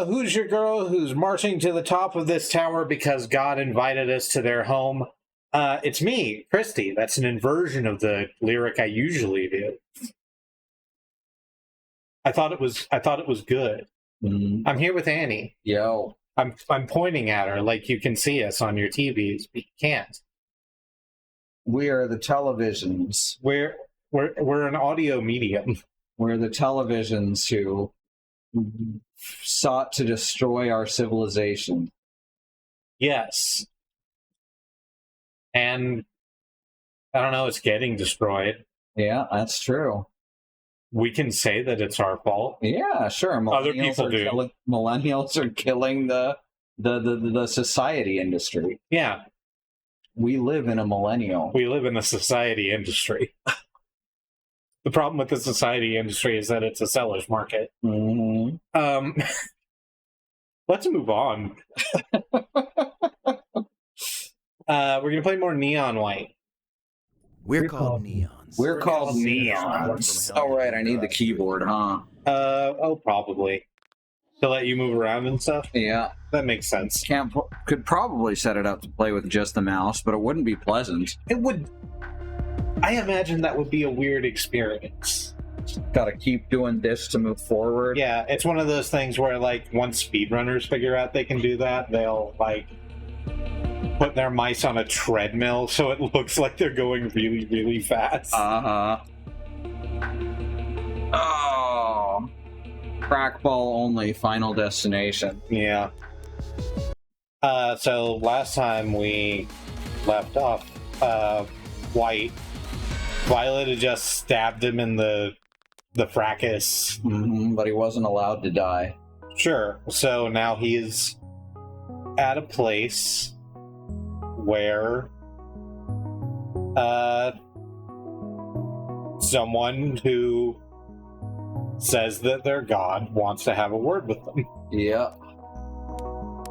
who's your girl who's marching to the top of this tower because God invited us to their home? It's me, Kristi. That's an inversion of the lyric I usually do. I thought it was good. Mm-hmm. I'm here with Annie. Yo. I'm pointing at her like you can see us on your TVs, but you can't. We are the televisions. We're an audio medium. We're the televisions who sought to destroy our civilization. Yes. And I don't know, it's getting destroyed. Yeah, that's true. We can say that it's our fault. Yeah, sure. Other people do. Millennials are killing the society industry. Yeah. We live in a millennial. We live in the society industry. The problem with the society industry is that it's a seller's market. Mm-hmm. Let's move on. We're going to play more Neon White. We're called Neons. We're called Neons. Oh, right. I need the keyboard, huh? Probably. To let you move around and stuff? Yeah. That makes sense. Could probably set it up to play with just the mouse, but it wouldn't be pleasant. It would. I imagine that would be a weird experience. Gotta keep doing this to move forward. Yeah, it's one of those things where, like, once speedrunners figure out they can do that, they'll, like, put their mice on a treadmill so it looks like they're going really, really fast. Uh-huh. Oh. Trackball only, Final Destination. Yeah. So last time we left off, White, Violet had just stabbed him in the fracas. Mm-hmm, but he wasn't allowed to die. Sure. So now he's at a place where someone who says that their god wants to have a word with them. Yeah.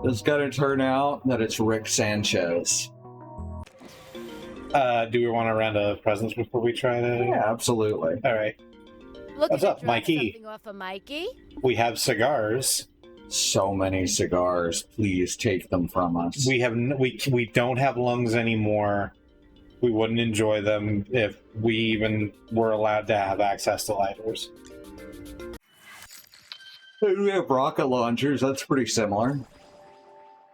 It's gonna turn out that it's Rick Sanchez. Do we want to round of presents before we try to? Yeah, absolutely. All right. What's up, Mikey? Off of Mikey? We have cigars. So many cigars. Please take them from us. We have we don't have lungs anymore. We wouldn't enjoy them if we even were allowed to have access to lighters. We have rocket launchers. That's pretty similar.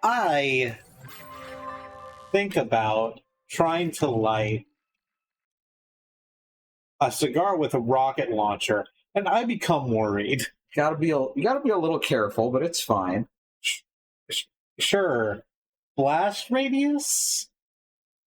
I think about trying to light a cigar with a rocket launcher, and I become worried. You gotta be a little careful, but it's fine. Sure. Blast radius?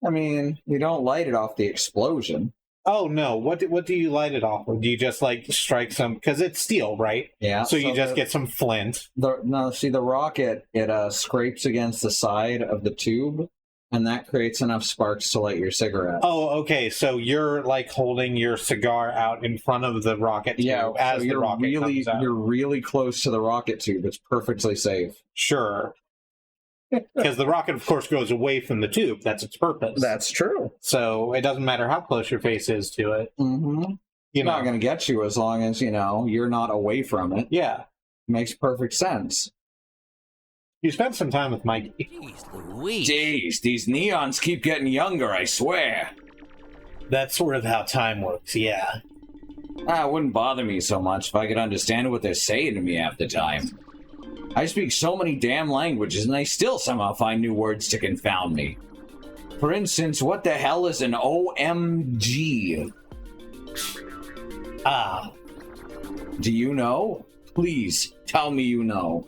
I mean, you don't light it off the explosion. Oh no! What do you light it off of? Do you just like strike some? Because it's steel, right? Yeah. So you just get some flint. The rocket, it scrapes against the side of the tube, and that creates enough sparks to light your cigarette. Oh, okay. So you're like holding your cigar out in front of the rocket tube as the rocket comes out. You're really close to the rocket tube. It's perfectly safe. Sure. Because the rocket, of course, goes away from the tube. That's its purpose. That's true. So it doesn't matter how close your face is to it. Mm-hmm. It's not going to get you as long as, you're not away from it. Yeah. Makes perfect sense. You spent some time with Mikey. Jeez Louise. Jeez, these neons keep getting younger, I swear. That's sort of how time works, yeah. It wouldn't bother me so much if I could understand what they're saying to me half the time. I speak so many damn languages, and they still somehow find new words to confound me. For instance, what the hell is an OMG? Ah. Do you know? Please, tell me you know.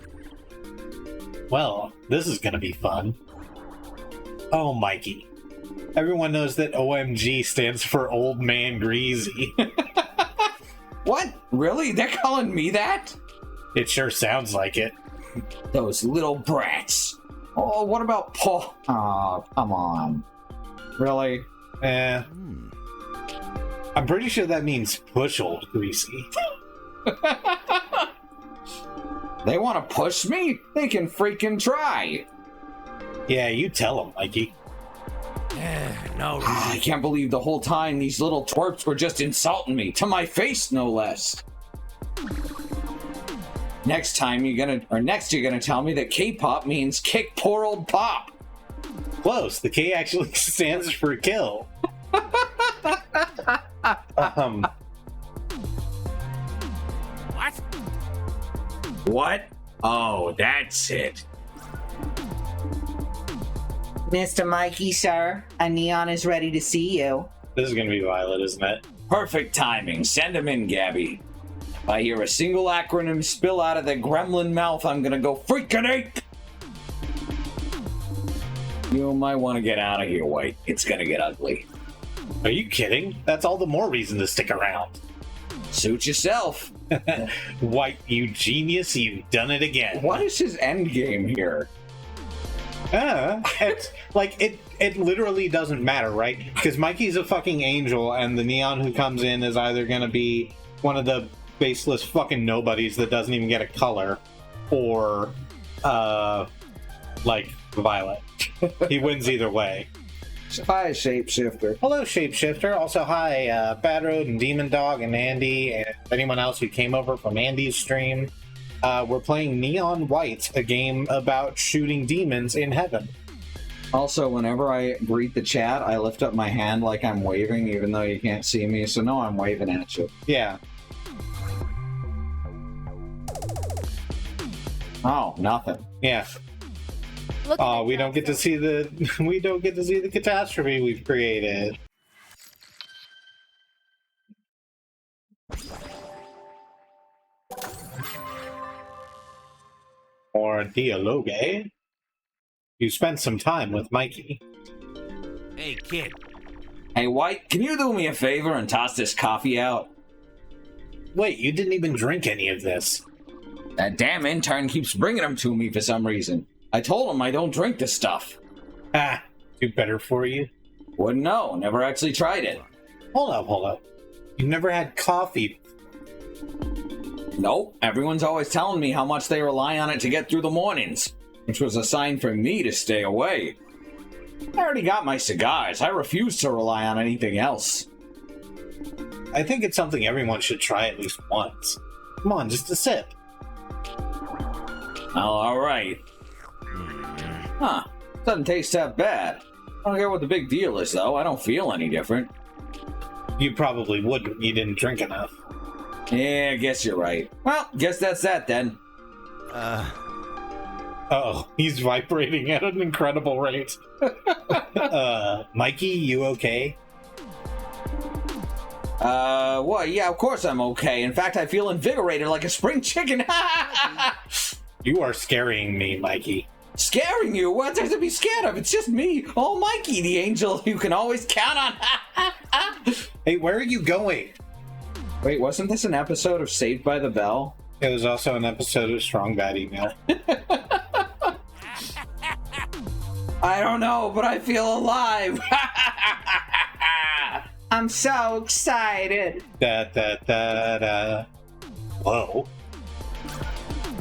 Well, this is gonna be fun. Oh, Mikey. Everyone knows that OMG stands for Old Man Greasy. What? Really? They're calling me that? It sure sounds like it. Those little brats. Oh, what about Paul? Oh, come on. Really? I'm pretty sure that means push old Greasy. They want to push me? They can freaking try. Yeah, you tell them, Mikey. No. I can't believe the whole time these little twerps were just insulting me. To my face, no less. Next you're gonna tell me that K-pop means kick poor old pop. Close. The K actually stands for kill. What? Oh, that's it. Mr. Mikey, sir, a Neon is ready to see you. This is gonna be Violet, isn't it? Perfect timing. Send him in, Gabby. If I hear a single acronym spill out of the gremlin mouth, I'm gonna go freaking ape. You might want to get out of here, White. It's gonna get ugly. Are you kidding? That's all the more reason to stick around. Suit yourself. White, you genius, you've done it again. What is his end game here? It's like it literally doesn't matter, right? Because Mikey's a fucking angel, and the Neon who comes in is either gonna be one of the baseless fucking nobodies that doesn't even get a color, or like Violet. He wins either way. Hi, Shapeshifter. Hello, Shapeshifter. Also, hi, Bad Road and Demon Dog and Andy, and anyone else who came over from Andy's stream. We're playing Neon White, a game about shooting demons in heaven. Also, whenever I greet the chat, I lift up my hand like I'm waving, even though you can't see me, so no, I'm waving at you. Yeah. Oh, nothing. Yeah. We don't get to see the catastrophe we've created. Or dialogue. You spent some time with Mikey. Hey, kid. Hey, White, can you do me a favor and toss this coffee out? Wait, you didn't even drink any of this. That damn intern keeps bringing them to me for some reason. I told him I don't drink this stuff. Ah, too better for you. Wouldn't know, never actually tried it. Hold up. You've never had coffee. Nope, everyone's always telling me how much they rely on it to get through the mornings, which was a sign for me to stay away. I already got my cigars. I refuse to rely on anything else. I think it's something everyone should try at least once. Come on, just a sip. Oh, alright. Huh, doesn't taste that bad. I don't care what the big deal is, though. I don't feel any different. You probably wouldn't. You didn't drink enough. Yeah, I guess you're right. Well, guess that's that then. Oh, he's vibrating at an incredible rate. Mikey, you okay? Well, yeah, of course I'm okay. In fact, I feel invigorated like a spring chicken. You are scaring me, Mikey. Scaring you? What there's to be scared of? It's just me, oh Mikey, the angel you can always count on. Hey, where are you going? Wait, wasn't this an episode of Saved by the Bell? It was also an episode of Strong Bad Email. I don't know, but I feel alive. I'm so excited. Da. Whoa.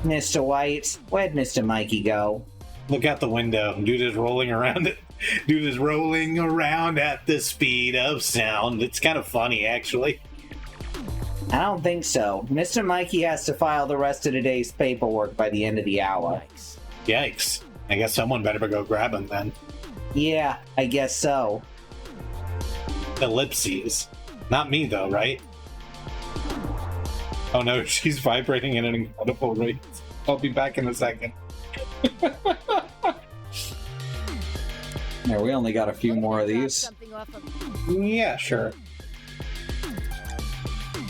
Mr. White, where'd Mr. Mikey go? Look out the window. Dude is rolling around it. Dude is rolling around at the speed of sound. It's kind of funny, actually. I don't think so. Mr. Mikey has to file the rest of today's paperwork by the end of the hour. Yikes. I guess someone better go grab him then. Yeah, I guess so. Ellipses. Not me, though, right? Oh no, she's vibrating at an incredible rate. I'll be back in a second. Yeah, we only got a few more of these. Yeah, sure.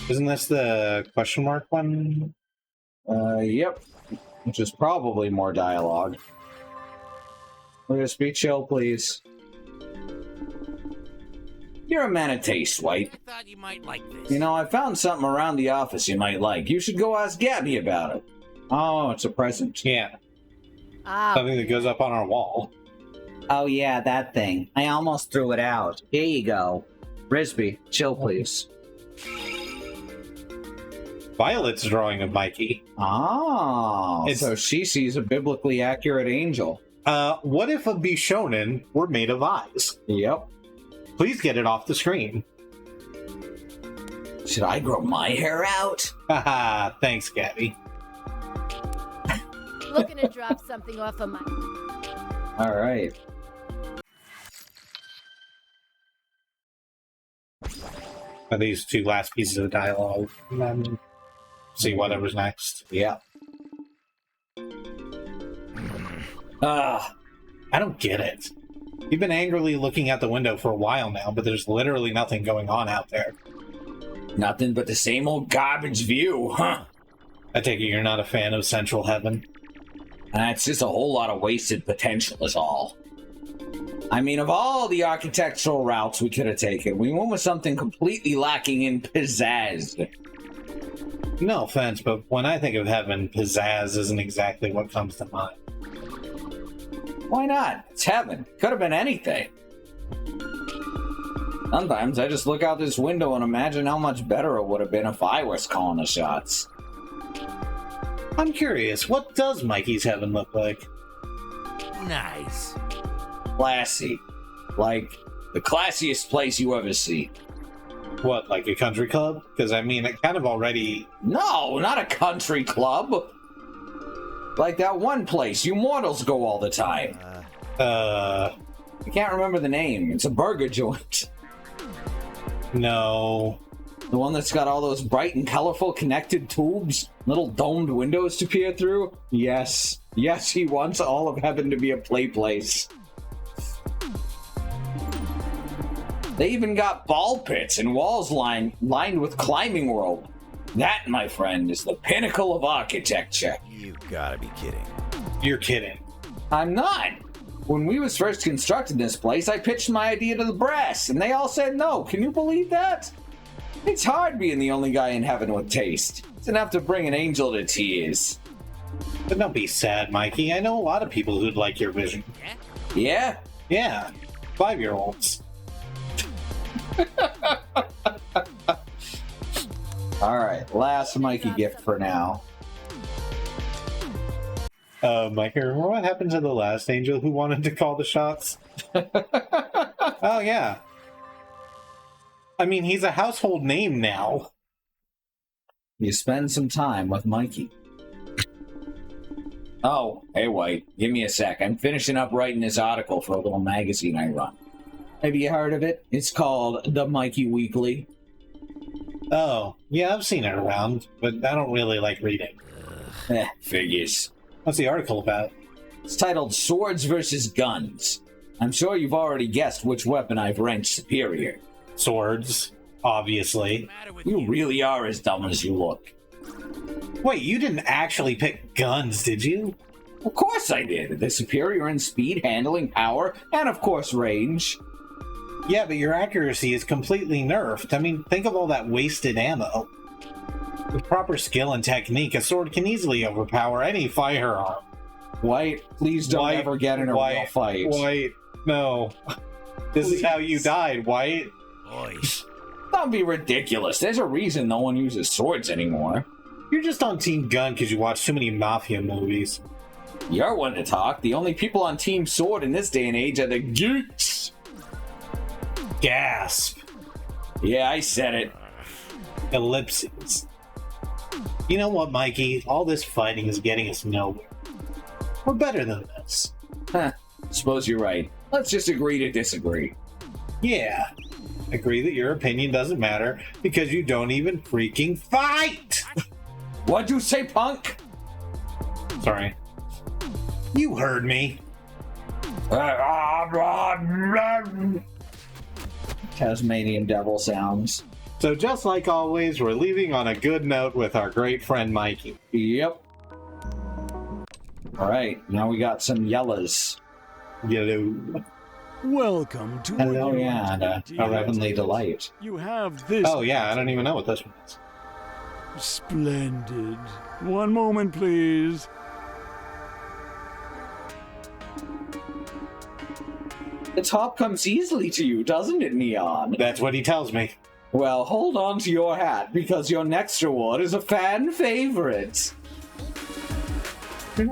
Isn't this the question mark one? Yep. Which is probably more dialogue. Just be chill, please. You're a man of taste, White. I thought you might like this. You know, I found something around the office you might like. You should go ask Gabby about it. Oh, it's a present. Yeah. Something that goes up on our wall. Oh yeah, that thing. I almost threw it out. Here you go. Risby, chill, please. Violet's drawing of Mikey. Oh, so she sees a biblically accurate angel. What if a Bishonen were made of eyes? Yep. Please get it off the screen. Should I grow my hair out? Haha, thanks, Gabby. Looking to drop something off of my... All right. These two last pieces of dialogue. And then see whatever's next. Yeah. I don't get it. You've been angrily looking out the window for a while now, but there's literally nothing going on out there. Nothing but the same old garbage view, huh? I take it you're not a fan of Central Heaven. That's just a whole lot of wasted potential is all. I mean, of all the architectural routes we could have taken, we went with something completely lacking in pizzazz. No offense, but when I think of heaven, pizzazz isn't exactly what comes to mind. Why not? It's heaven. Could have been anything. Sometimes I just look out this window and imagine how much better it would have been if I was calling the shots. I'm curious, what does Mikey's heaven look like? Nice. Classy. Like, the classiest place you ever see. What, like a country club? Because, I mean, it kind of already... No, not a country club. Like that one place you mortals go all the time. I can't remember the name. It's a burger joint. No. The one that's got all those bright and colorful connected tubes, little domed windows to peer through? Yes. Yes, he wants all of heaven to be a play place. They even got ball pits and walls lined with climbing rope. That, my friend, is the pinnacle of architecture. You gotta be kidding. You're kidding. I'm not. When we was first constructing this place, I pitched my idea to the brass, and they all said no. Can you believe that? It's hard being the only guy in heaven with taste. It's enough to bring an angel to tears. But don't be sad, Mikey. I know a lot of people who'd like your vision. Yeah? Yeah, 5-year-olds. Alright, last Mikey gift for now. Mikey, remember what happened to the last angel who wanted to call the shots? Oh, yeah. I mean, he's a household name now. You spend some time with Mikey. Oh, hey, White, give me a sec. I'm finishing up writing this article for a little magazine I run. Have you heard of it? It's called The Mikey Weekly. Oh, yeah, I've seen it around, but I don't really like reading. Figures. What's the article about? It's titled Swords versus Guns. I'm sure you've already guessed which weapon I've ranked superior. Swords, obviously. You really are as dumb as you look. Wait, you didn't actually pick guns, did you? Of course I did. They're superior in speed, handling, power, and of course range. Yeah, but your accuracy is completely nerfed. I mean, think of all that wasted ammo. With proper skill and technique, a sword can easily overpower any firearm. White, please don't ever get in a real fight. White, no. This is how you died, White. Boy. Don't be ridiculous. There's a reason no one uses swords anymore. You're just on Team Gun because you watch too many Mafia movies. You're one to talk. The only people on Team Sword in this day and age are the geeks. Gasp. Yeah, I said it. Ellipses. You know what, Mikey? All this fighting is getting us nowhere. We're better than this. Huh. Suppose you're right. Let's just agree to disagree. Yeah. Agree that your opinion doesn't matter because you don't even freaking fight! What'd you say, punk? Sorry. You heard me. Tasmanian devil sounds. So just like always, we're leaving on a good note with our great friend Mikey. Yep. Alright, now we got some yellas. Hello. Welcome to Hello, a yeah, and a heavenly delight. You have this. Oh yeah, I don't even know what this one is. Splendid. One moment, please. The top comes easily to you, doesn't it, Neon? That's what he tells me. Well, hold on to your hat, because your next reward is a fan favorite. That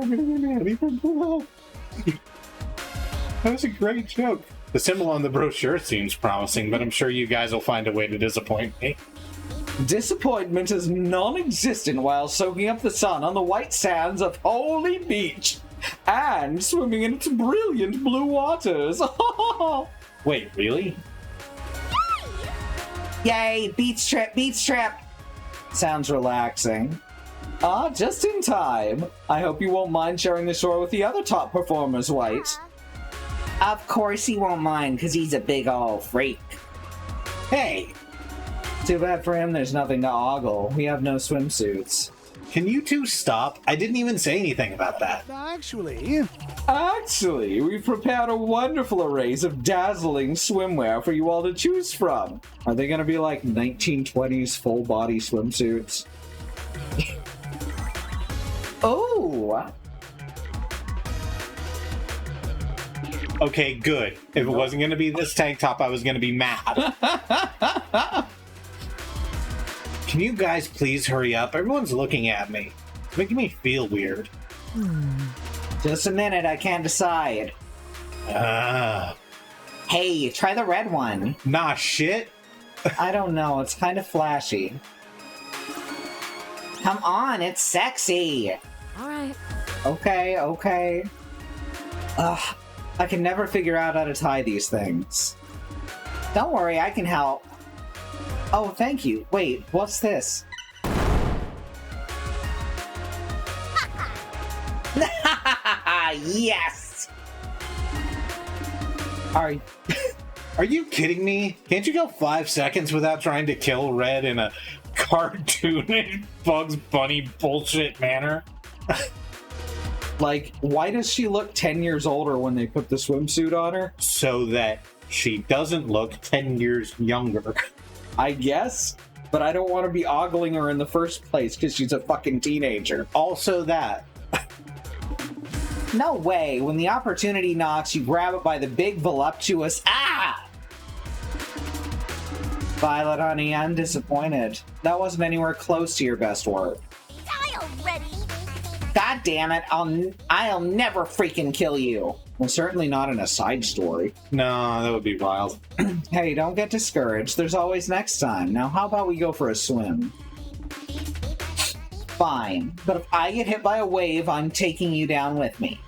was a great joke. The symbol on the brochure seems promising, but I'm sure you guys will find a way to disappoint me. Disappointment is non-existent while soaking up the sun on the white sands of Holy Beach and swimming in its brilliant blue waters. Wait, really? Yay, beach trip, beach trip. Sounds relaxing. Ah, just in time. I hope you won't mind sharing the shore with the other top performers, White. Of course he won't mind, because he's a big ol' freak. Hey, Too bad for him there's nothing to ogle. We have no swimsuits. can you two stop? I didn't even say anything about that. Actually, We've prepared a wonderful array of dazzling swimwear for you all to choose from. Are they gonna be like 1920s full-body swimsuits? Oh! Okay, good. If it wasn't going to be this tank top, I was going to be mad. Can you guys please hurry up? Everyone's looking at me. It's making me feel weird. Just a minute, I can't decide. Hey, try the red one. Nah, shit. I don't know, it's kind of flashy. Come on, it's sexy! All right. Okay, okay. Ugh, I can never figure out how to tie these things. Don't worry, I can help. Oh, thank you. Wait, what's this? Yes! Are you kidding me? Can't you go 5 seconds without trying to kill Red in a cartoonish Bugs Bunny bullshit manner? Like, why does she look 10 years older when they put the swimsuit on her? So that she doesn't look 10 years younger. I guess, but I don't want to be ogling her in the first place because she's a fucking teenager. Also that. No way. When the opportunity knocks, you grab it by the big, voluptuous... Ah! Violet, honey, I'm disappointed. That wasn't anywhere close to your best work. Die already. God damn it, I'll never freaking kill you. Well, certainly not in a side story. No, that would be wild. Hey, don't get discouraged. There's always next time. Now, how about we go for a swim? Fine, but if I get hit by a wave, I'm taking you down with me.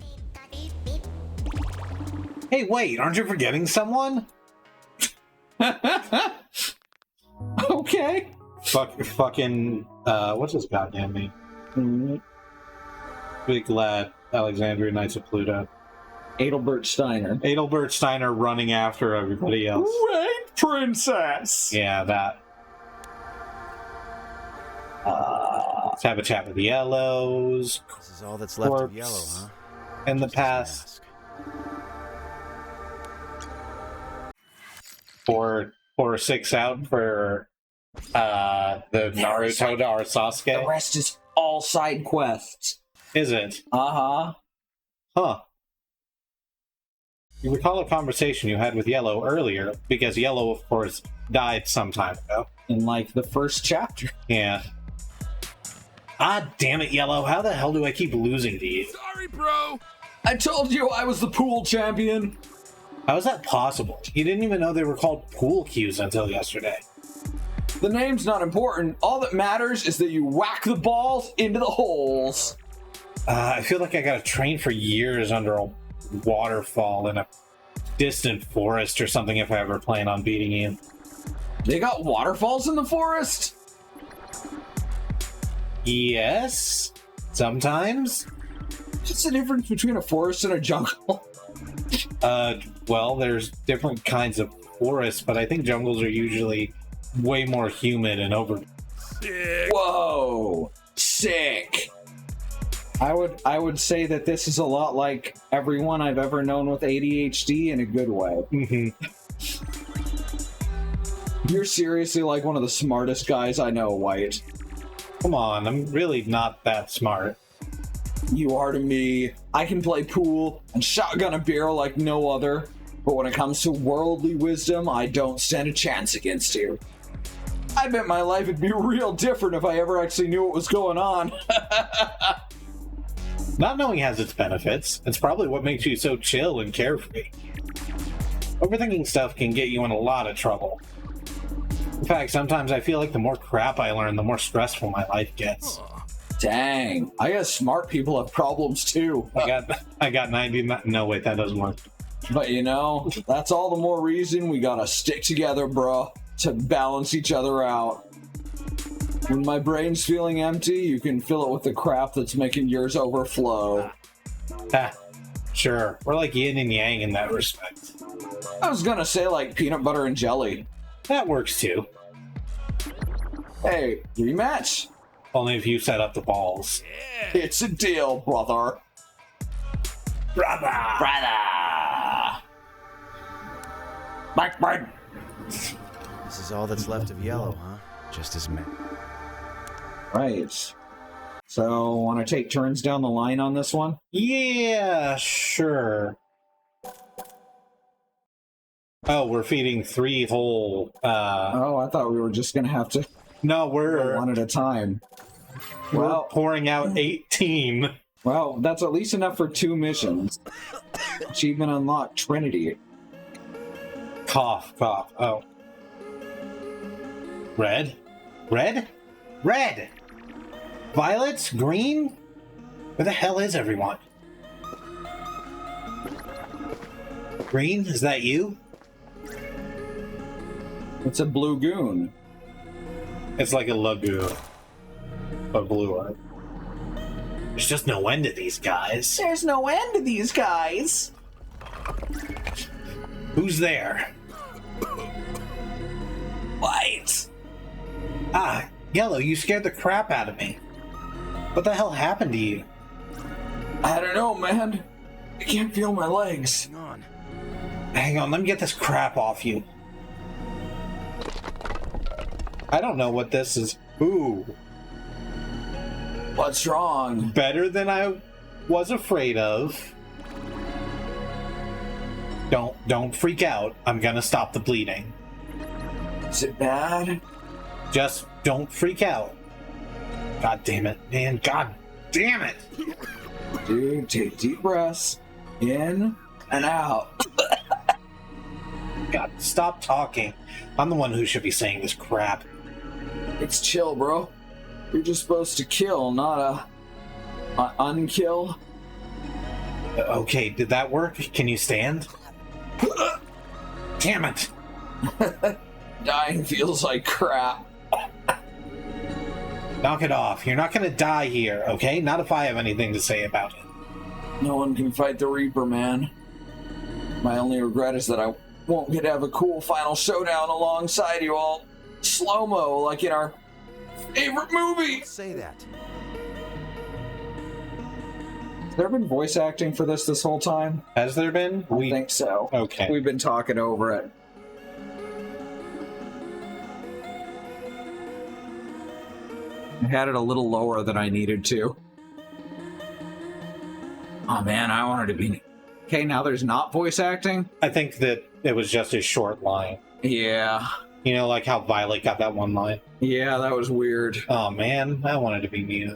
Hey, wait, aren't you forgetting someone? Okay. Fucking, what's his goddamn name? Mm, Big lad, Alexandria Knights of Pluto. Adelbert Steiner. Adelbert Steiner running after everybody else. Right, princess! Yeah, that. Let's have a chat with the Yellows. This is all that's left of Corpse yellow, huh? in the Just an past. ask. Or 6 out for the Naruto or The Sasuke. rest is all side quests. Is it? Uh-huh. Huh. You recall a conversation you had with Yellow earlier, because Yellow, of course, died some time ago. In, like, the first chapter. Yeah. Ah, damn it, Yellow. How the hell do I keep losing to you? Sorry, bro. I told you I was the pool champion. How is that possible? You didn't even know they were called pool cues until yesterday. The name's not important. All that matters is that you whack the balls into the holes. I feel like I gotta train for years under a waterfall in a distant forest or something if I ever plan on beating you. They got waterfalls in the forest? Yes, sometimes. What's the difference between a forest and a jungle? Well, there's different kinds of forests, but I think jungles are usually way more humid and over. Whoa, sick. I would say that this is a lot like everyone I've ever known with ADHD in a good way. You're seriously like one of the smartest guys I know, White. Come on, I'm really not that smart. You are to me. I can play pool and shotgun a barrel like no other, but when it comes to worldly wisdom, I don't stand a chance against you. I bet my life would be real different if I ever actually knew what was going on. Not knowing has its benefits. It's probably what makes you so chill and carefree. Overthinking stuff can get you in a lot of trouble. In fact, sometimes I feel like the more crap I learn, the more stressful my life gets. Dang. I guess smart people have problems too. I got 90. No, wait, that doesn't work. But you know, that's all the more reason we gotta stick together, bro, to balance each other out. When my brain's feeling empty, you can fill it with the crap that's making yours overflow. Sure. We're like yin and yang in that respect. I was gonna say like peanut butter and jelly. That works too. Hey, rematch? Only if you set up the balls. It's a deal, brother. Brother! Backbite! This is all that's left of yellow, huh? Just as many. Right. So, want to take turns down the line on this one? Yeah, sure. Oh, we're feeding 3 whole, Oh, I thought we were just gonna have to No, go we're one at a time. we're pouring out 18. Well, that's at least enough for 2 missions. Achievement unlocked, Trinity. Cough. Oh. Red? Violets? Green? Where the hell is everyone? Green? Is that you? It's a blue goon. It's like a lagoon. But bluer. There's just no end to these guys. There's no end to these guys. Who's there? White. Ah, Yellow, you scared the crap out of me. What the hell happened to you? I don't know, man. I can't feel my legs. Hang on. Hang on, let me get this crap off you. I don't know what this is. Ooh. What's wrong? Better than I was afraid of. Don't freak out. I'm gonna stop the bleeding. Is it bad? Just don't freak out. God damn it, man. God damn it. Dude, take deep breaths. In and out. God, stop talking. I'm the one who should be saying this crap. It's chill, bro. You're just supposed to kill, not unkill. Okay, did that work? Can you stand? Damn it. Dying feels like crap. Knock it off. You're not gonna die here, okay? Not if I have anything to say about it. No one can fight the Reaper, man. My only regret is that I won't get to have a cool final showdown alongside you all slow-mo like in our favorite movie. Say that. Has there been voice acting for this whole time? Has there been? I think so. Okay. We've been talking over it. I had it a little lower than I needed to. Oh man, I wanted to be... Okay, now there's not voice acting? I think that it was just a short line. Yeah. You know, like how Violet got that one line. Yeah, that was weird. Oh man, I wanted to be Neo.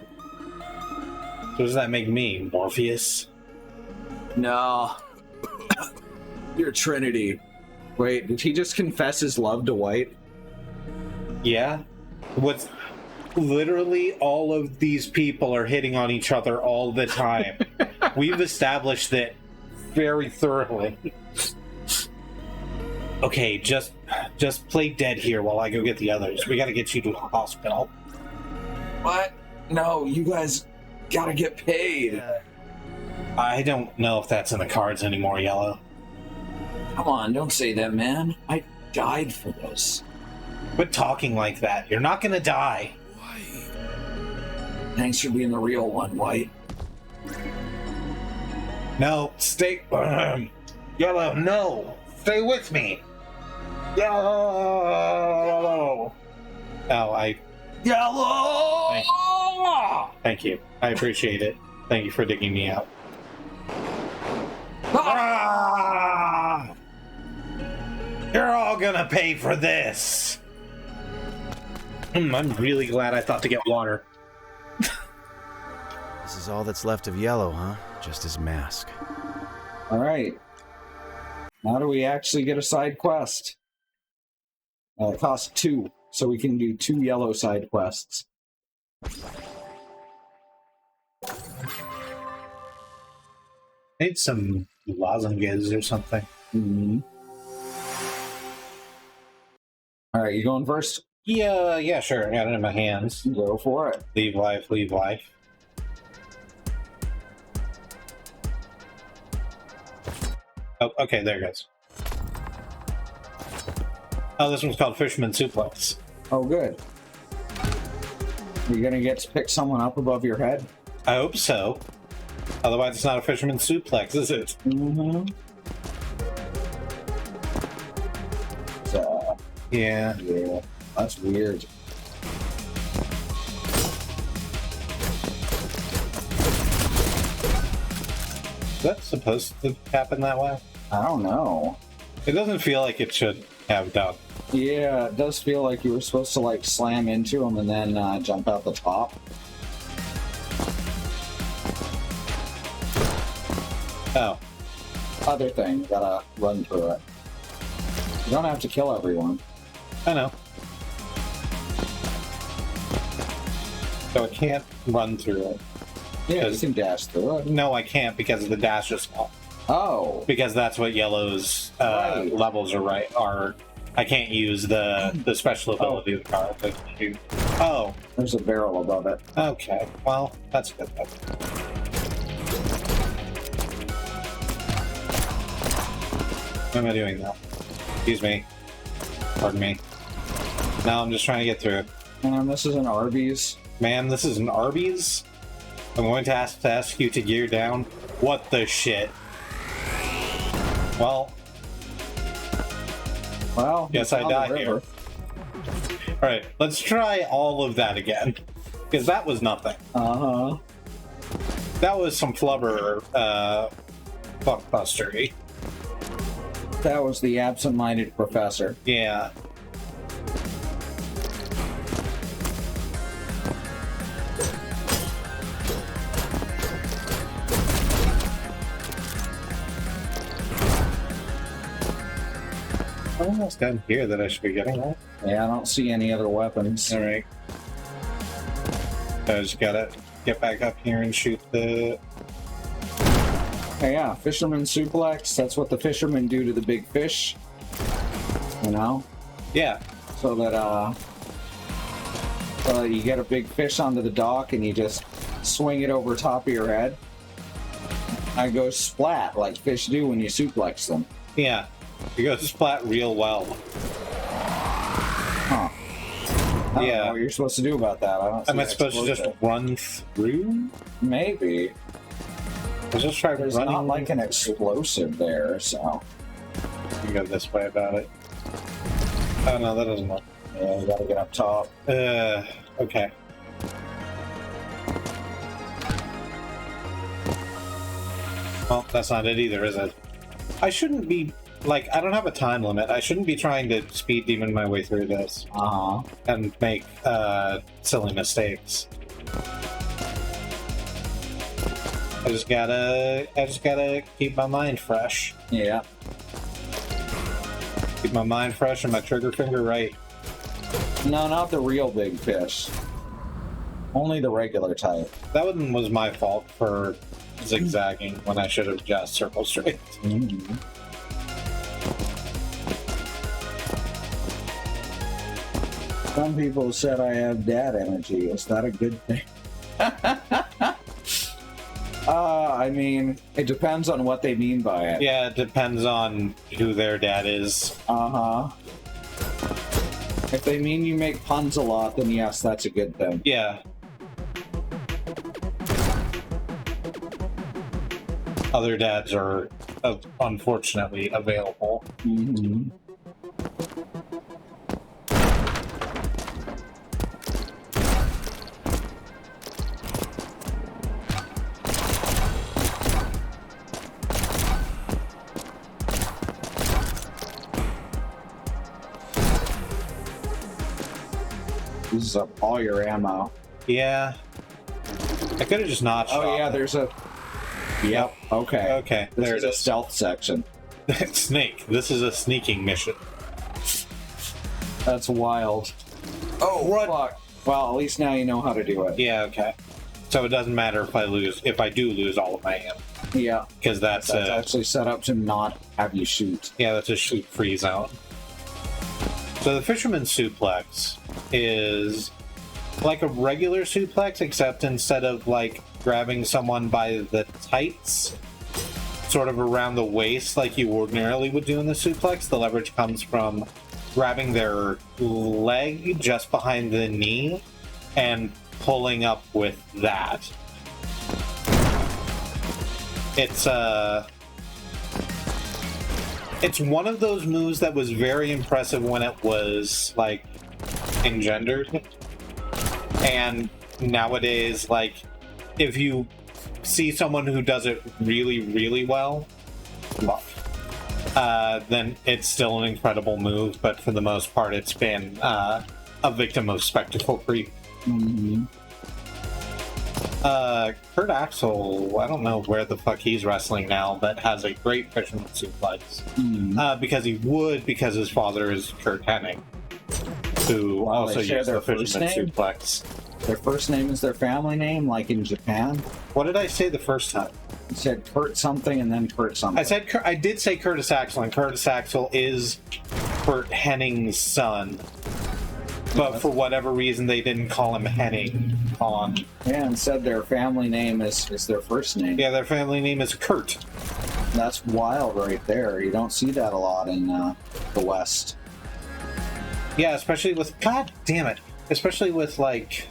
So does that make me Morpheus? No. You're Trinity. Wait, did he just confess his love to White? Yeah. What's literally all of these people are hitting on each other all the time. We've established that very thoroughly. Okay, just play dead here while I go get the others. We gotta get you to the hospital. What? No, you guys gotta get paid. I don't know if that's in the cards anymore, Yellow. Come on, don't say that, man. I died for this. Quit talking like that. You're not gonna die. Thanks for being the real one, White. No, stay... Yellow, no! Stay with me! Yellow! Oh, Yellow! Thank you. I appreciate it. Thank you for digging me out. Ah! You're all gonna pay for this! I'm really glad I thought to get water. This is all that's left of yellow, huh? Just his mask. Alright. Now do we actually get a side quest? It costs 2, so we can do 2 yellow side quests. Need some lozenges or something. Mm-hmm. All right, you going first? Yeah, sure. I got it in my hands. Go for it. Leave life, leave life. Oh, okay, there it goes. Oh, this one's called Fisherman Suplex. Oh, good. You're gonna get to pick someone up above your head? I hope so. Otherwise, it's not a Fisherman Suplex, is it? Mm-hmm. So, Yeah. yeah, that's weird. Is that supposed to happen that way? I don't know. It doesn't feel like it should have done. Yeah, it does feel like you were supposed to like slam into him and then jump out the top. Oh. Other thing, gotta run through it. You don't have to kill everyone. I know. So I can't run through it. Yeah, you can dash through it. No, I can't because the dash is small. Oh. Because that's what yellow's Right. levels are. I can't use the special ability of the card. I can do- Oh, There's a barrel above it. okay. Well, that's good. What am I doing now? Excuse me. Pardon me. No, I'm just trying to get through it. And this is an Arby's. Man, this is an Arby's? I'm going to ask you to gear down. What the shit? Well, Well, Yes, you I found the die river. alright, let's try all of that again. Because that was nothing. Uh-huh. That was some flubber, fuckbustery. That was the absent-minded professor. Yeah. Almost down here that I should be getting that. Yeah, I don't see any other weapons. Alright. I just gotta get back up here and shoot the... Hey, yeah, fisherman suplex. That's what the fishermen do to the big fish. You know? Yeah. So that, you get a big fish onto the dock and you just swing it over top of your head. I go splat like fish do when you suplex them. Yeah. You go splat real well. Huh. I don't Yeah. know what you're supposed to do about that. I don't see Am I that supposed to just explosive. run through? Maybe. Let's just try There's running. not like an explosive there, so. You go this way about it. Oh no, that doesn't work. Yeah, you gotta get up top. Okay. Well, that's not it either, is it? I shouldn't be, like, I don't have a time limit. I shouldn't be trying to speed demon my way through this Uh-huh. and make, silly mistakes. I just gotta keep my mind fresh. Yeah. Keep my mind fresh and my trigger finger right. No, not the real big fish. Only the regular type. That one was my fault for zigzagging when I should have just circled straight. Mm-hmm. Some people said I have dad energy. Is that a good thing? I mean, it depends on what they mean by it. Yeah, it depends on who their dad is. Uh-huh. If they mean you make puns a lot, then yes, that's a good thing. Yeah. Other dads are unfortunately available. Mm-hmm. Uses up all your ammo. Yeah. I could have just notched Oh off yeah, it. there's a... Yep, okay. Okay, This there is it a is. stealth section. Snake. This is a sneaking mission. That's wild. Oh, What? fuck. Well, at least now you know how to do it. Yeah, okay. So it doesn't matter if I do lose all of my ammo. Yeah. Because that's actually set up to not have you shoot. yeah, that's a shoot-free zone. So the Fisherman Suplex is like a regular suplex, except instead of like grabbing someone by the tights, sort of around the waist like you ordinarily would do in the suplex, the leverage comes from grabbing their leg just behind the knee and pulling up with that. It's one of those moves that was very impressive when it was like engendered, and nowadays, like, if you see someone who does it really, really well, then it's still an incredible move, but for the most part it's been a victim of spectacle creep. Mm-hmm. Kurt Axel, I don't know where the fuck he's wrestling now, but has a great Fisherman Suplex. Because his father is Kurt Hennig, who also they share used their the first Fisherman name? Suplex. Their first name is their family name, like in Japan. What did I say the first time? You said Kurt something and then Kurt something. I did say Curtis Axel, and Curtis Axel is Kurt Hennig's son. But for whatever reason, they didn't call him Hennig on. Yeah, and said their family name is their first name. Yeah, their family name is Kurt. That's wild right there. You don't see that a lot in the West. Yeah, especially with... God damn it. Especially with, like,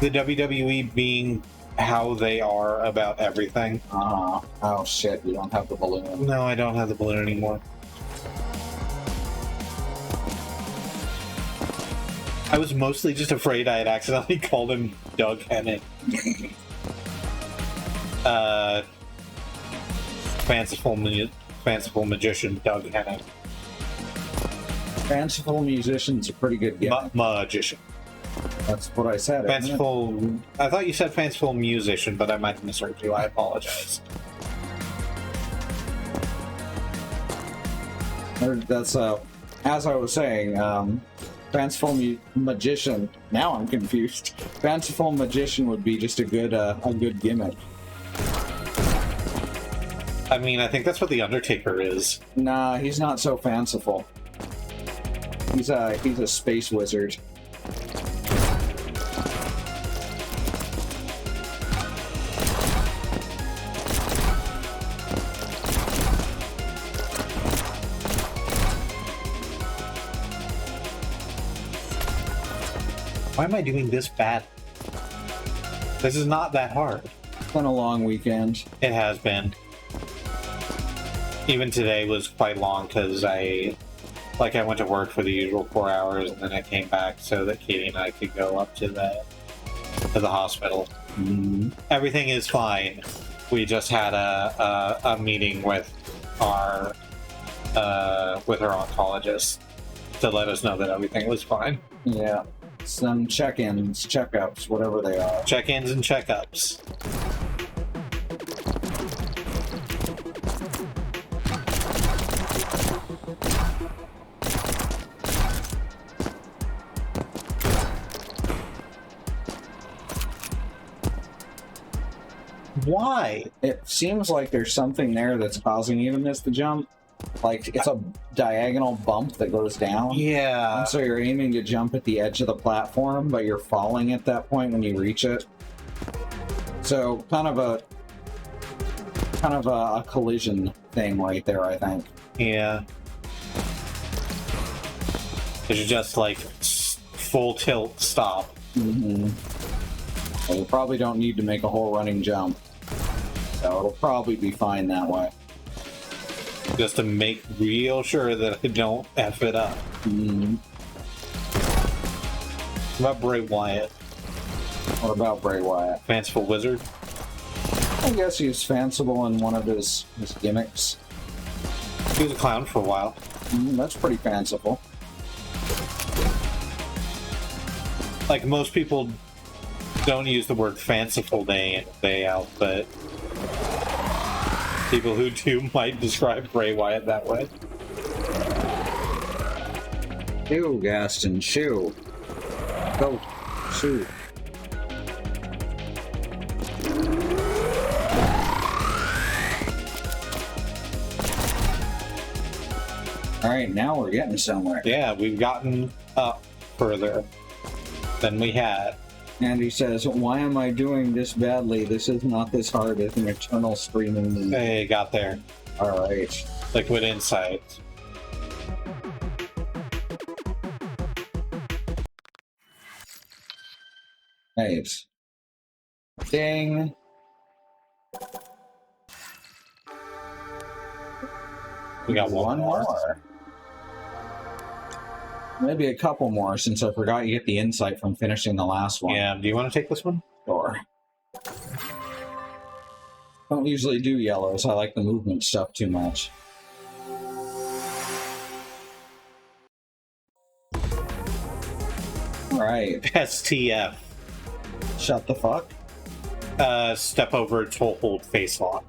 the WWE being how they are about everything. Oh shit, you don't have the balloon. No, I don't have the balloon anymore. I was mostly just afraid I had accidentally called him Doug Hennig. Fanciful magician Doug Hennig. Fanciful musician's a pretty good gimmick. Magician. That's what I said. isn't it? Fanciful... I thought you said fanciful musician, but I might have misheard you. I apologize. That's, as I was saying, fanciful magician. Now I'm confused. Fanciful magician would be just a good gimmick. I mean, I think that's what the Undertaker is. Nah, he's not so fanciful. He's a space wizard. Why am I doing this bad? This is not that hard. It's been a long weekend. It has been. Even today was quite long because I went to work for the usual 4 hours and then I came back so that Katie and I could go up to the hospital. Mm-hmm. Everything is fine. We just had a meeting with our oncologist to let us know that everything was fine. Yeah. Some check-ins, checkups, whatever they are. Check-ins and checkups. Why? It seems like there's something there that's causing you to miss the jump. Like, it's a diagonal bump that goes down. Yeah. And so you're aiming to jump at the edge of the platform, but you're falling at that point when you reach it. So, kind of a collision thing right there, I think. Yeah. It should just, like, full tilt stop. Mm-hmm. Well, you probably don't need to make a whole running jump. So it'll probably be fine that way. Just to make real sure that I don't F it up. Mm-hmm. What about Bray Wyatt? What about Bray Wyatt? Fanciful Wizard? I guess he's fanciful in one of his gimmicks. He was a clown for a while. That's pretty fanciful. Like, most people don't use the word fanciful day in, day out, but people who do might describe Bray Wyatt that way. Shoo, Gaston, shoo. Go, shoo. Alright, now we're getting somewhere. Yeah, we've gotten up further than we had. And he says, why am I doing this badly? This is not this hard as an eternal screaming. Hey, got there. Alright. Liquid insight. Right. Ding. We got one more. Maybe a couple more, since I forgot you get the insight from finishing the last one. Yeah, do you want to take this one? Sure. Don't usually do yellows. I like the movement stuff too much. Alright. STF. Shut the fuck. Step over to hold face lock.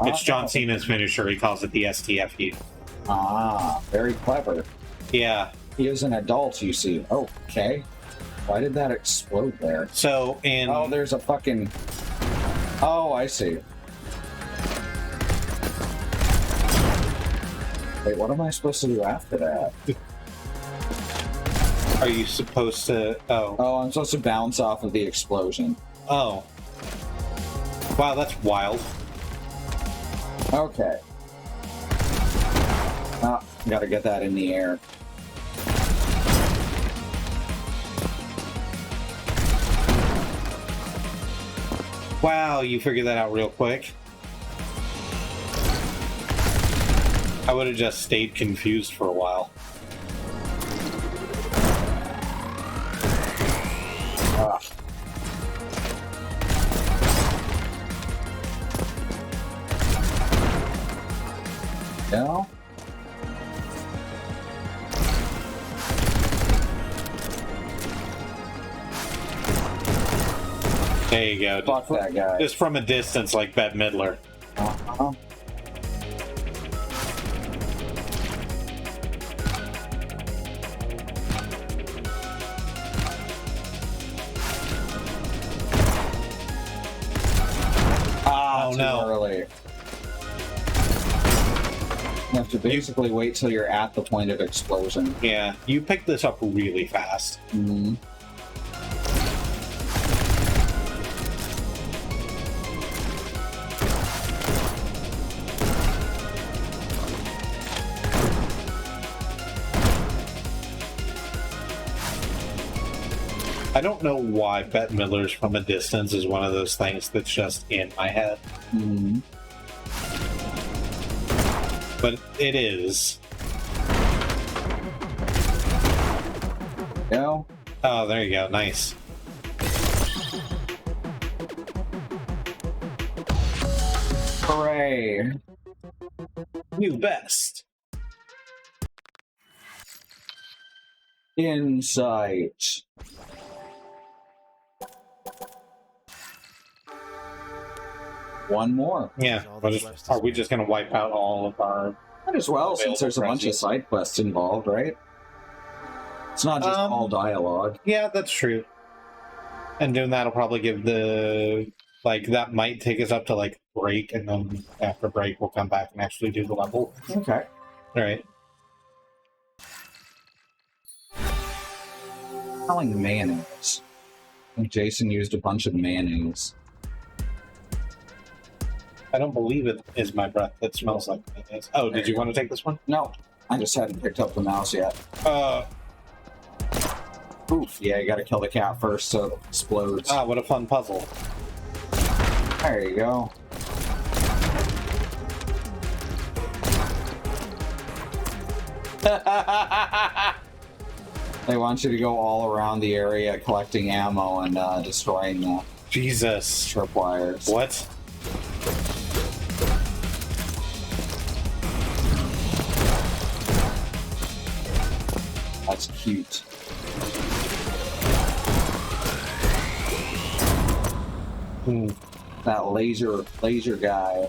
It's John Cena's finisher. He calls it the STF heat. Ah, very clever. Yeah. He is an adult, you see. Oh, okay. Why did that explode there? So in Oh, there's a fucking... Oh, I see. Wait, what am I supposed to do after that? are you supposed to? Oh. Oh, I'm supposed to bounce off of the explosion. Oh. Wow, that's wild. Okay. Ah, gotta get that in the air. Wow, you figured that out real quick. I would have just stayed confused for a while. Ah. No? There you go. Fuck that guy. Just from a distance, like Bette Midler. Uh-huh. Oh Too no. early. You have to basically wait till you're at the point of explosion. Yeah, you picked this up really fast. Mm-hmm. I don't know why Bette Midler's from a distance is one of those things that's just in my head. Mm-hmm. But it is. Go. Oh, there you go. Nice. Hooray. New best. Insight. One more. Yeah. Are we just going to wipe out all of our... Might as well, since there's a bunch of side quests involved, right? It's not just all dialogue. Yeah, that's true. And doing that'll probably give the... Like, that might take us up to, like, break, and then after break we'll come back and actually do the level. Okay. Alright. Smelling mayonnaise. I think Jason used a bunch of mayonnaise. I don't believe it is my breath that smells like mayonnaise. Oh, did you want to take this one? No, I just hadn't picked up the mouse yet. Oof, yeah, you gotta kill the cat first so it explodes. Ah, what a fun puzzle. There you go. They want you to go all around the area collecting ammo and destroying the Jesus. tripwires. What? That's cute. Hmm. That laser guy.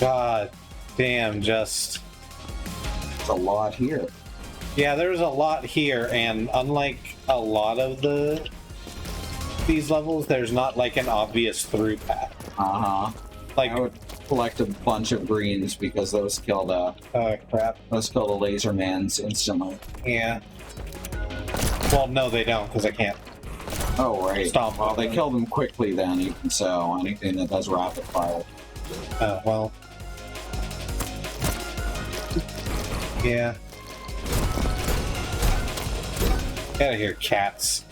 God damn, just... It's a lot here. Yeah, there's a lot here, and unlike a lot of these levels, there's not like an obvious through path. Uh-huh. Like, I would collect a bunch of greens because those killed crap. those killed the laser mans instantly. Yeah. Well, no, they don't, because I can't. Oh, right. Stomp. Well, they killed them quickly then, even so. Anything that does rapid fire. Oh, well. Yeah. Get out of here, cats.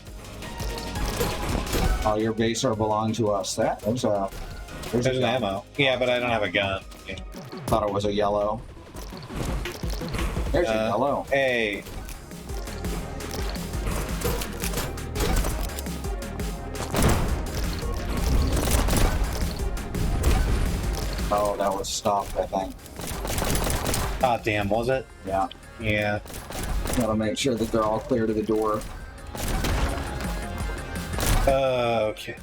Oh, your base are belong to us. There's There's an ammo. Yeah, but I don't have a gun. Yeah. Thought it was a yellow. There's a yellow. Hey. Oh, that was stopped, I think. Ah, damn, was it? Yeah. Yeah. Gotta make sure that they're all clear to the door. Okay.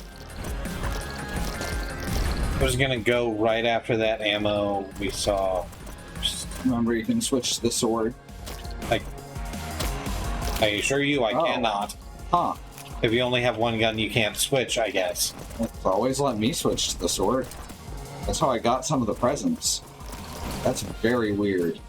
I was gonna go right after that ammo we saw. Just, Remember, you can switch to the sword. like, I assure you I Oh. cannot. Huh. If you only have one gun, you can't switch, I guess. It's always let me switch to the sword. That's how I got some of the presents. That's very weird.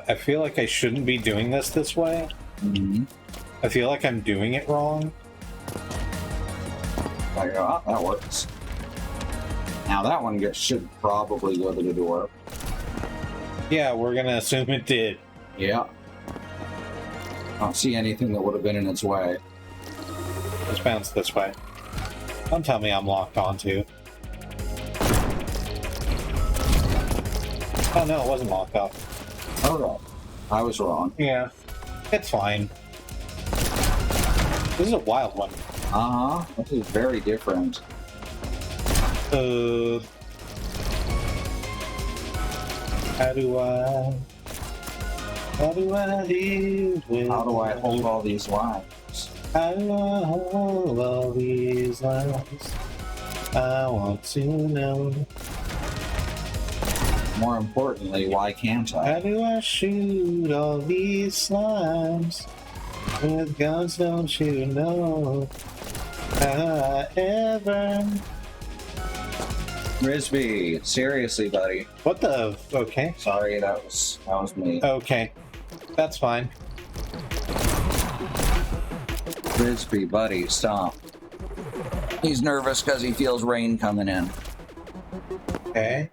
I feel like I shouldn't be doing this way. Mm-hmm. I feel like I'm doing it wrong. I go, oh, that works. Now that one should probably go to the door. Yeah, we're gonna assume it did. Yeah. I don't see anything that would have been in its way. Let's bounce this way. Don't tell me I'm locked onto. Oh no, it wasn't locked up. Oh, I was wrong. Yeah, it's fine. This is a wild one. Uh-huh. This is very different. How do I live with How do I hold all these lives? How do I hold all these lives? I want to know. More importantly, why can't How I? do I shoot all these slimes? With guns, don't you know? I ever... Risby, seriously, buddy. What the... Okay. Sorry, that was me. Okay. That's fine. Risby, buddy, stop. He's nervous because he feels rain coming in. Okay.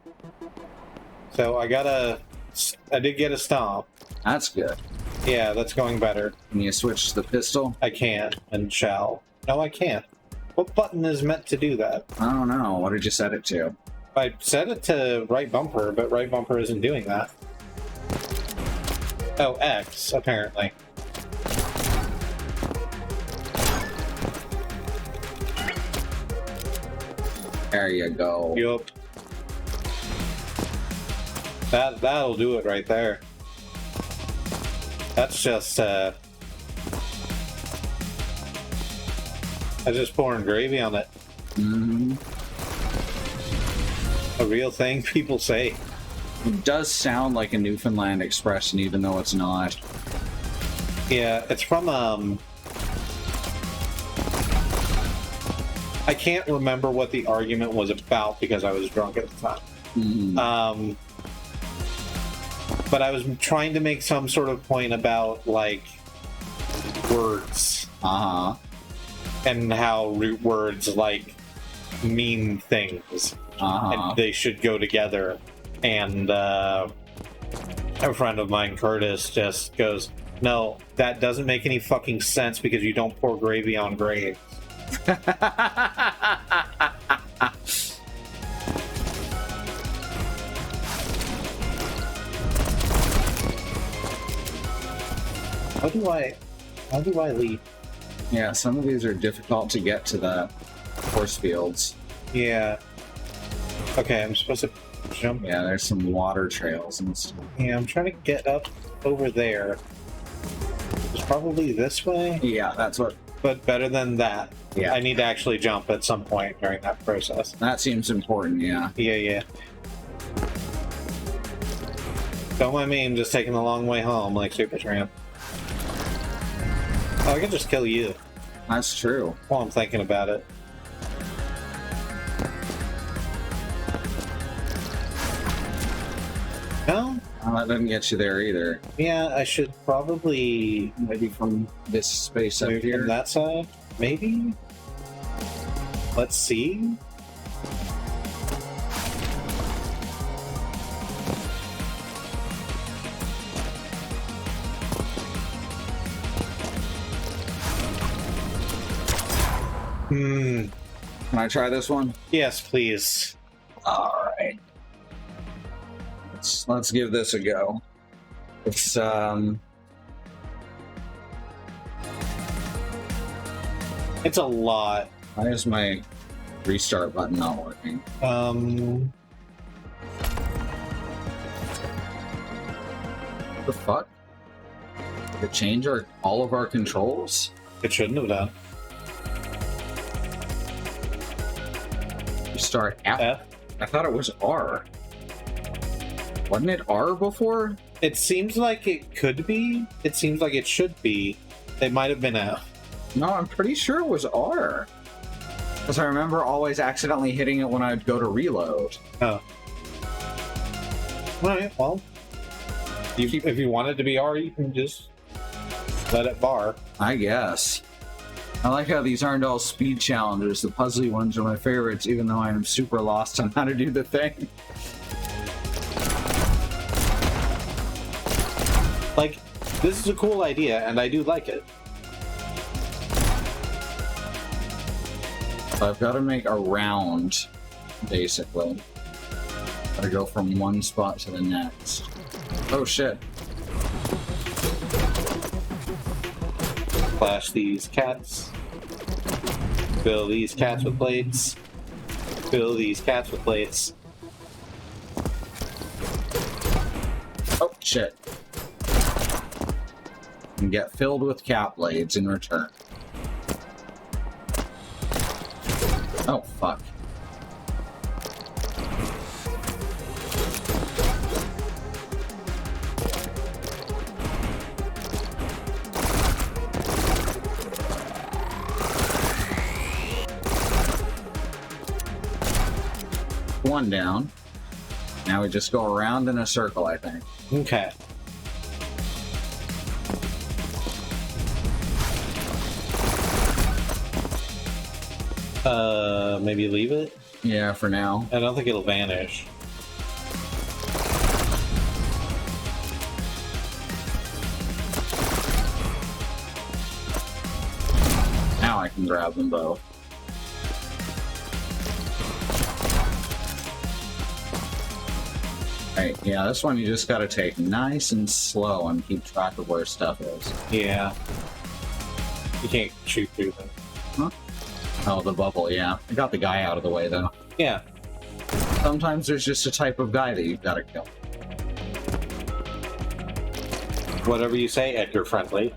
So I did get a stomp. That's good. Yeah, that's going better. Can you switch to the pistol? I can and shall. No, I can't. What button is meant to do that? I don't know. What did you set it to? I set it to right bumper, but right bumper isn't doing that. Oh, X, apparently. There you go. Yup. That'll do it right there. That's just that's just pouring gravy on it. Mm-hmm. A real thing people say. It does sound like a Newfoundland expression, even though it's not. Yeah, it's from I can't remember what the argument was about because I was drunk at the time. Mm-hmm. But I was trying to make some sort of point about, like, words. Uh-huh. And how root words, like, mean things. Uh-huh. And they should go together. And a friend of mine, Curtis, just goes, no, that doesn't make any fucking sense because you don't pour gravy on graves. How do I leave? Yeah, some of these are difficult to get to the force fields. Yeah. Okay, I'm supposed to jump. Yeah, there's some water trails and stuff. Yeah, I'm trying to get up over there. It's probably this way, Yeah, that's what. but better than that. Yeah. I need to actually jump at some point during that process. That seems important, yeah. Yeah. Don't mind me, I'm just taking the long way home like Super Tramp. Oh, I could just kill you That's true. while I'm thinking about it. No? Oh, that didn't get you there either. Yeah, I should probably Maybe from this space up move here. from that side. Maybe? Let's see. Hmm. Can I try this one? Yes, please. All right. Let's give this a go. It's It's a lot. why is my restart button not working? The fuck? Did it change all of our controls? It shouldn't have done. Restart F? F? I thought it was R. Wasn't it R before? It seems like it could be. It seems like it should be. It might have been F. No, I'm pretty sure it was R. Because I remember always accidentally hitting it when I'd go to reload. Oh. Alright, well. If you want it to be R, you can just let it bar. I guess. I like how these aren't all speed challenges. The puzzly ones are my favorites, even though I am super lost on how to do the thing. Like, this is a cool idea, and I do like it. So I've got to make a round, basically. Gotta go from one spot to the next. Oh shit. Flash these cats. Fill these cats with plates. Fill these cats with plates. Oh shit. And get filled with cat blades in return. Oh fuck. One down. Now we just go around in a circle, I think. Okay. Maybe leave it? Yeah, for now. I don't think it'll vanish. Now I can grab them both. Right, yeah, this one you just gotta take nice and slow and keep track of where stuff is. Yeah. You can't shoot through them. Huh? Oh, the bubble, yeah. I got the guy out of the way, though. Yeah. Sometimes there's just a type of guy that you've gotta kill. Whatever you say, Edgar Friendly.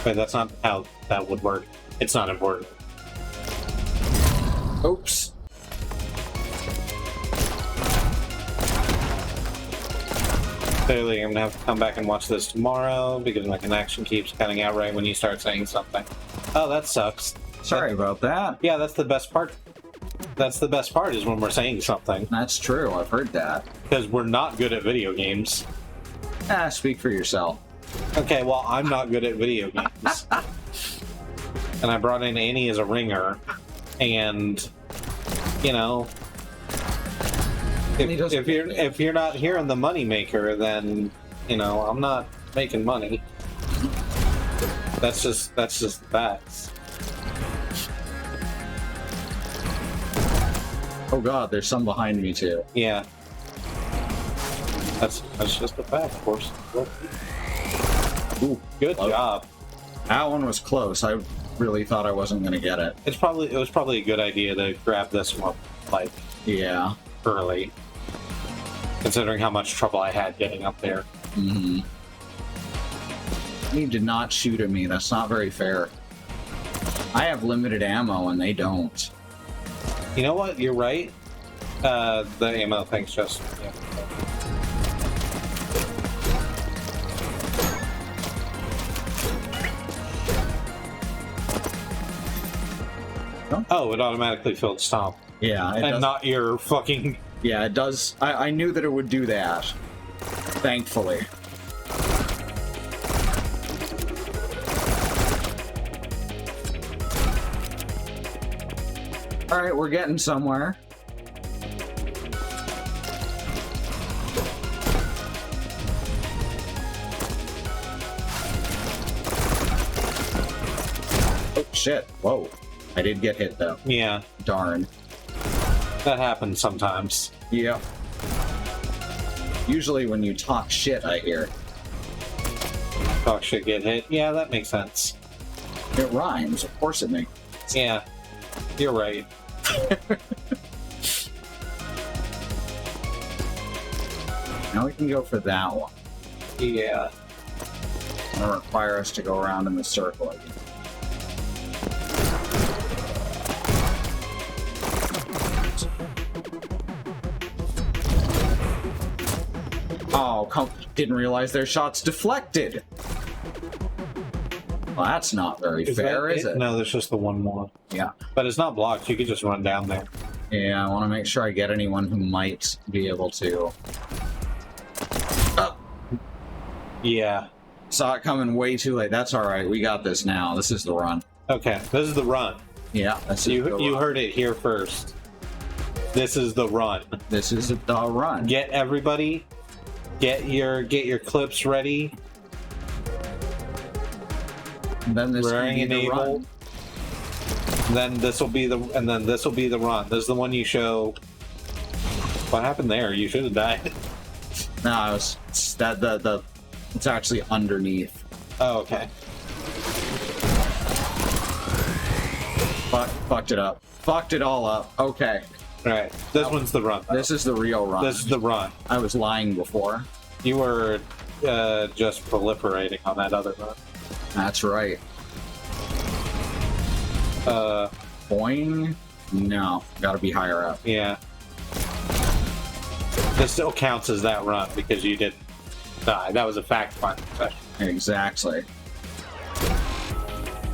But that's not how that would work. It's not important. Oops. Clearly, I'm gonna have to come back and watch this tomorrow because my connection keeps cutting out right when you start saying something. Oh, that sucks. Sorry about that. Yeah, that's the best part. That's the best part is when we're saying something. That's true, I've heard that. Because we're not good at video games. Speak for yourself. Okay, well, I'm not good at video games. And I brought in Annie as a ringer. And, you know, if you're not hearing the money maker, then, you know, I'm not making money. That's just facts. Oh god, there's some behind me too. Yeah. That's just a fact, of course. Ooh, Good close. job. That one was close. I really thought I wasn't gonna get it. It was probably a good idea to grab this one like Yeah. early, considering how much trouble I had getting up there. Mm-hmm. You did not shoot at me. That's not very fair. I have limited ammo and they don't. You know what? You're right. The ammo thing's just. Yeah. Oh, it automatically filled stomp. Yeah, it And does. not your fucking. Yeah, it does. I knew that it would do that. Thankfully. Alright, we're getting somewhere. Oh, shit. Whoa. I did get hit, though. Yeah, Darn. that happens sometimes. Yep. Usually when you talk shit, I hear. Talk shit, get hit. Yeah, that makes sense. It rhymes. Of course it makes. Yeah, you're right. Now we can go for that one. Yeah. It'll require us to go around in the circle again. Oh, didn't realize their shots deflected. Well, that's not very fair, is it? No, there's just the one more. Yeah. But it's not blocked. You could just run down there. Yeah, I want to make sure I get anyone who might be able to. Oh, Yeah. saw it coming way too late. That's all right. We got this now. This is the run. Okay, this is the run. Yeah, this is You the run. heard it here first. This is the run. This is the run. Get everybody. Get your clips ready. And then this Raring can be the enable. run. Then this will be the run. This is the one you show. What happened there? You should have died. No, it's that the it's actually underneath. Oh, okay. Fucked it up. Fucked it all up. Okay. All right. This one's the run. This is the real run. This is the run. I was lying before. You were just proliferating on that other run. That's right. Uh, Boing. No, gotta be higher up. yeah. This still counts as that run because you didn't die. That was a fact-finding session. Exactly.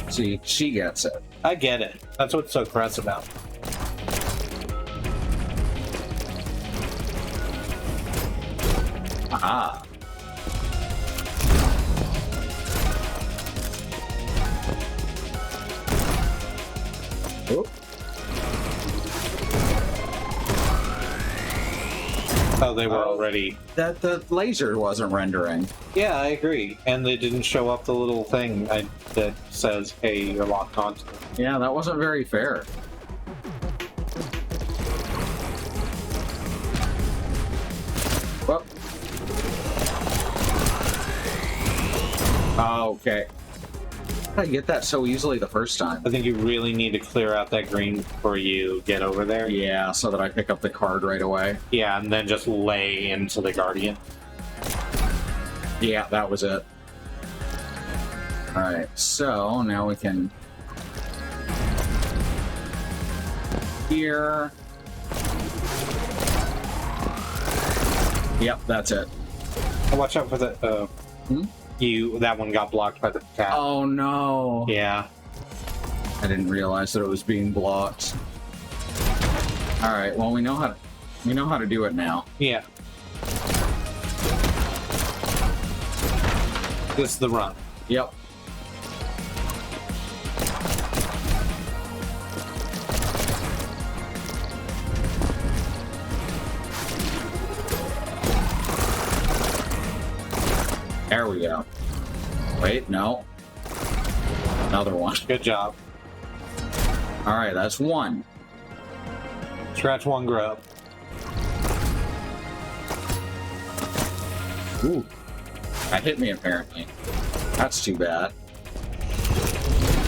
See, she gets it. I get it. That's what's so crass about it. Aha. Oop. Oh, they were already. That the laser wasn't rendering. Yeah, I agree. And they didn't show up the little thing that says, "Hey, you're locked onto it." Yeah, that wasn't very fair. Whoop. Okay. I get that so easily the first time. I think you really need to clear out that green before you get over there. Yeah, so that I pick up the card right away. Yeah, and then just lay into the Guardian. Yeah, that was it. Alright, so now we can... Here... Yep, that's it. Oh, watch out for the. That one got blocked by the cat. Oh no! Yeah. I didn't realize that it was being blocked. Alright, well we know how to do it now. Yeah. This is the run. Yep. There we go. Wait, no. Another one. Good job. Alright, that's one. Scratch one grub. Ooh. That hit me apparently. That's too bad.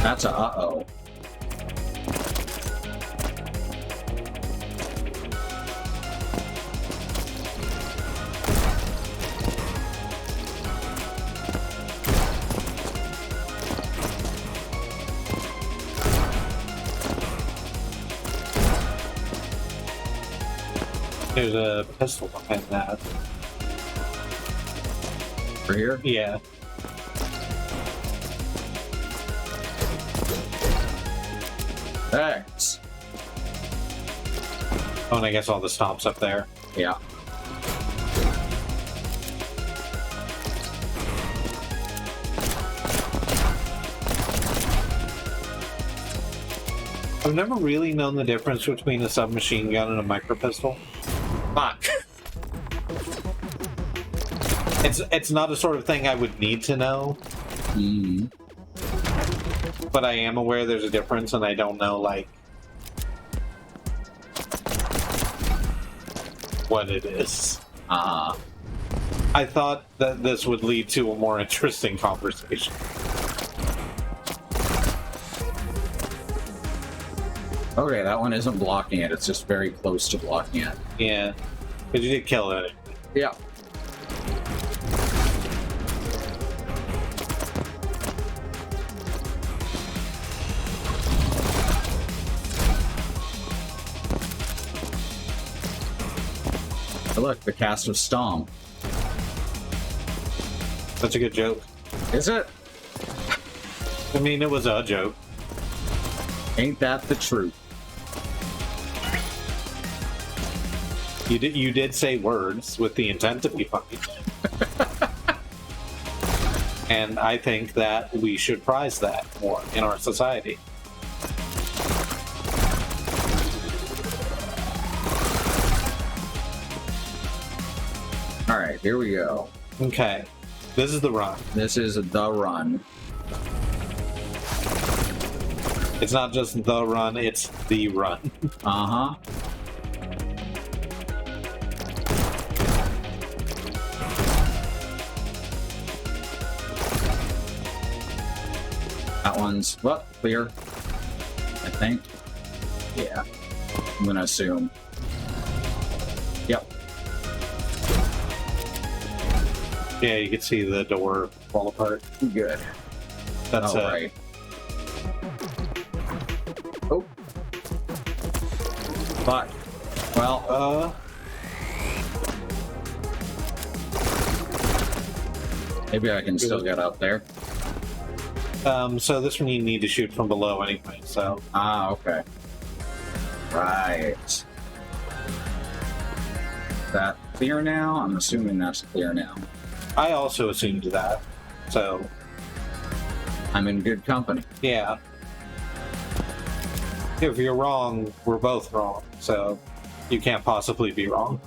That's a uh-oh. There's a pistol behind that. For here? Yeah. Thanks. Oh, and I guess all the stops up there. Yeah. I've never really known the difference between a submachine gun and a micro pistol. Fuck. It's not a sort of thing I would need to know. Mm. But I am aware there's a difference, and I don't know, like, what it is. I thought that this would lead to a more interesting conversation. Okay, that one isn't blocking it. It's just very close to blocking it. Yeah. But you did kill it. Yeah. Oh, look, the cast of Stomp. That's a good joke. Is it? I mean, it was a joke. Ain't that the truth? You did say words with the intent to be funny. And I think that we should prize that more in our society. All right, here we go. Okay. This is the run. This is the run. It's not just the run, it's the run. Uh-huh. That one's, well, clear. I think. Yeah. I'm gonna assume. Yep. Yeah, you can see the door fall apart. Good. That's All right. Oh. Fuck. Well, maybe I can still get up there. So this one you need to shoot from below anyway, so. Ah, okay. Right. That clear now? I'm assuming that's clear now. I also assumed that, so. I'm in good company. Yeah. If you're wrong, we're both wrong, so you can't possibly be wrong.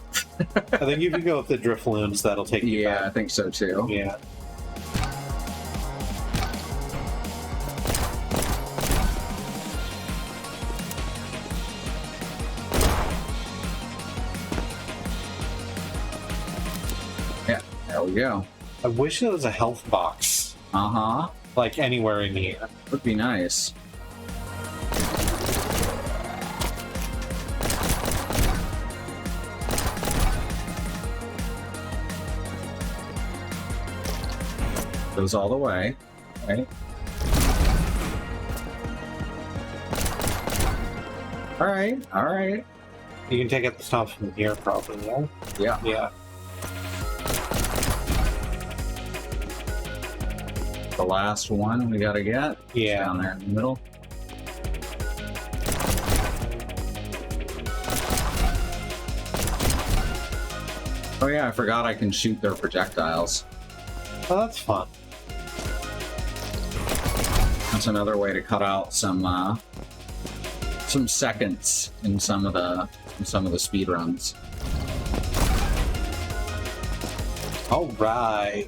I think if you go with the drift loons, that'll take you Yeah, I back. think so too. Yeah. Yeah, there we go. I wish there was a health box, Uh-huh. like anywhere in here. Would be nice. Goes all the way. Right. Alright, alright. You can take out the stuff from here, probably, yeah? Yeah. Yeah. The last one we gotta get. Yeah. Down there in the middle. Oh yeah, I forgot I can shoot their projectiles. Oh, that's fun. That's another way to cut out some seconds in some of the speed runs. All right.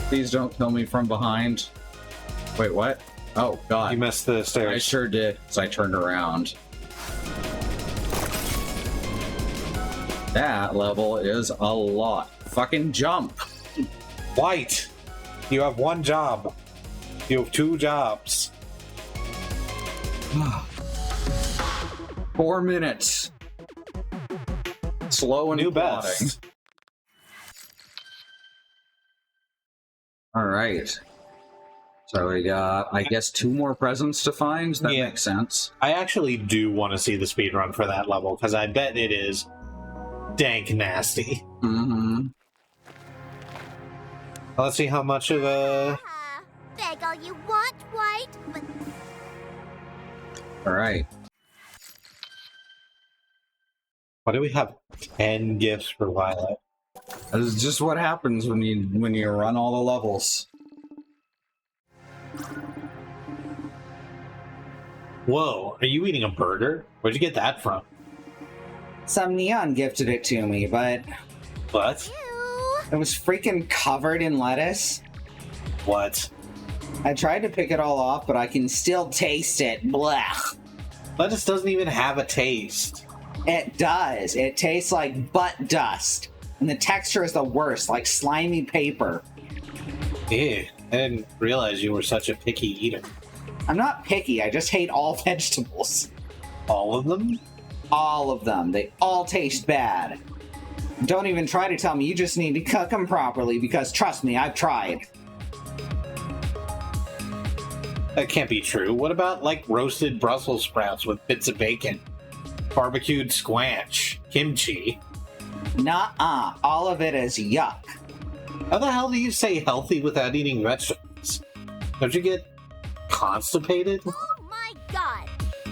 Please don't kill me from behind. Wait, what? Oh god. You missed the I stairs. sure did, as I turned around. That level is a lot. Fucking jump. White! You have one job. You have two jobs. 4 minutes. Slow and New plodding. best. All right. So we got, I guess, 2 more presents to find. That Yeah. makes sense. I actually do want to see the speedrun for that level, because I bet it is dank nasty. Mm-hmm. Let's see how much of a... Beg all you want, White, but All right. Why do we have 10 gifts for Violet? This is just what happens when you run all the levels. Whoa, are you eating a burger? Where'd you get that from? Some neon gifted it to me, but What? ew. it was freaking covered in lettuce. What? I tried to pick it all off, but I can still taste it. Blech. Lettuce doesn't even have a taste. It does. It tastes like butt dust. And the texture is the worst, like slimy paper. Ew, I didn't realize you were such a picky eater. I'm not picky, I just hate all vegetables. All of them? All of them. They all taste bad. Don't even try to tell me you just need to cook them properly, because trust me, I've tried. That can't be true. What about, like, roasted Brussels sprouts with bits of bacon? Barbecued squanch? Kimchi? Nuh-uh. All of it is yuck. How the hell do you say healthy without eating vegetables? Don't you get constipated? Oh my god.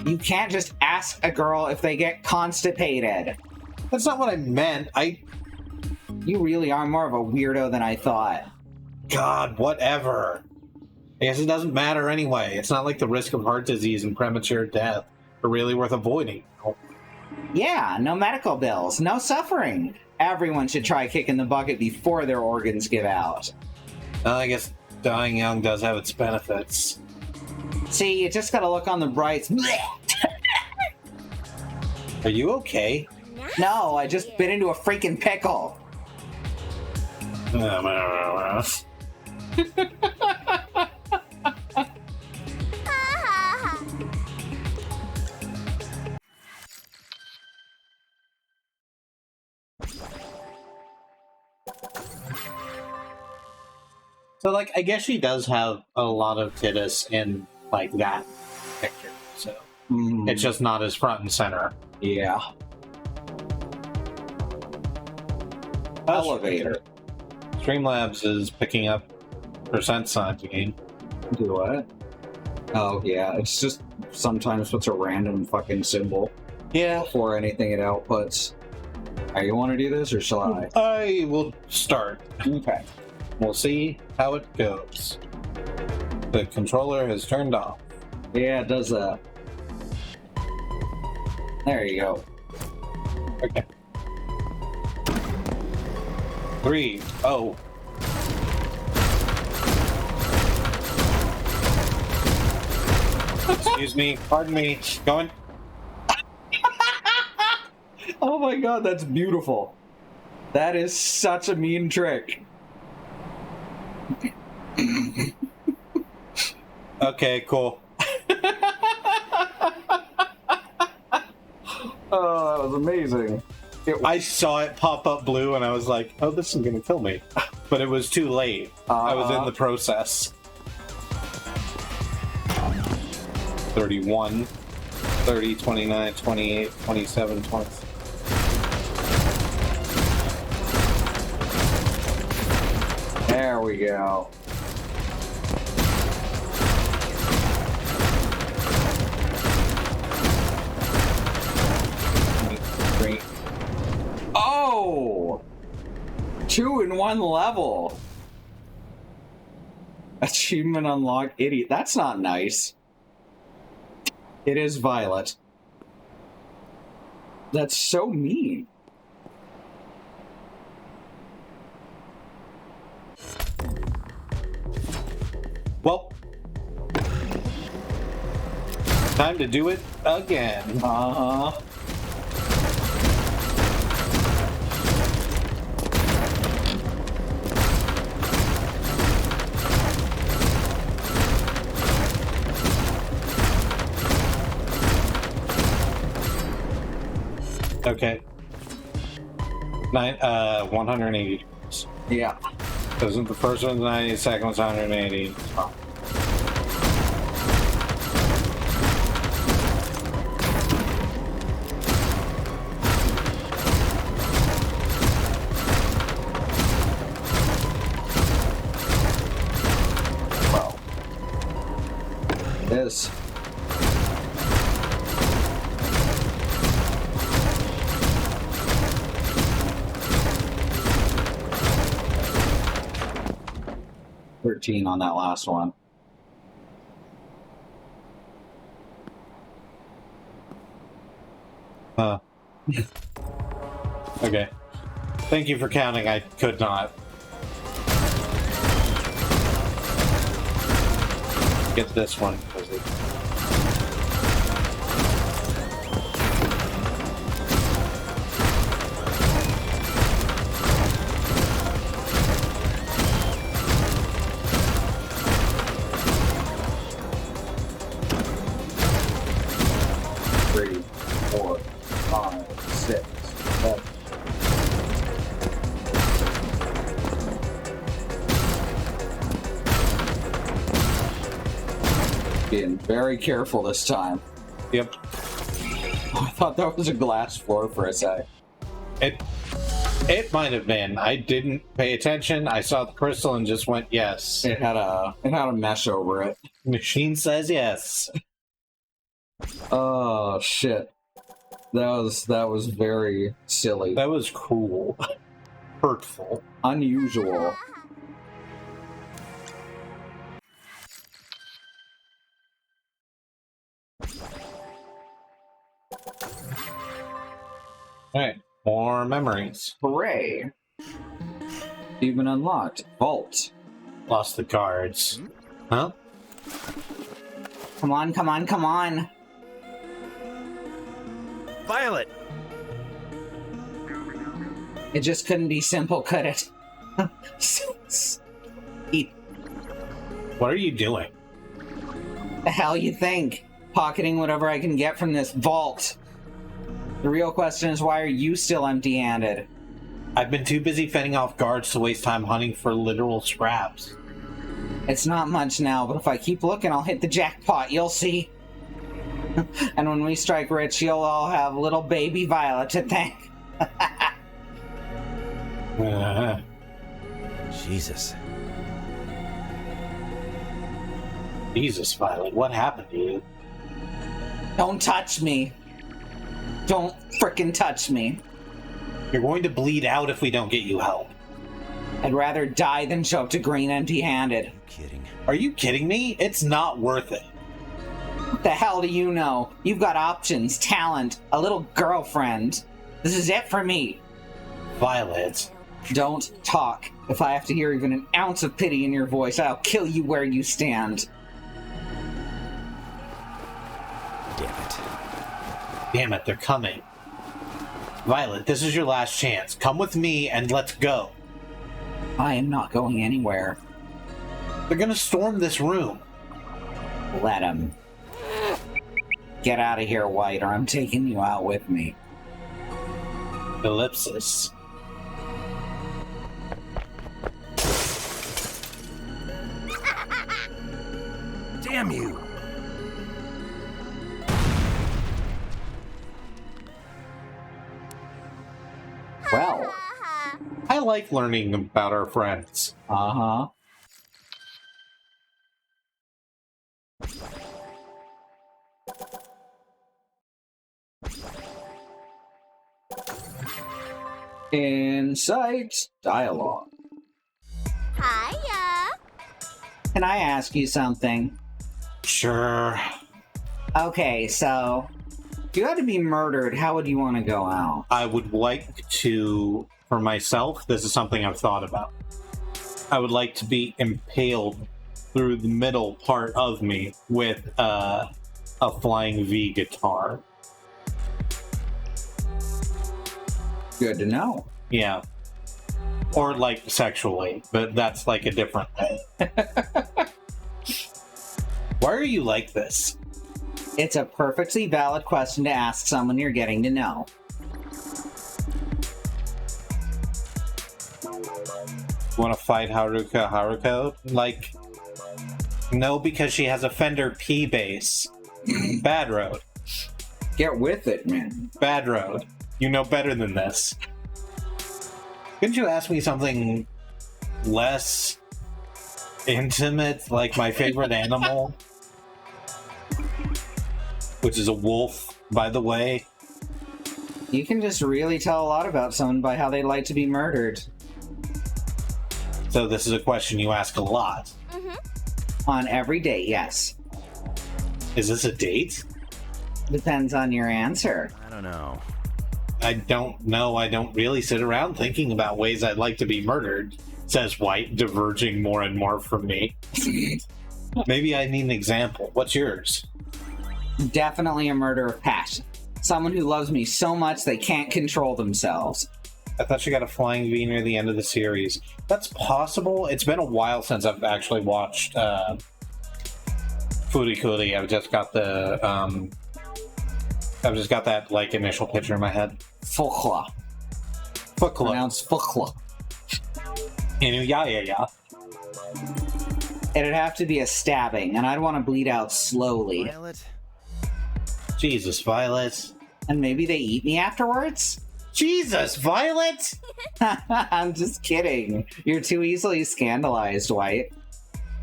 You can't just ask a girl if they get constipated. That's not what I meant. You really are more of a weirdo than I thought. God, whatever. I guess it doesn't matter anyway. It's not like the risk of heart disease and premature death are really worth avoiding. Yeah, no medical bills, no suffering. Everyone should try kicking the bucket before their organs give out. Well, I guess dying young does have its benefits. See, you just gotta look on the brights. Are you okay? No, I just bit into a freaking pickle. So, like, I guess she does have a lot of tittus in, like, that picture. So, it's just not as front and center. Yeah. Elevator. Streamlabs is picking up percent signs again. Do what? Oh, yeah. It's just sometimes puts a random fucking symbol Yeah. for anything it outputs. Hey, you want to do this, or shall I? I will start. Okay. We'll see how it goes. The controller has turned off. Yeah, it does that. There you go. Okay. 3. Oh. Excuse me. Pardon me. Going. Oh my god, that's beautiful. That is such a mean trick. Okay, cool. Oh, that was amazing. I saw it pop up blue and I was like, oh, this is going to kill me. But it was too late. I was in the process. 31, 30, 29, 28, 27, 26. There we go. Oh! 2 in 1 level. Achievement unlocked, idiot. That's not nice. It is Violet. That's so mean. Well, time to do it again. Uh-huh. Okay. 180 degrees. Yeah. Isn't the first one's 90, the second one's 180. Oh. Well. This. $13 on that last one. Okay. Thank you for counting. I could not. Get this one. Three, 4, 5, 6, 7. Being very careful this time. Yep. Oh, I thought that was a glass floor for a sec. It might have been. I didn't pay attention. I saw the crystal and just went yes. It had a mesh over it. Machine says yes. Oh shit. That was very silly. That was cruel. Hurtful. Unusual. Alright. More memories. Hooray! Even unlocked. Vault. Lost the cards. Huh? Come on, come on, come on. Violet! It just couldn't be simple, could it? What are you doing? The hell you think? Pocketing whatever I can get from this vault. The real question is, why are you still empty-handed? I've been too busy fending off guards to waste time hunting for literal scraps. It's not much now, but if I keep looking, I'll hit the jackpot, you'll see. And when we strike rich, you'll all have little baby Violet to thank. Jesus. Jesus, Violet, what happened to you? Don't touch me. Don't frickin' touch me. You're going to bleed out if we don't get you help. I'd rather die than show up to Green empty-handed. Kidding. Are you kidding me? It's not worth it. What the hell do you know? You've got options, talent, a little girlfriend. This is it for me. Violet. Don't talk. If I have to hear even an ounce of pity in your voice, I'll kill you where you stand. Damn it. Damn it, they're coming. Violet, this is your last chance. Come with me and let's go. I am not going anywhere. They're gonna storm this room. Let him. Get out of here, White, or I'm taking you out with me. Ellipsis. Damn you! Well. I like learning about our friends. Uh-huh. Insight dialogue. Hiya. Can I ask you something? Sure. Okay, so, if you had to be murdered, how would you want to go out? I would like to, for myself, this is something I've thought about. I would like to be impaled through the middle part of me with a flying V guitar. Good to know. Yeah. Or like sexually, but that's like a different thing. Why are you like this? It's a perfectly valid question to ask someone you're getting to know. Want to fight Haruko? Like, no, because she has a Fender P bass. Bad road. Get with it, man. Bad road. You know better than this. Couldn't you ask me something less intimate, like my favorite animal? Which is a wolf, by the way. You can just really tell a lot about someone by how they like to be murdered. So this is a question you ask a lot. On every date, yes. Is this a date? Depends on your answer. I don't know. I don't know. I don't really sit around thinking about ways I'd like to be murdered, says White, diverging more and more from me. Maybe I need an example. What's yours? Definitely a murder of passion. Someone who loves me so much they can't control themselves. I thought you got a flying V near the end of the series. That's possible. It's been a while since I've actually watched Furikuri. I've just got that like initial picture in my head. Fukla. Fukla. Pronounced Fukla. Yeah. It'd have to be a stabbing, and I'd want to bleed out slowly. Violet? Jesus, Violet. And maybe they eat me afterwards? Jesus, Violet! I'm just kidding. You're too easily scandalized, White.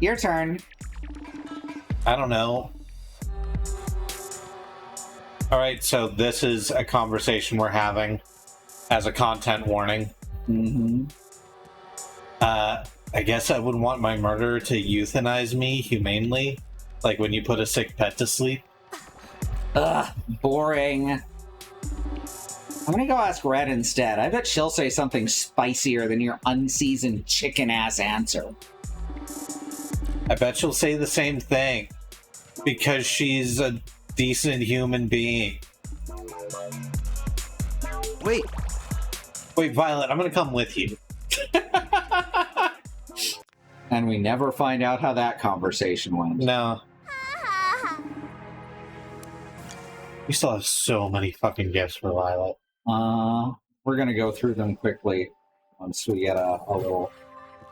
Your turn. I don't know. Alright, so this is a conversation we're having as a content warning. Mm-hmm. I guess I would want my murderer to euthanize me humanely. Like when you put a sick pet to sleep. Ugh, boring. I'm gonna go ask Red instead. I bet she'll say something spicier than your unseasoned chicken-ass answer. I bet she'll say the same thing. Because she's a decent human being. Wait! Wait, Violet, I'm gonna come with you. And we never find out how that conversation went. No. We still have so many fucking gifts for Violet. We're gonna go through them quickly once we get a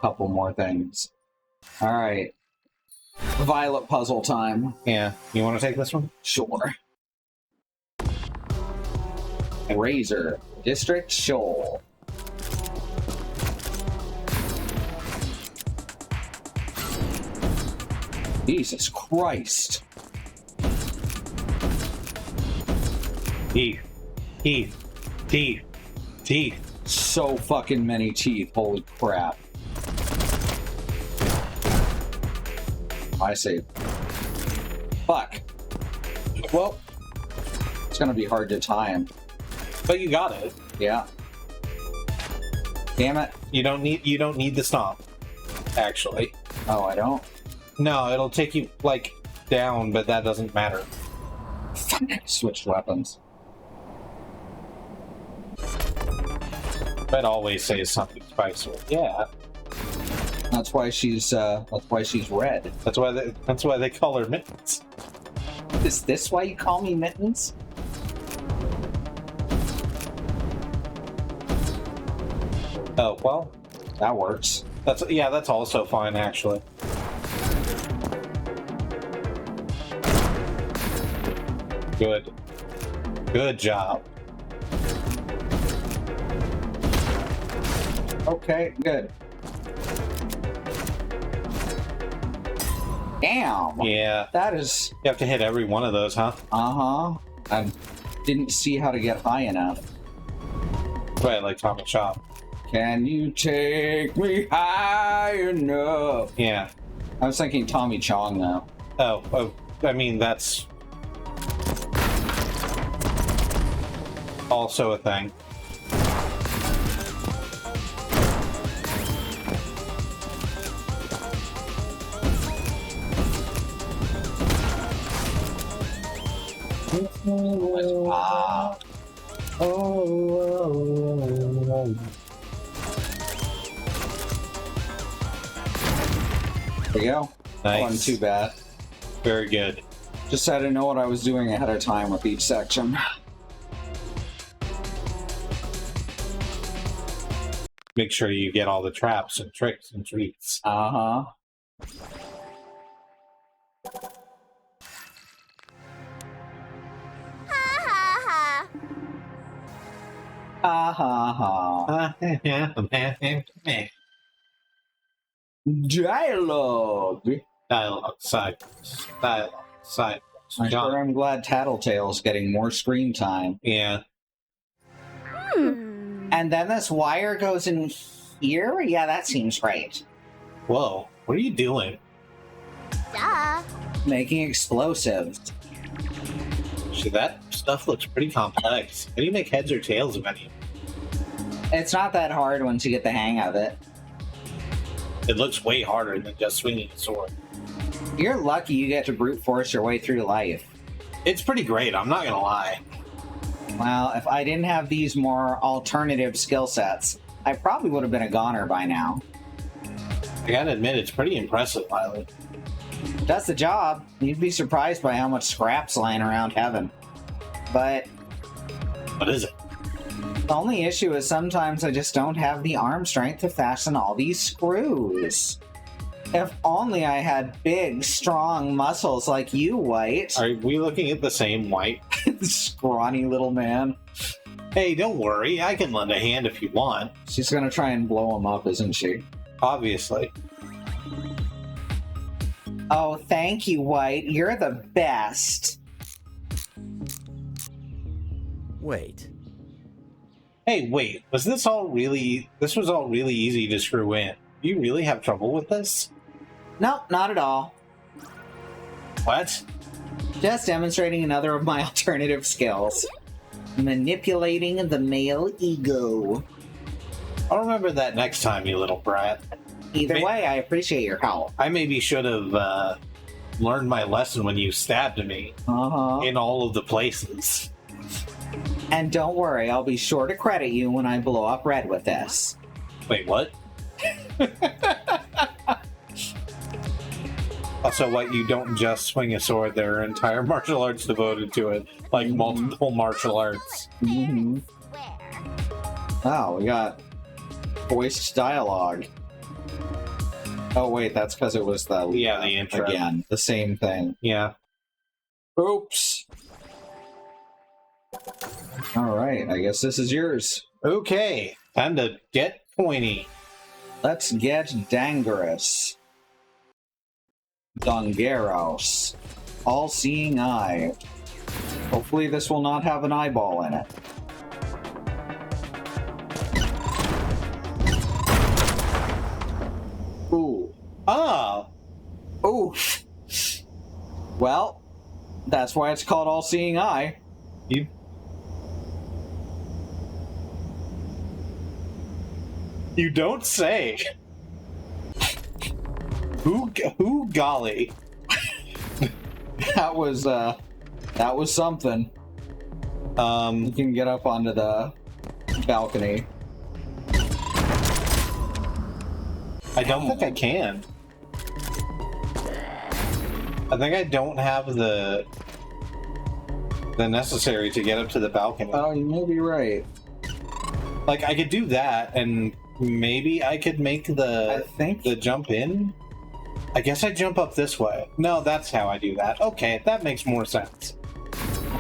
couple more things. Alright. Violet puzzle time. Yeah. You want to take this one? Sure. Razor. District Shoal. Jesus Christ. Teeth. So fucking many teeth. Holy crap. I say. Fuck. Well, it's gonna be hard to time. But you got it. Yeah. Damn it. You don't need the stomp. Actually. Oh, I don't? No, it'll take you, like, down, but that doesn't matter. Switched weapons. Red always says something spicy. Yeah. That's why she's red. That's why they call her Mittens. Is this why you call me Mittens? Oh, well. That works. That's also fine, actually. Good. Good job. Okay, good. Damn! Yeah. That is... You have to hit every one of those, huh? Uh-huh. I didn't see how to get high enough. Right, like Tommy Chop. Can you take me high enough? Yeah. I was thinking Tommy Chong, though. Oh, I mean, that's also a thing. Ah. There you go. Nice. Wasn't too bad. Very good. Just had to know what I was doing ahead of time with each section. make sure you get all the traps and tricks and treats. Uh-huh. Ha ha ha. Ha ha ha. Dialogue. Dialogue, side. Dialogue, side. I'm sure I'm glad Tattletale's getting more screen time. Yeah. And then this wire goes in here? Yeah, that seems right. Whoa, what are you doing? Duh. Making explosives. Shit, that stuff looks pretty complex. How do you make heads or tails of any of it? It's not that hard once you get the hang of it. It looks way harder than just swinging a sword. You're lucky you get to brute force your way through life. It's pretty great, I'm not gonna lie. Well, if I didn't have these more alternative skill sets, I probably would have been a goner by now. I gotta admit, it's pretty impressive, Violet. Does the job. You'd be surprised by how much scrap's lying around heaven. But What is it? the only issue is sometimes I just don't have the arm strength to fasten all these screws. If only I had big, strong muscles like you, White. Are we looking at the same White? Scrawny little man. Hey, don't worry, I can lend a hand if you want. She's gonna try and blow him up, isn't she? Obviously. Oh, thank you, White. You're the best. Wait. Hey, wait, this was all really easy to screw in. Do you really have trouble with this? Nope, not at all. What? Just demonstrating another of my alternative skills. Manipulating the male ego. I'll remember that next time, you little brat. Either Ma- way, I appreciate your help. I maybe should have learned my lesson when you stabbed me Uh-huh. in all of the places. And don't worry, I'll be sure to credit you when I blow up Red with this. Wait, what? Also, what, you don't just swing a sword, there are entire martial arts devoted to it, like multiple martial arts. Mm-hmm. Swear. Oh, we got voiced dialogue. Oh wait, that's because it was the Yeah, the intro. again, the same thing. Yeah. Oops. All right, I guess this is yours. Okay, time to get pointy. Let's get Dangerous. Dongeros. All-seeing eye. Hopefully this will not have an eyeball in it. Ooh. Ah! Oof. Well, that's why it's called All-Seeing Eye. You don't say. Who golly. That was something. You can get up onto the balcony. I don't think I can. I think I don't have the necessary to get up to the balcony. Oh, you may be right. Like, I could do that, and maybe I could make I the think jump in. I guess I jump up this way. No, that's how I do that. Okay, that makes more sense.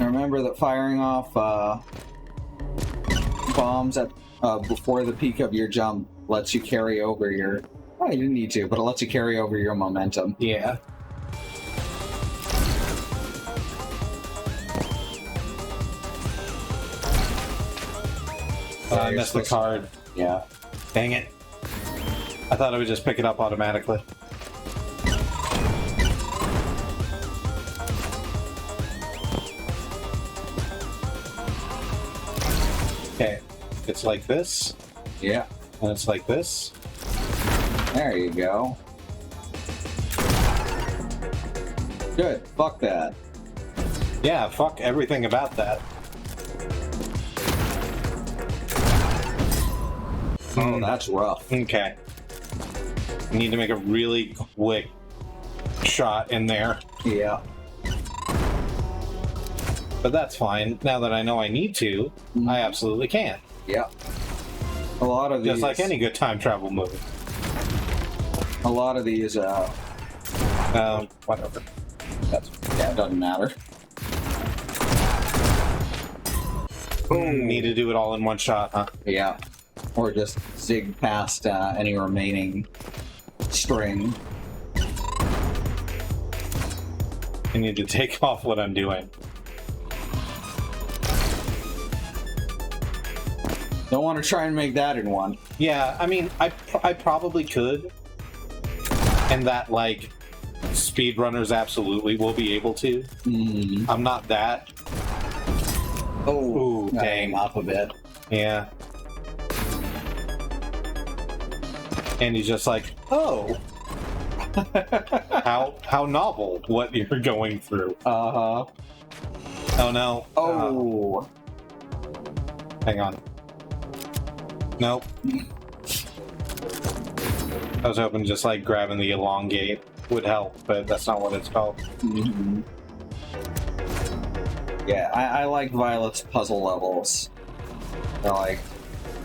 remember that firing off bombs at before the peak of your jump lets you carry over your. Oh, you didn't need to, but it lets you carry over your momentum. Yeah. I missed the card. Yeah. Dang it. I thought I would just pick it up automatically. Okay. It's like this, Yeah. and it's like this. There you go. Good. Fuck that. Yeah, fuck everything about that. Oh, that's rough. Okay. I need to make a really quick shot in there. Yeah. But that's fine. Now that I know I need to, I absolutely can. Yeah. A lot of these, Just like any good time travel movie. a lot of these, Whatever. yeah, it doesn't matter. Need to do it all in one shot, huh? Yeah, or just zig past any remaining string. I need to take off what I'm doing. Don't want to try and make that in one. Yeah, I mean, I probably could. And that, like, speedrunners absolutely will be able to. I'm not that. Oh, Ooh, dang. up a bit. Yeah. And he's just like, oh. how novel what you're going through. Uh-huh. Oh no. Oh. Hang on. Nope. I was hoping just like grabbing the elongate would help, but that's not what it's called. Mhm. Yeah, I like Violet's puzzle levels.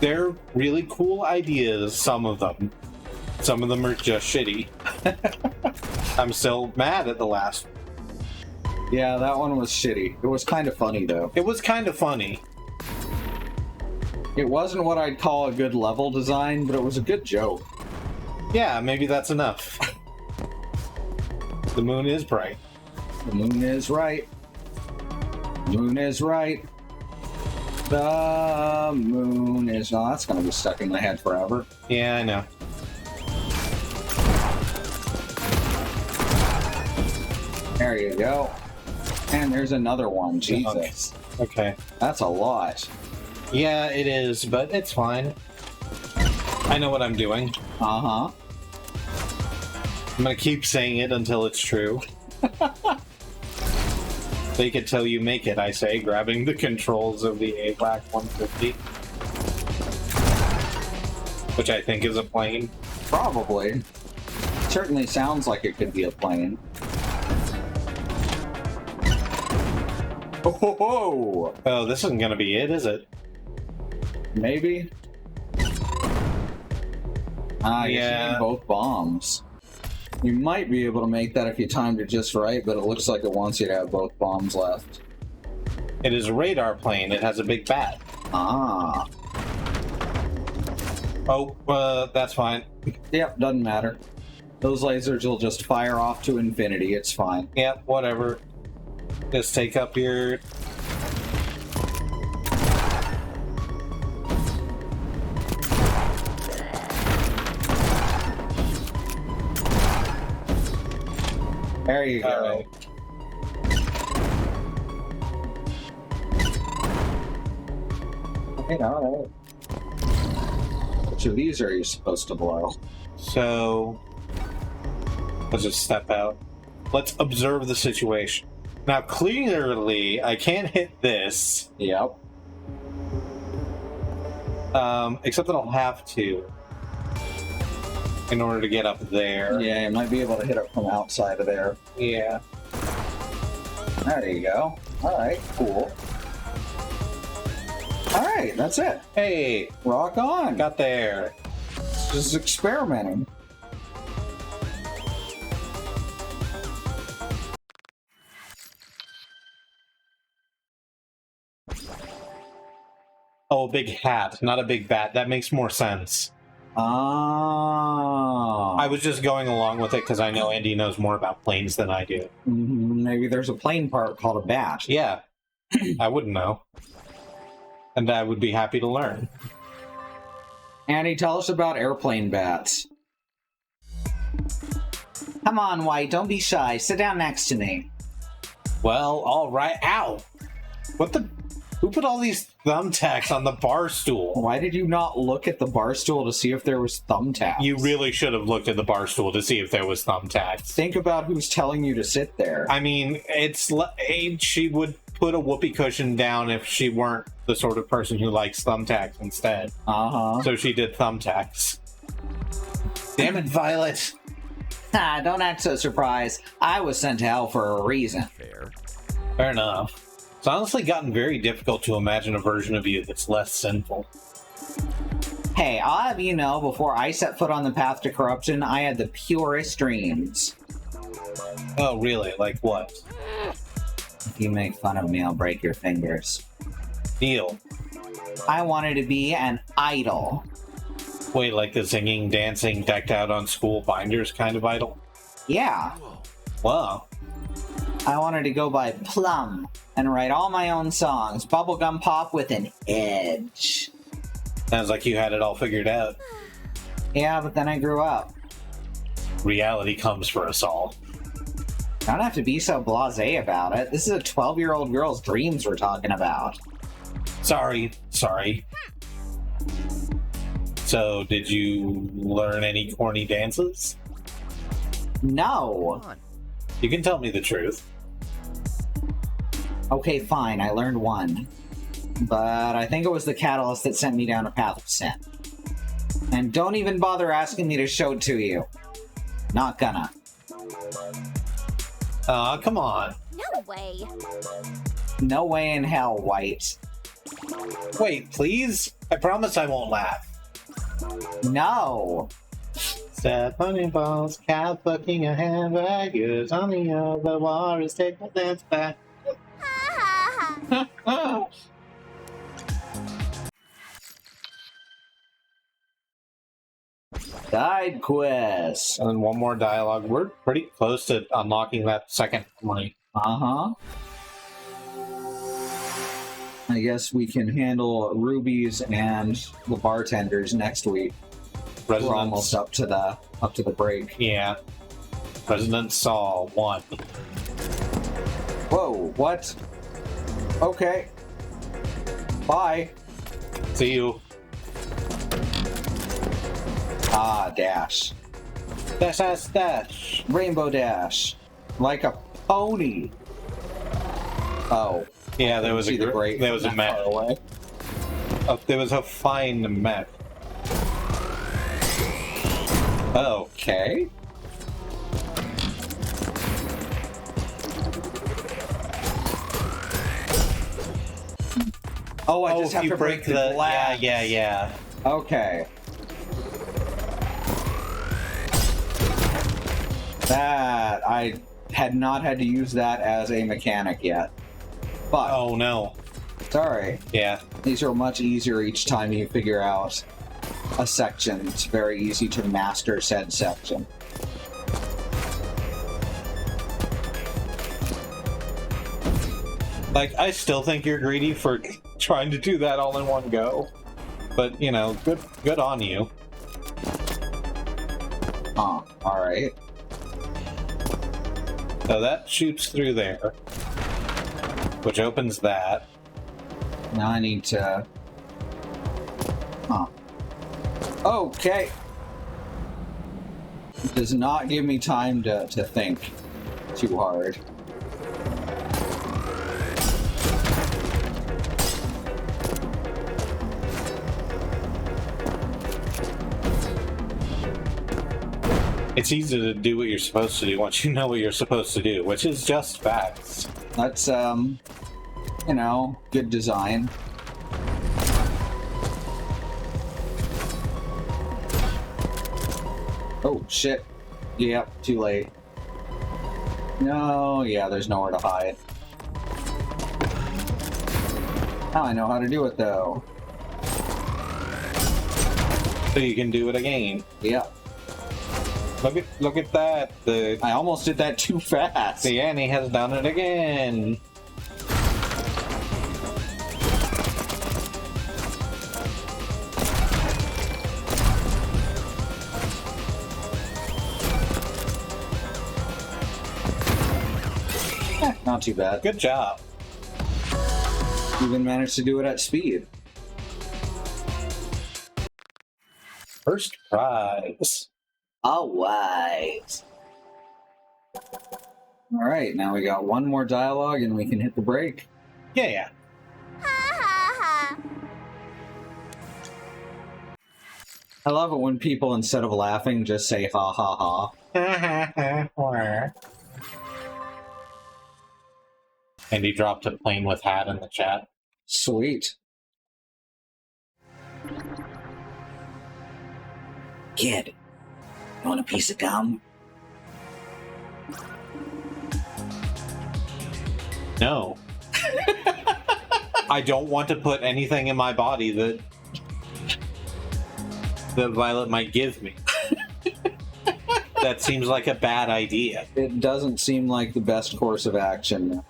They're really cool ideas, some of them. Some of them are just shitty. I'm still mad at the last one. Yeah, that one was shitty. It was kind of funny, though. It was kind of funny. It wasn't what I'd call a good level design, but it was a good joke. Yeah, maybe that's enough. The moon is bright. The moon is right. Moon is right. The moon is... Oh, that's gonna be stuck in my head forever. Yeah, I know. There you go. And there's another one. Jesus. Okay. That's a lot. Yeah, it is, but it's fine. I know what I'm doing. Uh-huh. I'm gonna keep saying it until it's true. Fake it till you make it, I say, grabbing the controls of the AWAC 150. Which I think is a plane. Probably. Certainly sounds like it could be a plane. Oh, ho, ho. Oh, this isn't gonna be it, is it? Maybe. Ah, Yeah. you need both bombs. You might be able to make that if you timed it just right, but it looks like it wants you to have both bombs left. It is a radar plane. It has a big bat. Ah. Oh, that's fine. Yep, doesn't matter. Those lasers will just fire off to infinity. It's fine. Yep, whatever. Just take up your... There you go. Alright. Alright. Which of these are you supposed to blow? So... let's just step out. Let's observe the situation. Now, clearly, I can't hit this. Yep. Except that I'll have to. In order to get up there. Yeah, you might be able to hit it from outside of there. Yeah. There you go. Alright, cool. Alright, that's it. Hey, Rock on. got there. Just experimenting. Oh, a big hat, not a big bat. That makes more sense. Ah. I was just going along with it because I know Andy knows more about planes than I do. Maybe there's a plane part called a bat. Yeah, I wouldn't know. And I would be happy to learn. Annie, tell us about airplane bats. Come on, White, don't be shy. Sit down next to me. Well, all right. Ow! What the... Who put all these thumbtacks on the bar stool? Why did you not look at the bar stool to see if there was thumbtacks? You really should have looked at the bar stool to see if there was thumbtacks. Think about who's telling you to sit there. I mean, she would put a whoopee cushion down if she weren't the sort of person who likes thumbtacks instead. Uh-huh. So she did thumbtacks. Damn it, Violet! Ah, don't act so surprised. I was sent to hell for a reason. Fair enough. It's honestly gotten very difficult to imagine a version of you that's less sinful. Hey, I'll have you know, before I set foot on the path to corruption, I had the purest dreams. Oh, really? Like what? If you make fun of me, I'll break your fingers. Deal. I wanted to be an idol. Wait, like the singing, dancing, decked out on school binders kind of idol? Yeah, Wow. I wanted to go by Plum and write all my own songs, bubblegum pop with an edge. Sounds like you had it all figured out. Yeah, but then I grew up. Reality comes for us all. I don't have to be so blasé about it. This is a 12-year-old girl's dreams we're talking about. Sorry. So, did you learn any corny dances? No. Come on. You can tell me the truth. Okay, fine, I learned one. But I think it was the catalyst that sent me down a path of sin. And don't even bother asking me to show it to you. Not gonna. Aw, come on. No way. No way in hell, White. Wait, please? I promise I won't laugh. No! Step on your balls, cat fucking a handbag, is on the other waters, take my dance back. Ha ha ha. Side quest! And then one more dialogue. We're pretty close to unlocking that second money. Uh-huh. I guess we can handle rubies and the bartenders next week. We're almost up to the break. Yeah. President Saul won. Whoa, what? Okay. Bye. See you. Ah, dash. Dash. Rainbow dash. Like a pony. Oh. Yeah, there was See the break there was a from mech. that far away. Oh, there was a fine mech. Okay. Oh, I Oh, just if have you to break the glass. Yeah. Okay. That, I had not had to use that as a mechanic yet. But, Oh no. sorry. Yeah. These are much easier each time you figure out a section. It's very easy to master said section. Like, I still think you're greedy for trying to do that all in one go. But, you know, good on you. Huh, alright. So that shoots through there. Which opens that. Now I need to... Huh. Okay! It does not give me time to think too hard. It's easy to do what you're supposed to do once you know what you're supposed to do, which is just facts. That's, you know, good design. Oh, shit. Yep, too late. No, yeah, there's nowhere to hide. Now I know how to do it, though. So you can do it again. Yep. Look at that. I almost did that too fast. The Annie has done it again. Not too bad. Good job. Even managed to do it at speed. First prize. Alright. Alright, now we got one more dialogue and we can hit the break. Yeah. Ha ha ha. I love it when people, instead of laughing, just say ha ha ha. And he dropped a plane with hat in the chat. Sweet. Kid, you want a piece of gum? No. I don't want to put anything in my body that Violet might give me. That seems like a bad idea. It doesn't seem like the best course of action.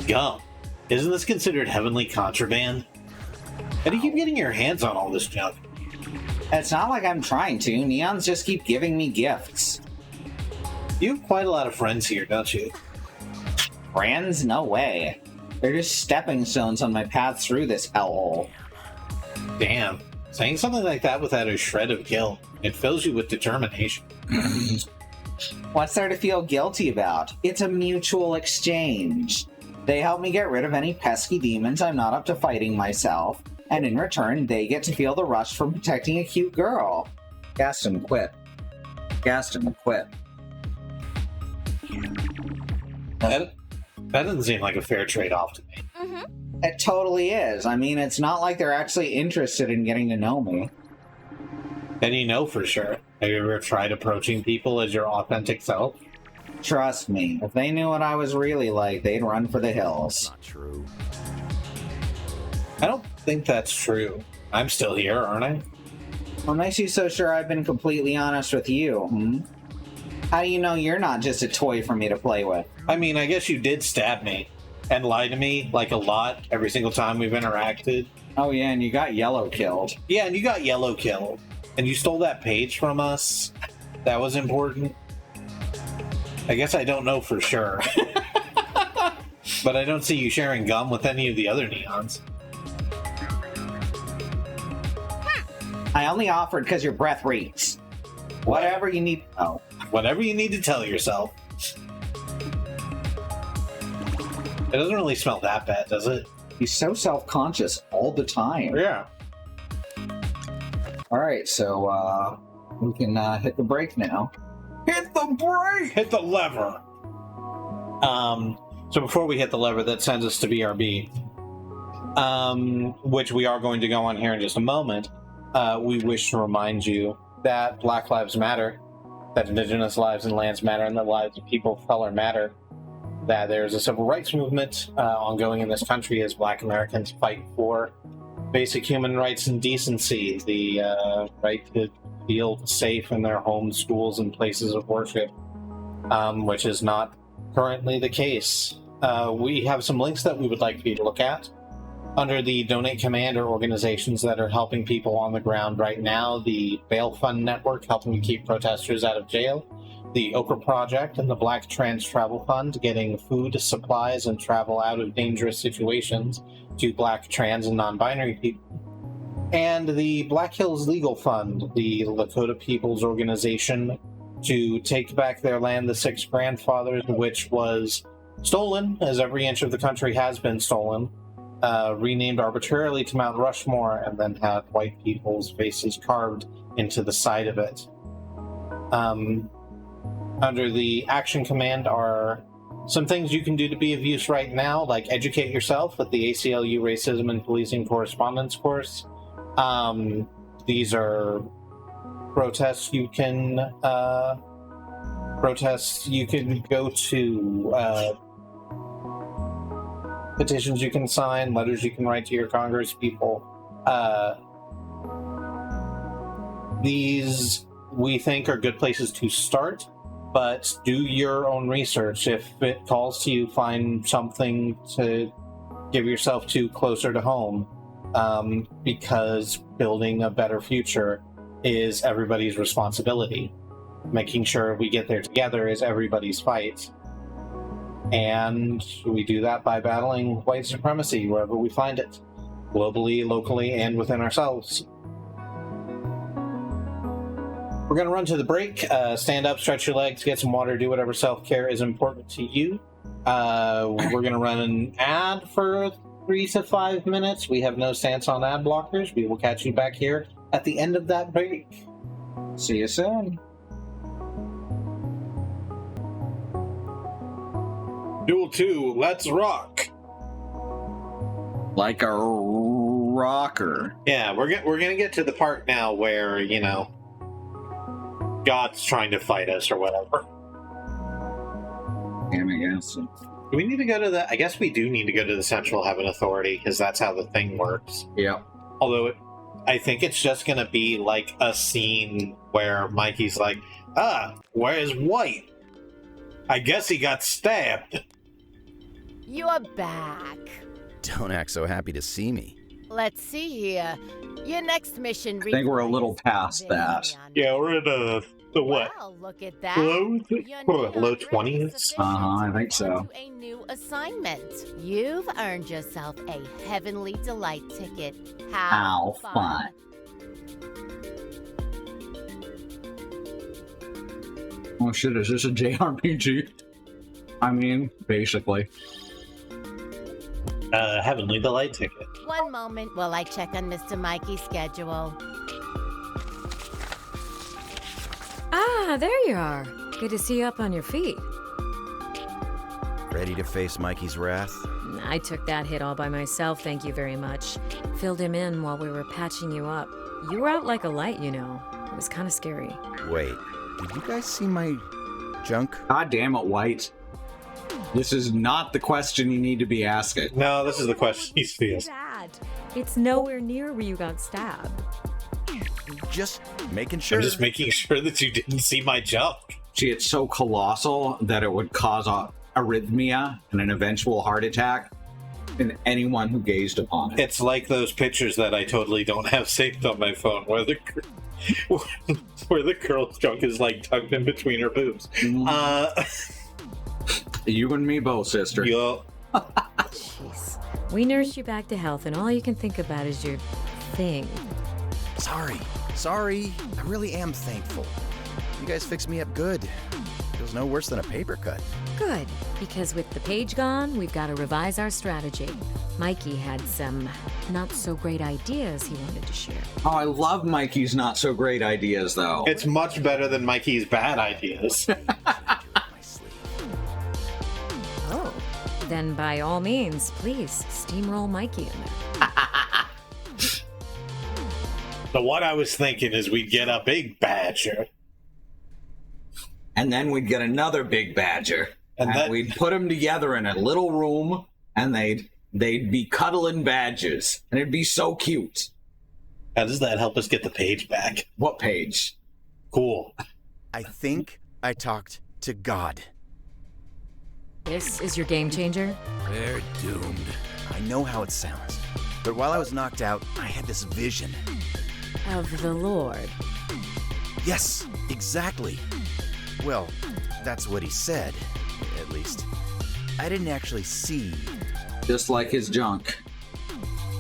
Gum. Isn't this considered heavenly contraband? How do you keep getting your hands on all this junk? It's not like I'm trying to. Neons just keep giving me gifts. You have quite a lot of friends here, don't you? Friends? No way. They're just stepping stones on my path through this hellhole. Damn. Saying something like that without a shred of guilt, it fills you with determination. What's there to feel guilty about? It's a mutual exchange. They help me get rid of any pesky demons I'm not up to fighting myself, and in return, they get to feel the rush from protecting a cute girl. Gaston, quit. Gaston, quit. That doesn't seem like a fair trade-off to me. It totally is. I mean, it's not like they're actually interested in getting to know me. And you know for sure. Have you ever tried approaching people as your authentic self? Trust me, if they knew what I was really like, they'd run for the hills. Not true. I don't think that's true. I'm still here, aren't I? What makes you so sure I've been completely honest with you, How do you know you're not just a toy for me to play with? I mean, I guess you did stab me and lie to me, like, a lot every single time we've interacted. Oh yeah, and you got Yellow killed. Yeah, and you got Yellow killed. And you stole that page from us. That was important. I guess I don't know for sure. But I don't see you sharing gum with any of the other neons. I only offered because your breath reeks. Whatever you need. Oh. Whatever you need to tell yourself. It doesn't really smell that bad, does it? He's so self-conscious all the time. Yeah. Alright, so, we can, hit the brake now. Hit the brake! Hit the lever! So before we hit the lever, that sends us to BRB, which we are going to go on here in just a moment. We wish to remind you that Black Lives Matter, that Indigenous lives and lands matter, and that lives of people of color matter. That there's a civil rights movement ongoing in this country as Black Americans fight for basic human rights and decency, the right to feel safe in their homes, schools, and places of worship, which is not currently the case. We have some links that we would like for you to look at. Under the Donate Command are organizations that are helping people on the ground right now. The Bail Fund Network, helping to keep protesters out of jail. The Okra Project and the Black Trans Travel Fund, getting food, supplies, and travel out of dangerous situations to Black, trans, and non-binary people. And the Black Hills Legal Fund, the Lakota People's Organization, to take back their land, the Six Grandfathers, which was stolen, as every inch of the country has been stolen, renamed arbitrarily to Mount Rushmore, and then had white people's faces carved into the side of it. Under the Action Command are some things you can do to be of use right now, like educate yourself with the ACLU Racism and Policing Correspondence course. These are protests you can go to, petitions you can sign, letters you can write to your Congress people. These, we think, are good places to start, but do your own research. If it calls to you, find something to give yourself to closer to home, because building a better future is everybody's responsibility. Making sure we get there together is everybody's fight. And we do that by battling white supremacy wherever we find it, globally, locally, and within ourselves. We're going to run to the break. Stand up, stretch your legs, get some water, do whatever self-care is important to you. We're going to run an ad for 3 to 5 minutes. We have no stance on ad blockers. We will catch you back here at the end of that break. See you soon. Duel 2, let's rock! Like a rocker. Yeah, we're gonna get to the part now where, you know, God's trying to fight us or whatever. Damn, I guess. Do we need to go to the... I guess we do need to go to the Central Heaven Authority, because that's how the thing works. Yep. Although, I think it's just going to be like a scene where Mikey's like, where's White? I guess he got stabbed. You're back. Don't act so happy to see me. Let's see here. Your next mission. I think we're a little past that. Yeah, we're in the what? Wow, look at that. Low Your low neon 20s? is I think so. to a new assignment. You've earned yourself a Heavenly Delight ticket. How fun. Oh shit, is this a JRPG? I mean, basically. Heavenly Delight ticket. One moment while I check on Mr. Mikey's schedule. Ah, there you are. Good to see you up on your feet. Ready to face Mikey's wrath? I took that hit all by myself, thank you very much. Filled him in while we were patching you up. You were out like a light, you know. It was kind of scary. Wait, did you guys see my junk? God damn it, White. This is not the question you need to be asking. No, this is the question he sees. Dad, it's nowhere near where you got stabbed. Just making sure. I'm just making sure that you didn't see my junk. See, it's so colossal that it would cause a arrhythmia and an eventual heart attack in anyone who gazed upon it. It's like those pictures that I totally don't have saved on my phone, where the girl's junk is like tucked in between her boobs. You and me both, sister. Yo. Jeez. We nursed you back to health, and all you can think about is your thing. Sorry. I really am thankful. You guys fixed me up good. Feels no worse than a paper cut. Good, because with the page gone, we've got to revise our strategy. Mikey had some not-so-great ideas he wanted to share. Oh, I love Mikey's not-so-great ideas, though. It's much better than Mikey's bad ideas. My sleeve. Oh, then by all means, please steamroll Mikey in there. So what I was thinking is we'd get a big badger. And then we'd get another big badger. And then we'd put them together in a little room, and they'd be cuddling badgers. And it'd be so cute. How does that help us get the page back? What page? Cool. I think I talked to God. This is your game changer? They're doomed. I know how it sounds. But while I was knocked out, I had this vision. Of the Lord. Yes, exactly. Well, that's what he said, at least. I didn't actually see. Just like his junk.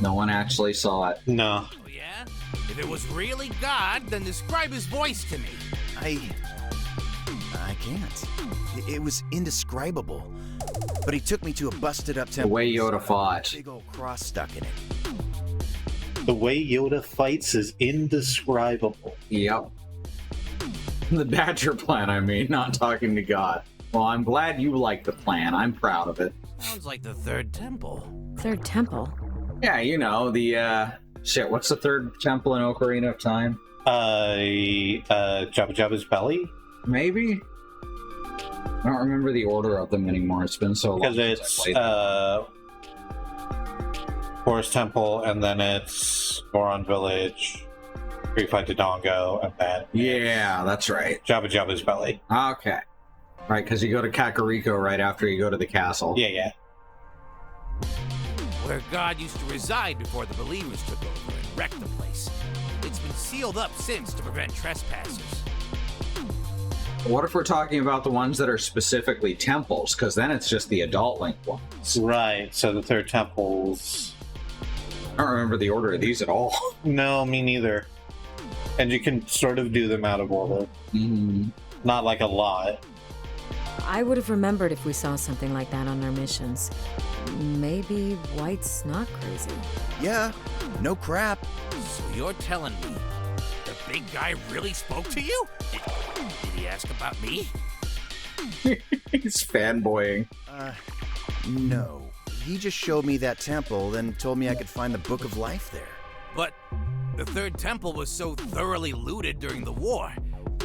No one actually saw it. No. Oh, yeah? If it was really God, then describe his voice to me. I can't. It was indescribable. But he took me to a busted-up The temple. way Yoda fought. Big old cross stuck in it. The way Yoda fights is indescribable. Yep. The Badger plan, I mean, not talking to God. Well, I'm glad you like the plan. I'm proud of it. Sounds like the third temple. Third temple? Yeah, you know, the, shit, what's the third temple in Ocarina of Time? Jabba Jabba's belly? Maybe? I don't remember the order of them anymore. It's been so long. Because since it's, I played them. Forest Temple, and then it's Goron Village, Street Fight to Dongo, and then Yeah, that's right. Jabba Jabba's belly. Okay. Right, because you go to Kakariko right after you go to the castle. Yeah. Where God used to reside before the believers took over and wrecked the place. It's been sealed up since to prevent trespassers. What if we're talking about the ones that are specifically temples? Because then it's just the adult Link ones. Right, so the third temple's... I don't remember the order of these at all. No, me neither. And you can sort of do them out of order. Not like a lot. I would have remembered if we saw something like that on our missions. Maybe White's not crazy. Yeah, no crap. So you're telling me the big guy really spoke to you? Did he ask about me? He's fanboying. No. He just showed me that temple, then told me I could find the Book of Life there. But the third temple was so thoroughly looted during the war.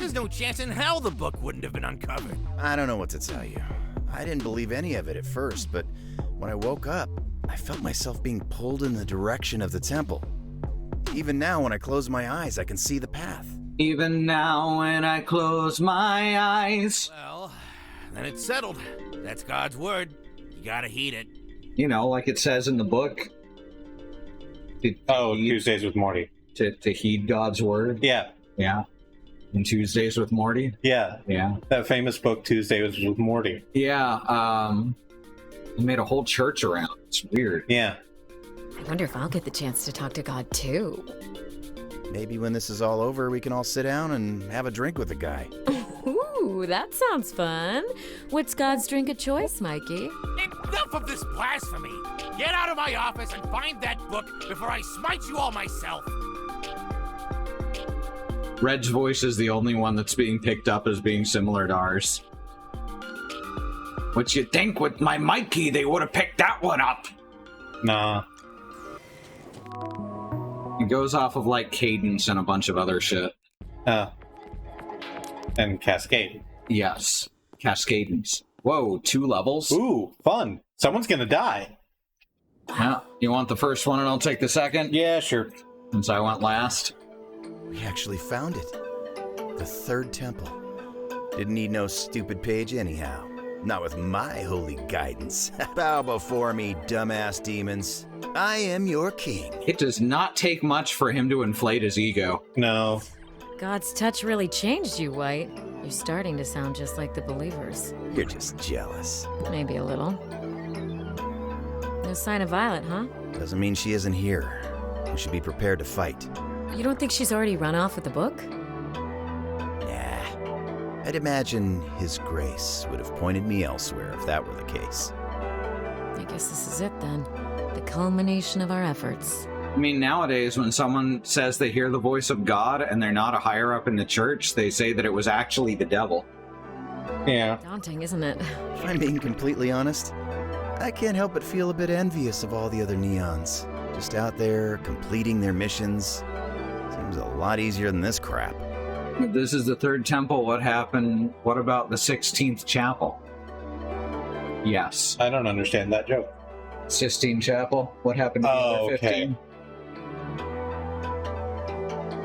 There's no chance in hell the book wouldn't have been uncovered. I don't know what to tell you. I didn't believe any of it at first, but when I woke up, I felt myself being pulled in the direction of the temple. Even now, when I close my eyes, I can see the path. Even now when I close my eyes. Well, then it's settled. That's God's word. You gotta heed it. You know, like it says in the book. Tuesdays with Morty. To heed God's word. Yeah. Yeah. And Tuesdays with Morty. Yeah. Yeah. That famous book, Tuesdays with Morty. Yeah. They made a whole church around it. It's weird. Yeah. I wonder if I'll get the chance to talk to God too. Maybe when this is all over, we can all sit down and have a drink with the guy. Ooh, that sounds fun. What's God's drink of choice, Mikey? Enough of this blasphemy! Get out of my office and find that book before I smite you all myself! Red's voice is the only one that's being picked up as being similar to ours. What you think with my Mikey, they would have picked that one up? Nah. It goes off of like cadence and a bunch of other shit. And Cascade. Yes. Cascadence. Whoa, 2 levels? Ooh, fun. Someone's gonna die. Yeah. You want the first one and I'll take the second? Yeah, sure. Since I went last. We actually found it. The third temple. Didn't need no stupid page anyhow. Not with my holy guidance. Bow before me, dumbass demons. I am your king. It does not take much for him to inflate his ego. No. God's touch really changed you, White. You're starting to sound just like the believers. You're just jealous. Maybe a little. No sign of Violet, huh? Doesn't mean she isn't here. We should be prepared to fight. You don't think she's already run off with the book? Nah. I'd imagine His Grace would have pointed me elsewhere if that were the case. I guess this is it then. The culmination of our efforts. I mean, nowadays, when someone says they hear the voice of God and they're not a higher up in the church, they say that it was actually the devil. Yeah. Daunting, isn't it? If I'm being completely honest, I can't help but feel a bit envious of all the other neons. Just out there, completing their missions. Seems a lot easier than this crap. If this is the third temple, what happened? What about the 16th chapel? Yes. I don't understand that joke. Sistine Chapel? What happened to Oh, number 15?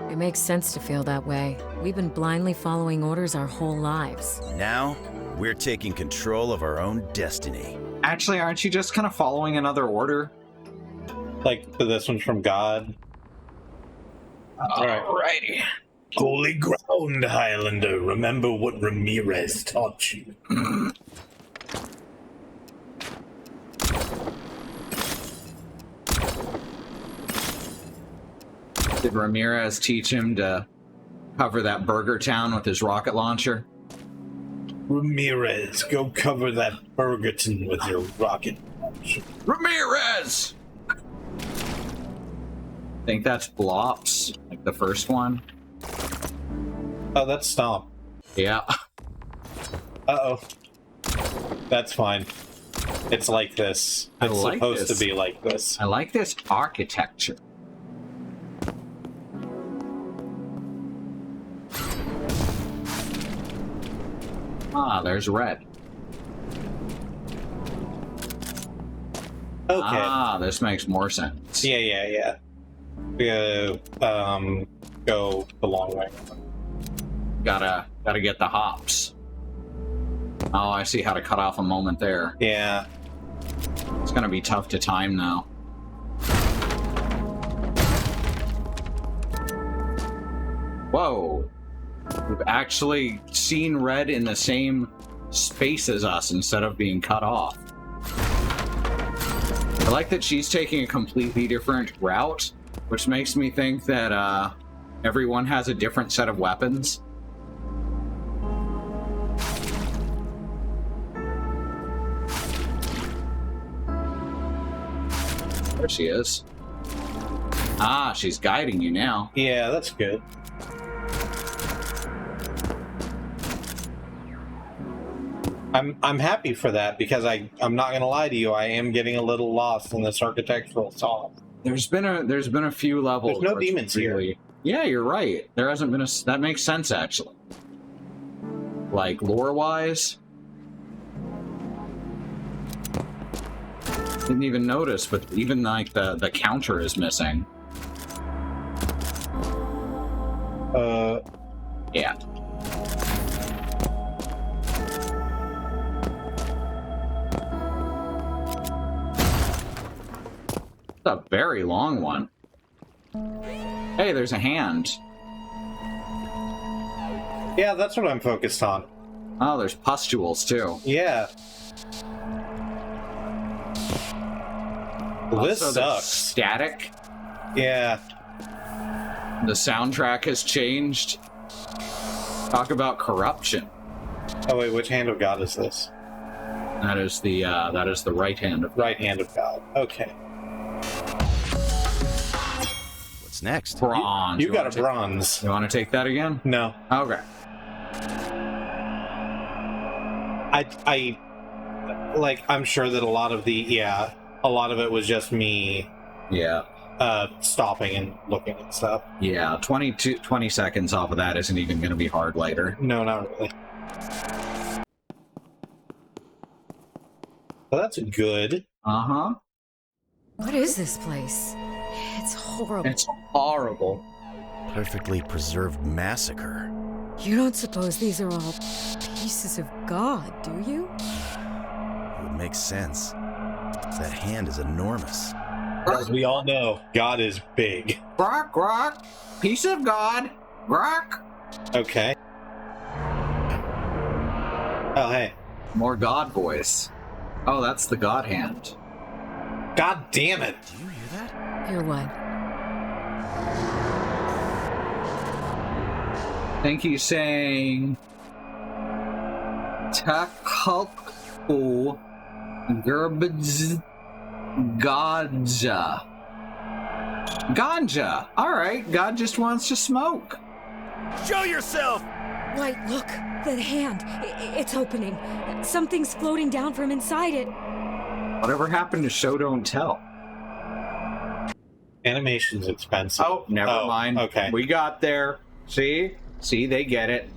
okay. It makes sense to feel that way. We've been blindly following orders our whole lives. Now, we're taking control of our own destiny. Actually, aren't you just kind of following another order? Like, this one's from God. Alright. Alrighty. Holy ground, Highlander. Remember what Ramirez taught you. Did Ramirez teach him to cover that burger town with his rocket launcher? Ramirez, go cover that Burgerton with your rocket launcher. Ramirez! Think that's Blops, like the first one? Oh, that's Stomp. Yeah. Uh-oh. That's fine. It's like this. I It's like supposed this. to be like this. I like this architecture. Ah, there's Red. Okay. Ah, this makes more sense. Yeah. We gotta, go the long way. Gotta get the hops. Oh, I see how to cut off a moment there. Yeah. It's gonna be tough to time now. Whoa. We've actually seen Red in the same space as us instead of being cut off. I like that she's taking a completely different route, which makes me think that everyone has a different set of weapons. There she is. Ah, she's guiding you now. Yeah, that's good. I'm happy for that because I'm not gonna lie to you, I am getting a little lost in this architectural style. There's been a few levels. There's no where it's demons here. Yeah, you're right. There hasn't been that makes sense actually. like lore-wise. Didn't even notice, but even like the counter is missing. Yeah. It's a very long one. Hey, there's a hand. Yeah, that's what I'm focused on. Oh, there's pustules too. Yeah. Well, this Also, there's sucks. Static. Yeah. The soundtrack has changed. Talk about corruption. Oh wait, which hand of God is this? That is the right hand of Right hand of God. Okay. What's next? bronze. You got wanna a bronze. You want to take that again? No. Okay. I'm sure that a lot of it was just me Yeah. stopping and looking at stuff. Yeah. 20 seconds off of that isn't even going to be hard later. No, not really. Well, that's good. Uh-huh. What is this place? It's horrible. It's horrible. Perfectly preserved massacre. You don't suppose these are all pieces of God, do you? It would make sense. That hand is enormous. As we all know, God is big. Grok, grok. Piece of God. Grok. Okay. Oh, hey. More God voice. Oh, that's the God hand. God damn it. Do you hear that? You're what? I think he's saying Takalku Gerbz Ganja. Ganja. Alright, God just wants to smoke. Show yourself! Wait, look! The hand! It's opening. Something's floating down from inside it. Whatever happened to show don't tell? Animation's expensive. Oh, never mind. Okay. We got there. See, they get it.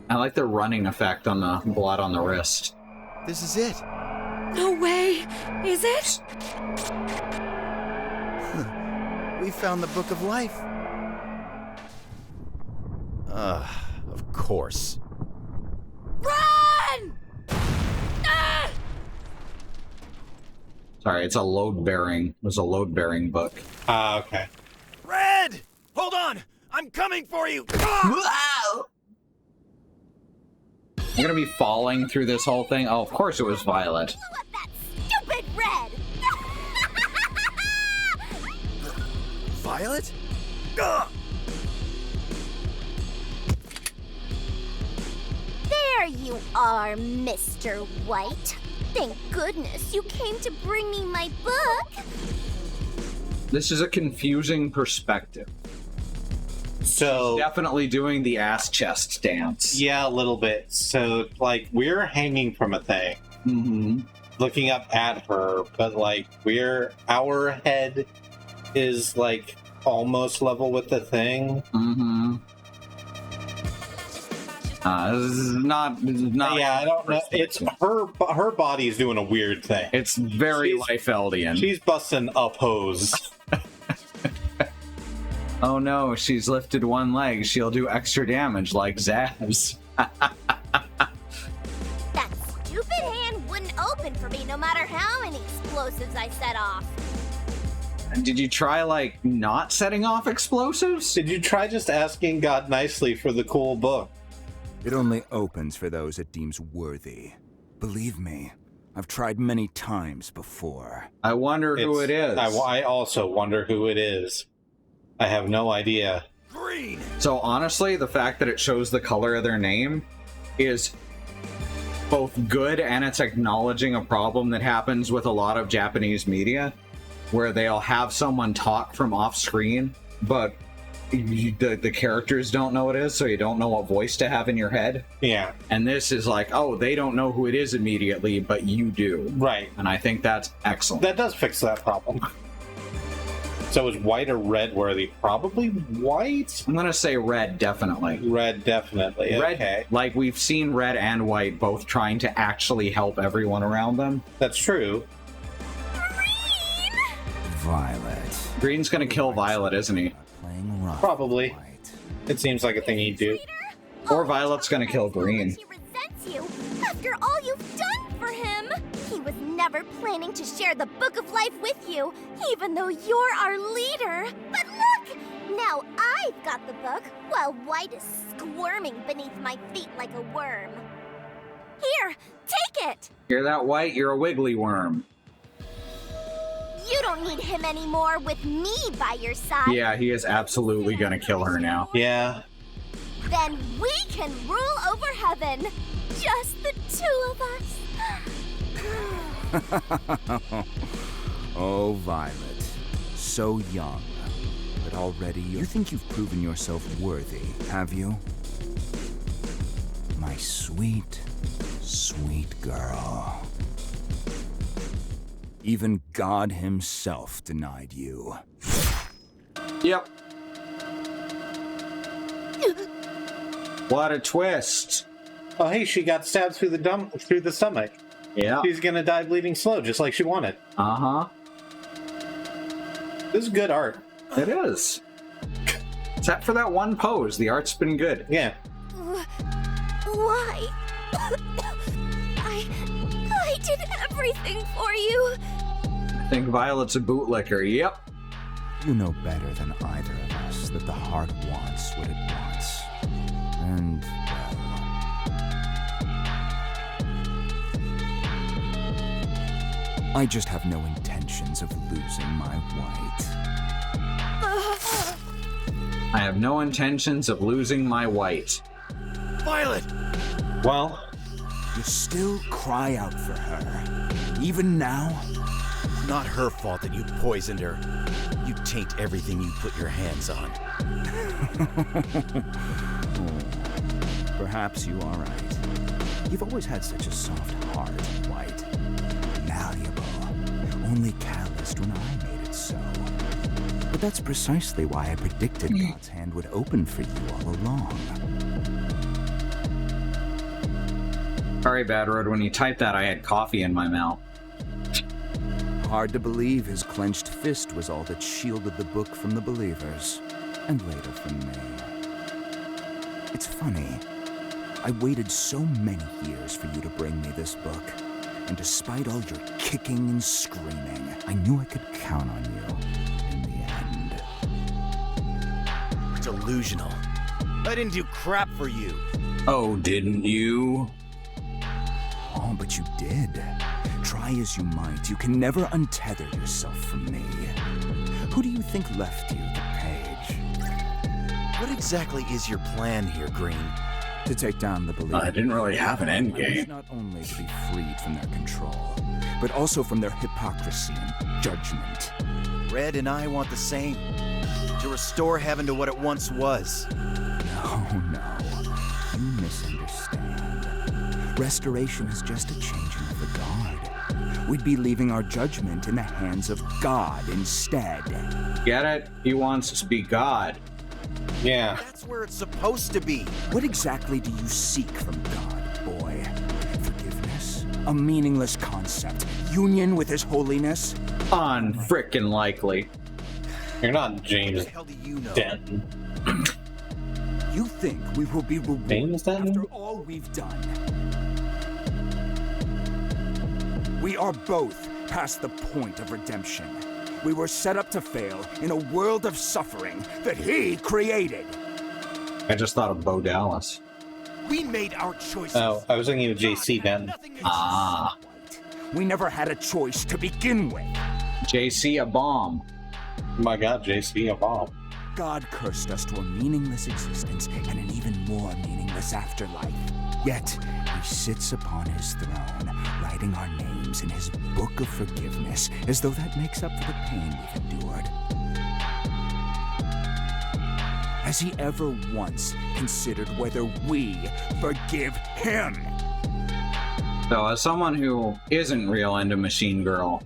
I like the running effect on the blood on the wrist. This is it. No way! Is it? We found the Book of Life. Of course. Run! Ah! Sorry, it's a load-bearing. It was a load-bearing book. Okay. Red! Hold on! I'm coming for you! You're gonna be falling through this whole thing? Oh, of course it was Violet. Blew up that stupid red! Violet? There you are, Mr. White. Thank goodness you came to bring me my book. This is a confusing perspective. So, Definitely doing the ass chest dance. yeah, a little bit. So, like, we're hanging from a thing, Mm-hmm. looking up at her, but, like, our head is, like, almost level with the thing. Mm-hmm. This is not. Yeah, I don't know. It's her body's doing a weird thing. It's very She's- Liefeldian. She's busting a pose. Oh no, she's lifted one leg. She'll do extra damage like Zaz. That stupid hand wouldn't open for me no matter how many explosives I set off. Did you try, like, not setting off explosives? Did you try just asking God nicely for the cool book? It only opens for those it deems worthy. Believe me, I've tried many times before. I wonder who it is. I also wonder who it is. I have no idea. Green! So honestly, the fact that it shows the color of their name is both good, and it's acknowledging a problem that happens with a lot of Japanese media, where they'll have someone talk from off screen, but the characters don't know what it is, so you don't know what voice to have in your head. Yeah. And this is like, oh, they don't know who it is immediately, but you do. Right. And I think that's excellent. That does fix that problem. So is white or red worthy? Probably white? I'm gonna say red, definitely. Red, definitely. Red, okay. like we've seen red and white both trying to actually help everyone around them. That's true. Violet. Green's gonna kill Violet, isn't he? Playing rough. Probably. White. It seems like a thing he'd do. Or Violet's gonna kill Green. He resents you after all you've done for him. He was never planning to share the Book of Life with you, even though you're our leader. But look! Now I've got the book, while White is squirming beneath my feet like a worm. Here, take it! Hear that, White? You're a wiggly worm. You don't need him anymore with me by your side. Yeah, he is absolutely gonna kill her now. Yeah. Then we can rule over heaven. Just the two of us. Oh, Violet. So young. But already you think you've proven yourself worthy, have you? My sweet, sweet girl. Even God himself denied you. Yep. What a twist. Oh, hey, she got stabbed through the stomach. Yeah. She's gonna die bleeding slow, just like she wanted. Uh-huh. This is good art. It is. Except for that one pose. The art's been good. Yeah. Why? I did everything for you. I think Violet's a bootlicker. Yep. You know better than either of us that the heart wants what it wants. And, I just have no intentions of losing my White. I have no intentions of losing my White. Violet! Well, You still cry out for her. Even now? Not her fault that you poisoned her. You taint everything you put your hands on. Perhaps you are right. You've always had such a soft heart, White. Malleable. Only calloused when I made it so. But that's precisely why I predicted God's hand would open for you all along. Sorry, Bad Road. When you typed that, I had coffee in my mouth. Hard to believe his clenched fist was all that shielded the book from the believers, and later from me. It's funny. I waited so many years for you to bring me this book, and despite all your kicking and screaming, I knew I could count on you in the end. Delusional. I didn't do crap for you. Oh, didn't you? Oh, but you did. Try as you might, you can never untether yourself from me. Who do you think left you the page? What exactly is your plan here, Green? To take down the believers. I didn't really have an end I wish game. not only to be freed from their control, but also from their hypocrisy and judgment. Red and I want the same. To restore heaven to what it once was. No, you misunderstand. Restoration is just a changing of the guard. We'd be leaving our judgment in the hands of God instead. Get it? He wants to be God. yeah. That's where it's supposed to be. What exactly do you seek from God, boy? Forgiveness? A meaningless concept. Union with His holiness? Unfrickin' likely. You're not What James the hell do you know? Denton. You think we will be rewarded James Denton? after all we've done? We are both past the point of redemption. We were set up to fail in a world of suffering that He created. I just thought of Bo Dallas. We made our choices. Oh, I was thinking of JC Denton. Nothing exists. Ah. We never had a choice to begin with. JC a bomb. Oh my god, JC, a bomb. God cursed us to a meaningless existence and an even more meaningless afterlife. Yet, He sits upon His throne, writing our names in His book of forgiveness, as though that makes up for the pain we've endured. Has He ever once considered whether we forgive Him? So, as someone who isn't real into Machine Girl,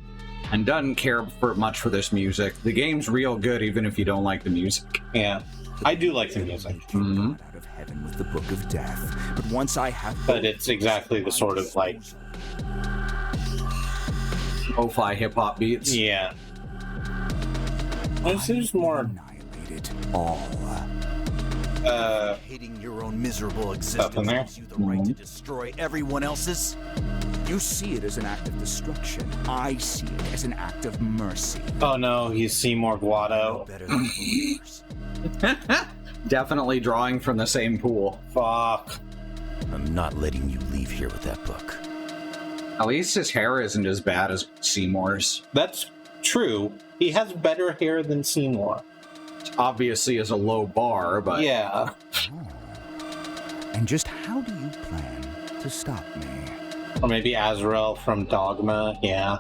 and doesn't care much for this music. The game's real good even if you don't like the music. Yeah. I do like the music. Mm-hmm. Out of heaven with the Book of Death. But once I have... But it's exactly the sort of, like... Lo-fi hip-hop beats. Yeah. This is more... Annihilated all. Hating your own miserable Stuff in there. existence gives you the right to destroy everyone else's. You see it as an act of destruction. I see it as an act of mercy. Oh no, he's Seymour Guado. Better than yours. Definitely drawing from the same pool. Fuck. I'm not letting you leave here with that book. At least his hair isn't as bad as Seymour's. That's true. He has better hair than Seymour. Obviously is a low bar, but... Yeah. And just how do you plan to stop me? Or maybe Azrael from Dogma, yeah.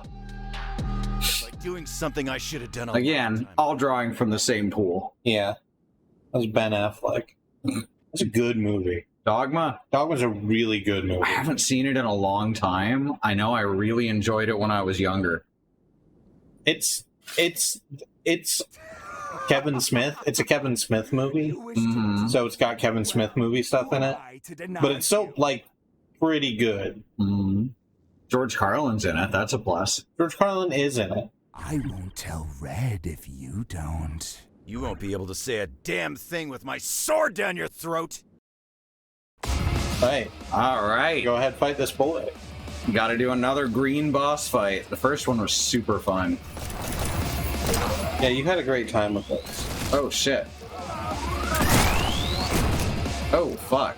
Like doing something I should have done a long Again, time all drawing from the same pool. Yeah. That was Ben Affleck. It's a good movie. Dogma? Dogma's a really good movie. I haven't seen it in a long time. I know I really enjoyed it when I was younger. It's Kevin Smith. It's a Kevin Smith movie. Mhm. So it's got Kevin Smith movie stuff in it. But it's so, like, pretty good. Mhm. George Carlin's in it. That's a plus. George Carlin is in it. I won't tell Red if you don't. You won't be able to say a damn thing with my sword down your throat. Hey, All right. go ahead, fight this bullet. Got to do another green boss fight. The first one was super fun. Yeah, you had a great time with this. Oh, shit. Oh, fuck.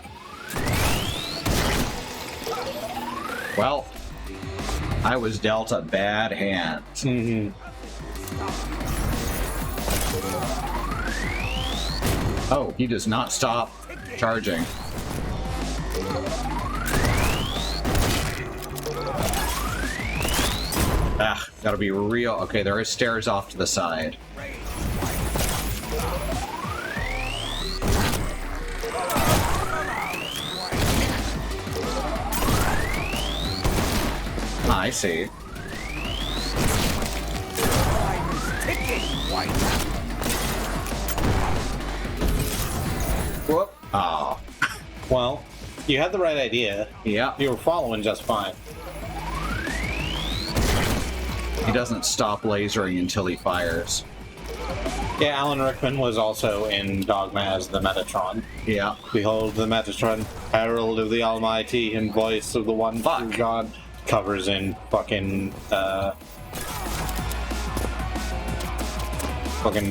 Well, I was dealt a bad hand. Mm-hmm. Oh, he does not stop charging. Ah, gotta be real. Okay, there are stairs off to the side. I see. Whoop. Oh. Well, you had the right idea. Yeah. You were following just fine. He doesn't stop lasering until he fires. Yeah, Alan Rickman was also in Dogma as the Metatron. Yeah. Behold the Metatron, herald of the Almighty and voice of the one true God. Covers in fucking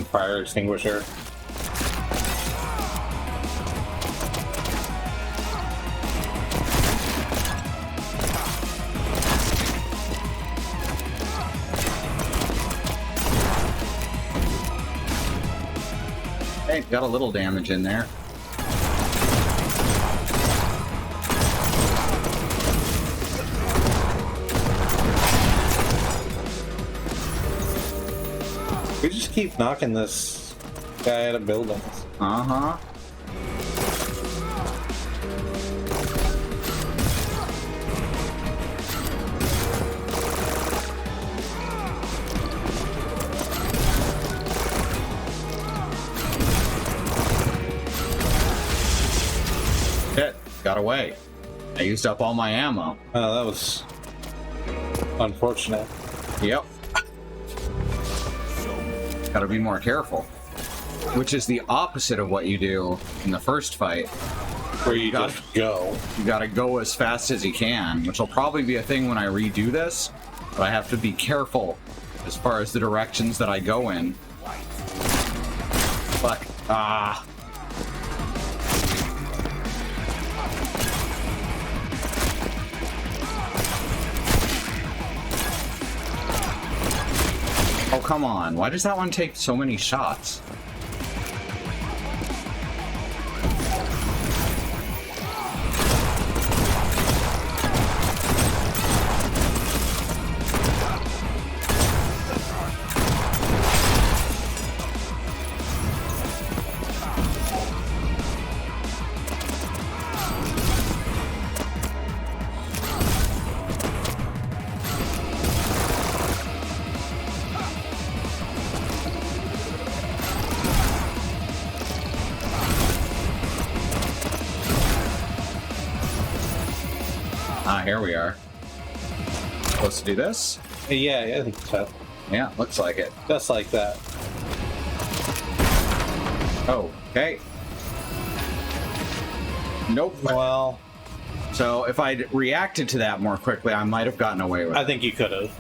fire extinguisher. Hey, got a little damage in there. We just keep knocking this guy out of buildings. Uh-huh. Shit, got away. I used up all my ammo. Oh, that was unfortunate. Yep. Gotta be more careful. Which is the opposite of what you do in the first fight. Where you just go. You gotta go as fast as you can, which will probably be a thing when I redo this, but I have to be careful as far as the directions that I go in. Fuck. Ah. Oh, come on. Why does that one take so many shots? Ah, here we are. Supposed to do this? Yeah, I think so. Yeah, looks like it. Just like that. Oh, okay. Nope. Well, So if I'd reacted to that more quickly, I might have gotten away with it. I think you could have.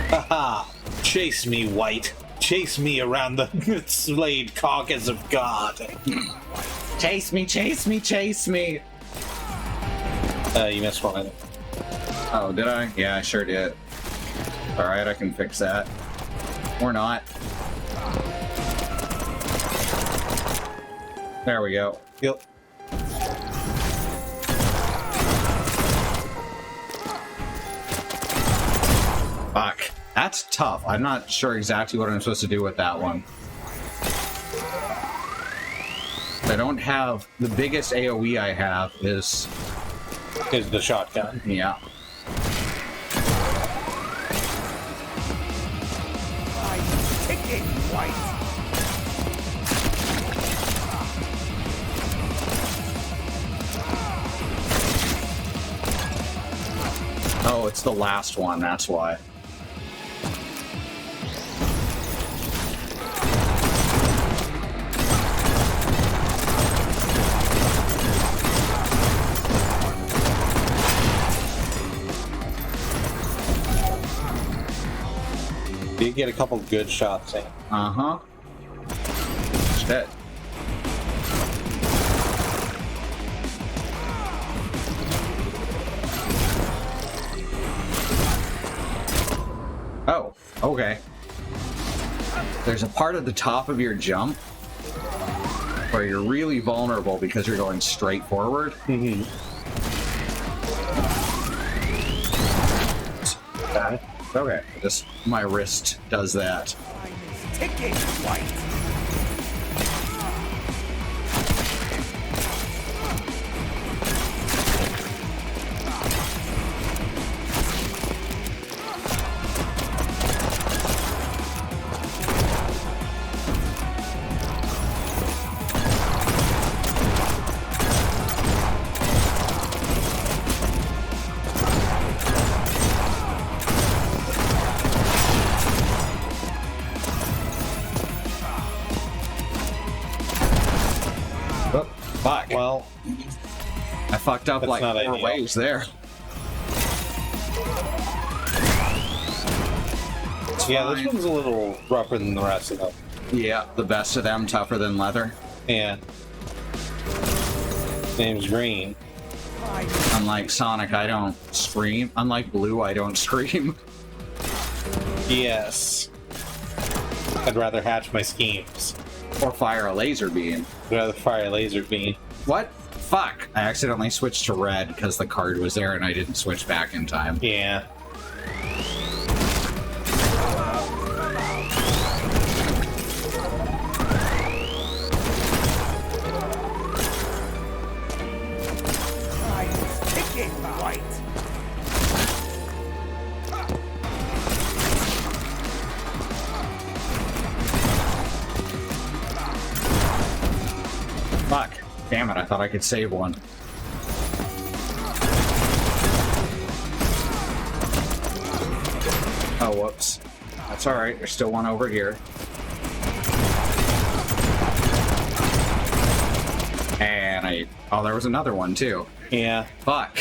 Haha! Chase me, White. Chase me around the slayed carcass of God. Chase me, chase me, chase me! You missed one, I think. Oh, did I? Yeah, I sure did. Alright, I can fix that. Or not. There we go. Yep. Fuck. That's tough. I'm not sure exactly what I'm supposed to do with that one. I don't have... The biggest AoE I have is the shotgun. Yeah. Oh, it's the last one, that's why. You get a couple good shots in. Uh-huh. Shit. Oh, okay. There's a part at the top of your jump where you're really vulnerable because you're going straight forward. Mm-hmm. Okay. Okay. Just my wrist does that. Ticking, White. Fuck. Well, I fucked up that's like not 4 ideal. ways there. yeah, this fine. one's a little rougher than the rest of them. Yeah, the best of them, tougher than leather. Yeah. Name's Green. Unlike Sonic, I don't scream. Unlike Blue, I don't scream. Yes. I'd rather hatch my schemes. Or fire a laser beam. I'd rather fire a laser beam. What? Fuck. I accidentally switched to red because the card was there and I didn't switch back in time. Yeah. Ticking, White. Fuck. Damn it, I thought I could save one. Oh, whoops. That's alright, there's still one over here. And oh, there was another one too. Yeah. Fuck.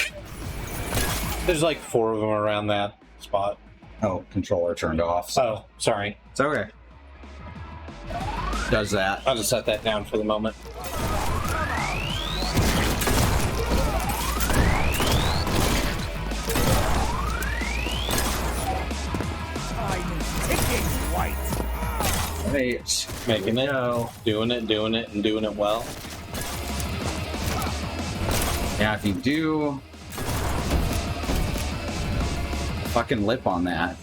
There's like 4 of them around that spot. Oh, controller turned off. So Oh, sorry. it's okay. Does that. I'll just set that down for the moment. Ticking, White. Right. Making it, doing it, and doing it well. Yeah, if you do fucking lip on that.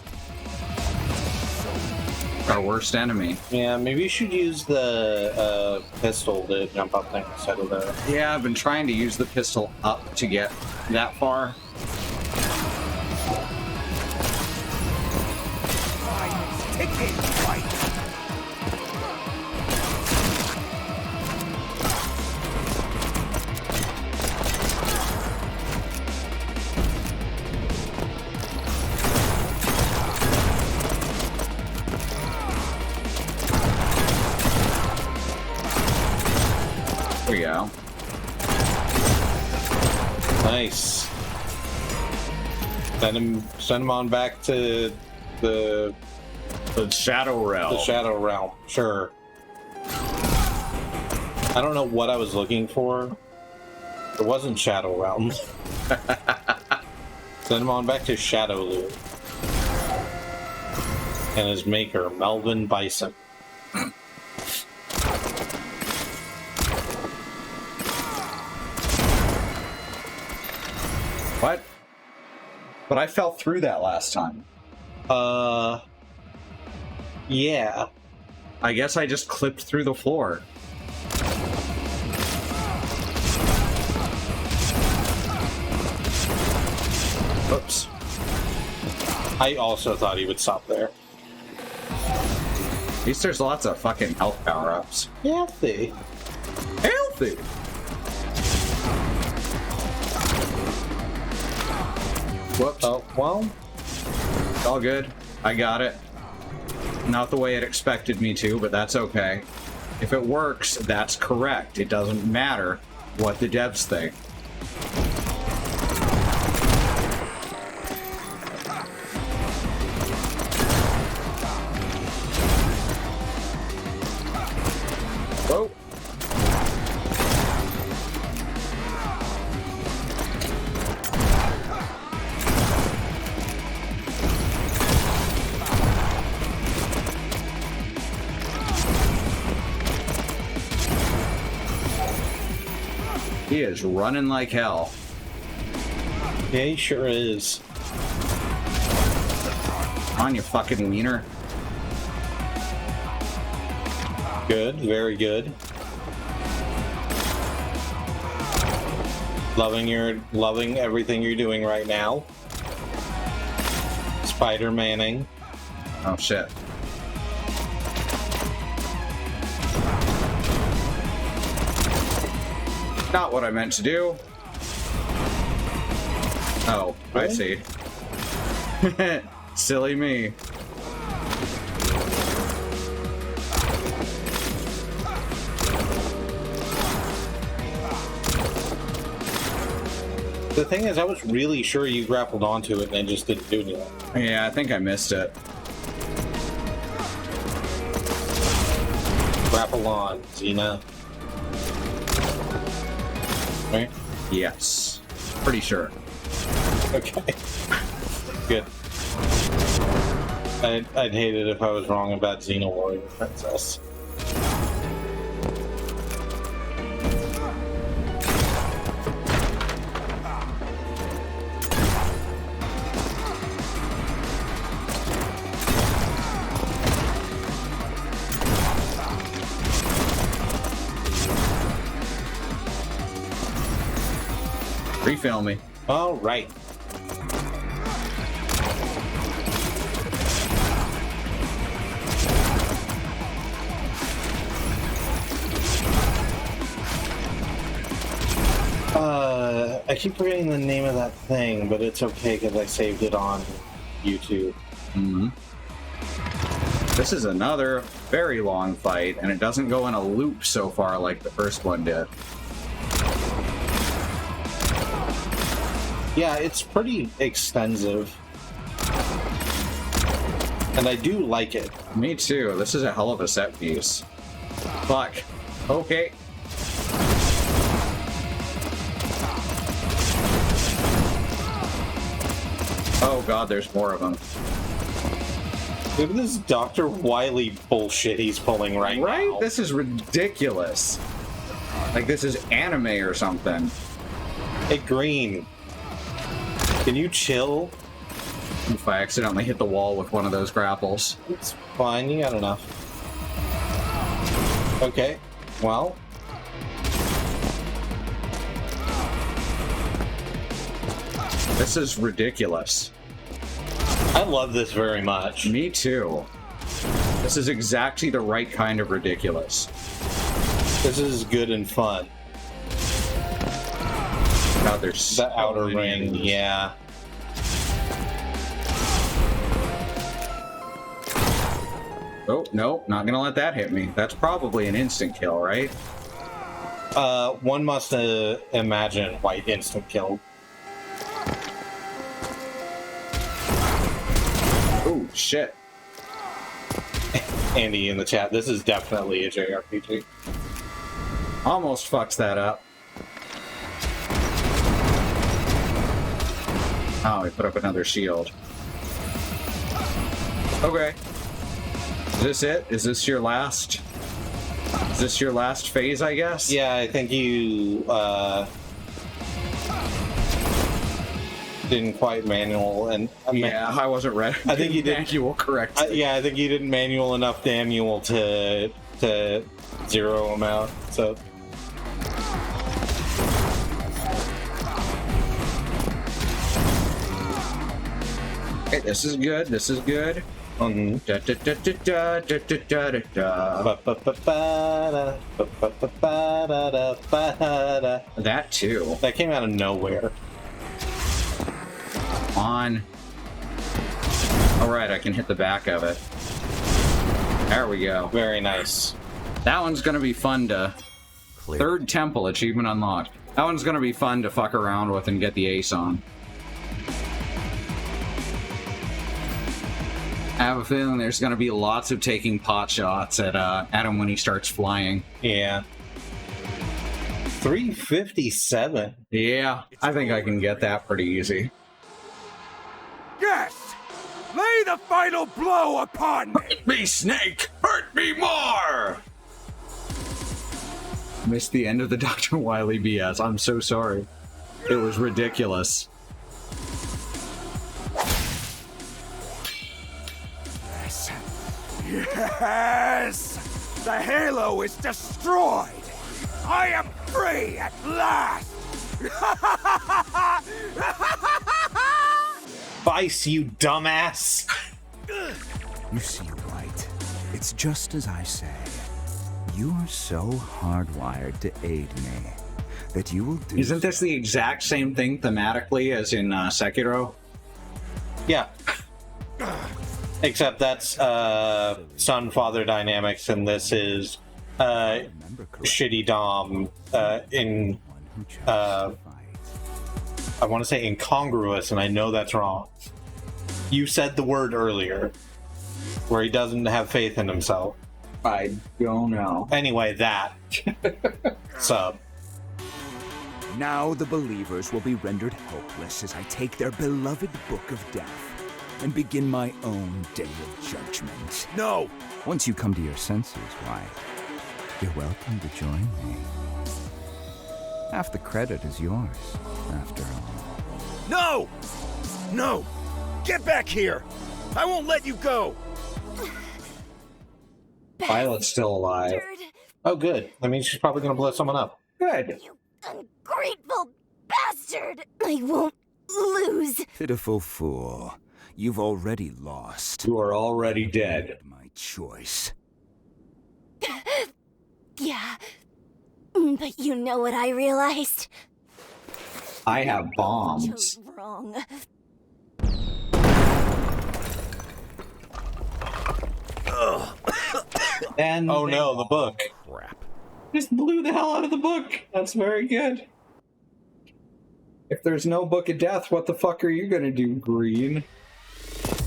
Our worst enemy. Yeah, maybe you should use the pistol to jump up there instead of the... Yeah, I've been trying to use the pistol up to get that far. Ticking, White. go. Nice. Send him on back to the Shadow Realm. The Shadow Realm. Sure. I don't know what I was looking for. It wasn't Shadow Realm. Send him on back to Shadowloo. And his maker, Melvin Bison. What? But I fell through that last time. Yeah. I guess I just clipped through the floor. Oops. I also thought he would stop there. At least there's lots of fucking health power-ups. Healthy. Healthy! Whoops. Oh, well. It's all good. I got it. Not the way it expected me to, but that's okay. If it works, that's correct. It doesn't matter what the devs think. Whoa. He is running like hell. Yeah, he sure is. On you fucking wiener. Good, very good. Loving everything you're doing right now. Spider-Manning. Oh shit. Not what I meant to do. Oh, I see. Silly me. The thing is, I was really sure you grappled onto it and then just didn't do anything. Yeah, I think I missed it. Grapple on, Xena. Right? Yes. Pretty sure. Okay. Good. I'd hate it if I was wrong about Xena Warrior Princess. Refill me. All right. I keep forgetting the name of that thing, but it's okay because I saved it on YouTube. Mm-hmm. This is another very long fight, and it doesn't go in a loop so far like the first one did. Yeah, it's pretty extensive. And I do like it. Me too. This is a hell of a set piece. Fuck. Okay. Oh god, there's more of them. Look at this Dr. Wily bullshit he's pulling right now. This is ridiculous. Like this is anime or something. Hey, Green. Can you chill? If I accidentally hit the wall with one of those grapples. It's fine, you got enough. Okay, well. This is ridiculous. I love this very much. Me too. This is exactly the right kind of ridiculous. This is good and fun. God, there's the outer ring, yeah. Oh, no, not gonna let that hit me. That's probably an instant kill, right? One must imagine white instant kill. Oh, shit. Andy in the chat, this is definitely a JRPG. Almost fucks that up. Oh, we put up another shield. Okay. Is this it? Is this your last? Is this your last phase, I guess? Yeah, I think you, didn't quite manual, and... Yeah, I wasn't ready. I think you did. Manual correct. Yeah, I think you didn't manual enough Daniel to zero him out, so... Okay, this is good. This is good. Mm-hmm. That too. That came out of nowhere. On. Alright, I can hit the back of it. There we go. Very nice. That one's gonna be fun to... Clear. Third temple achievement unlocked. That one's gonna be fun to fuck around with and get the ace on. I have a feeling there's gonna be lots of taking pot shots at him when he starts flying. Yeah. 357. Yeah, I think I can get that pretty easy. Yes! Lay the final blow upon me! Hurt me, Snake! Hurt me more! Missed the end of the Dr. Wily BS. I'm so sorry. It was ridiculous. Yes! The halo is destroyed! I am free at last! Vice, you dumbass! You see, White, it's just as I say. You are so hardwired to aid me that you will do. Isn't this the exact same thing thematically as in Sekiro? Yeah. Except that's son-father dynamics, and this is shitty Dom in I want to say incongruous, and I know that's wrong. You said the word earlier, where he doesn't have faith in himself. I don't know. Anyway, that. Sub. Now the believers will be rendered helpless as I take their beloved book of death and begin my own day of judgment. No! Once you come to your senses, White, you're welcome to join me. Half the credit is yours, after all. No! No! Get back here! I won't let you go! Violet's still alive. Bastard. Oh, good. That means she's probably going to blow someone up. Good. You ungrateful bastard! I won't lose. Pitiful fool. You've already lost. You are already dead. My choice. Yeah. But you know what I realized? I have I bombs. chose wrong. And Oh no, the book. Crap. just blew the hell out of the book. That's very good. If there's no Book of Death, what the fuck are you gonna do, Green?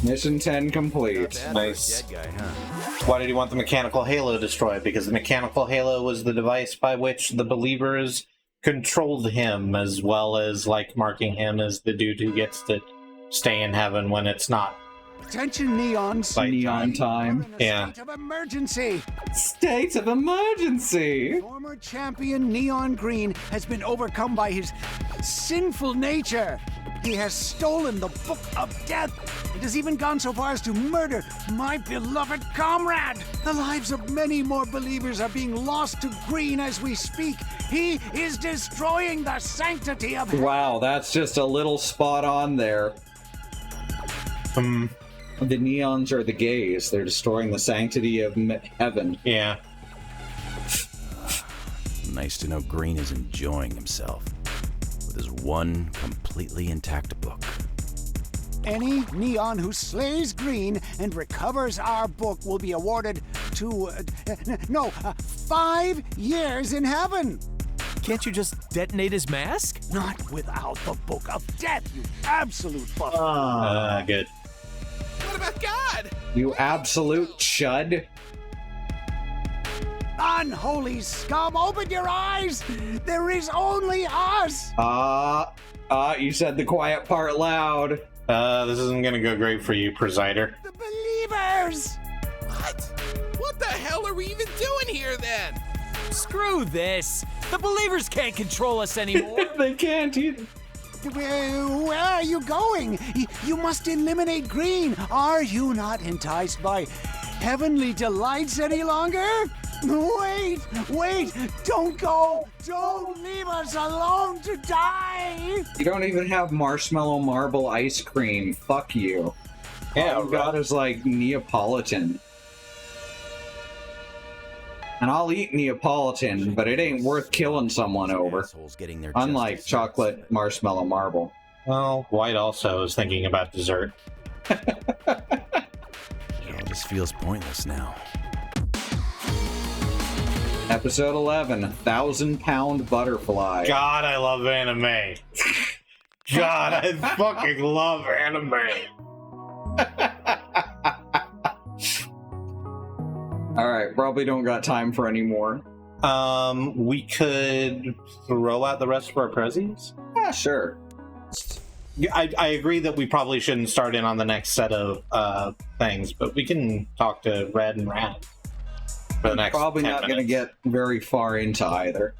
Mission 10 complete. Nice. Dead guy, huh? Why did he want the mechanical halo destroyed? Because the mechanical halo was the device by which the believers controlled him, as well as, like, marking him as the dude who gets to stay in heaven when it's not. Attention, Neons. Like, Neon time. We're in a Yeah. state of emergency. State of emergency. Former champion Neon Green has been overcome by his sinful nature. He has stolen the Book of Death. It has even gone so far as to murder my beloved comrade. The lives of many more believers are being lost to Green as we speak. He is destroying the sanctity of heaven. Wow, that's just a little spot on there. The neons are the gays. They're destroying the sanctity of heaven. Yeah. Nice to know Green is enjoying himself with his one completely intact book. Any Neon who slays Green and recovers our book will be awarded 5 years in heaven. Can't you just detonate his mask? Not without the Book of Death, you absolute buff. Good. What about God? You absolute chud. Unholy scum, open your eyes! There is only us! You said the quiet part loud. This isn't gonna go great for you, Presider. The believers! What the hell are we even doing here then? Screw this. The believers can't control us anymore. They can't either. Where are you going? You must eliminate Green. Are you not enticed by heavenly delights any longer? Wait! Don't go! Don't leave us alone to die! You don't even have marshmallow marble ice cream. Fuck you. Yeah, All you got is like Neapolitan. And I'll eat Neapolitan, but it ain't worth killing someone over. Assholes getting their Unlike justice. chocolate marshmallow marble. Well, White also is thinking about dessert. It all just feels pointless now. Episode 11, 1,000-pound butterfly. God, I love anime. God, I fucking love anime. Alright, probably don't got time for any more. We could throw out the rest of our prezzies? Yeah, sure. I agree that we probably shouldn't start in on the next set of things, but we can talk to Red and Rat for the next Probably 10 not going to minutes. get very far into either.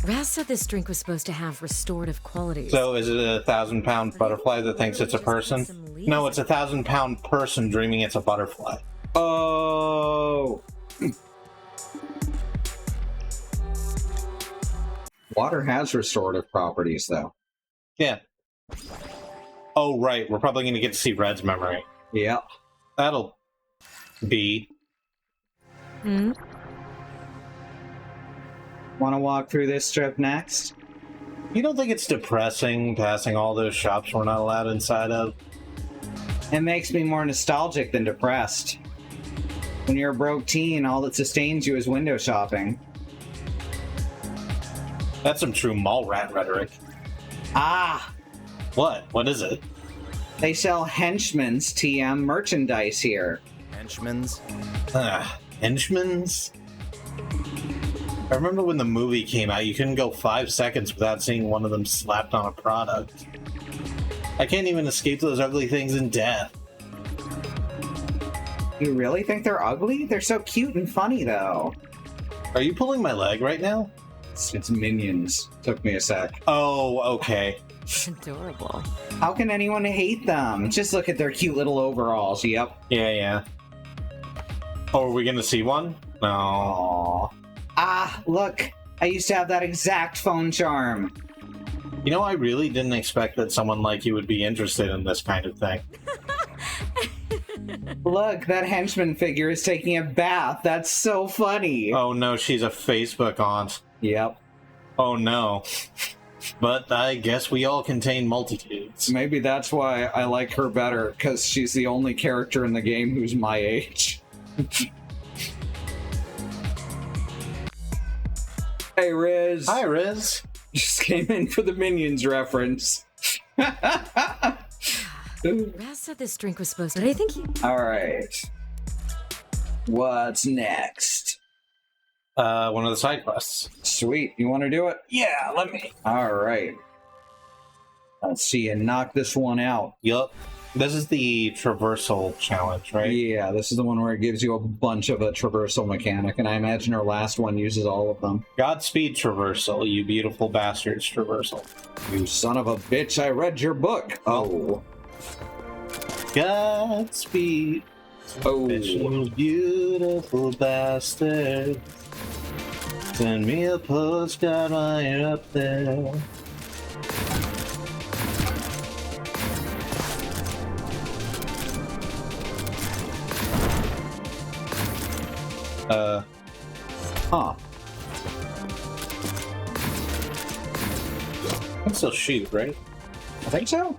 Raz said this drink was supposed to have restorative qualities. So is it a 1,000-pound butterfly that thinks it's a person? No, it's a 1,000-pound person dreaming it's a butterfly. Oh! Water has restorative properties, though. Yeah. Oh, right. We're probably going to get to see Red's memory. Yep. That'll be... Hmm? Want to walk through this strip next? You don't think it's depressing passing all those shops we're not allowed inside of? It makes me more nostalgic than depressed. When you're a broke teen, all that sustains you is window shopping. That's some true mall rat rhetoric. Ah! What? What is it? They sell henchmen's TM merchandise here. Henchmen's? Henchmen's? I remember when the movie came out, you couldn't go 5 seconds without seeing one of them slapped on a product. I can't even escape those ugly things in death. You really think they're ugly? They're so cute and funny, though. Are you pulling my leg right now? It's minions. Took me a sec. Oh, okay. Adorable. How can anyone hate them? Just look at their cute little overalls. Yep. Yeah. Oh, are we gonna see one? No. Ah, look. I used to have that exact phone charm. You know, I really didn't expect that someone like you would be interested in this kind of thing. Look, that henchman figure is taking a bath. That's so funny. Oh no, she's a Facebook aunt. Yep. Oh no. But I guess we all contain multitudes. Maybe that's why I like her better, because she's the only character in the game who's my age. Hey, Riz. Hi, Riz. Just came in for the Minions reference. Raz said this drink was supposed to... But I think he... Alright. What's next? One of the side quests. Sweet. You want to do it? Yeah, let me. Alright. Let's see you knock this one out. Yup. This is the traversal challenge, right? Yeah, this is the one where it gives you a bunch of a traversal mechanic, and I imagine our last one uses all of them. Godspeed, traversal, you beautiful bastards, traversal. You son of a bitch, I read your book. Oh. Godspeed, Oh. you beautiful bastard. Send me a postcard while you're up there. Huh. I can still shoot, right? I think so.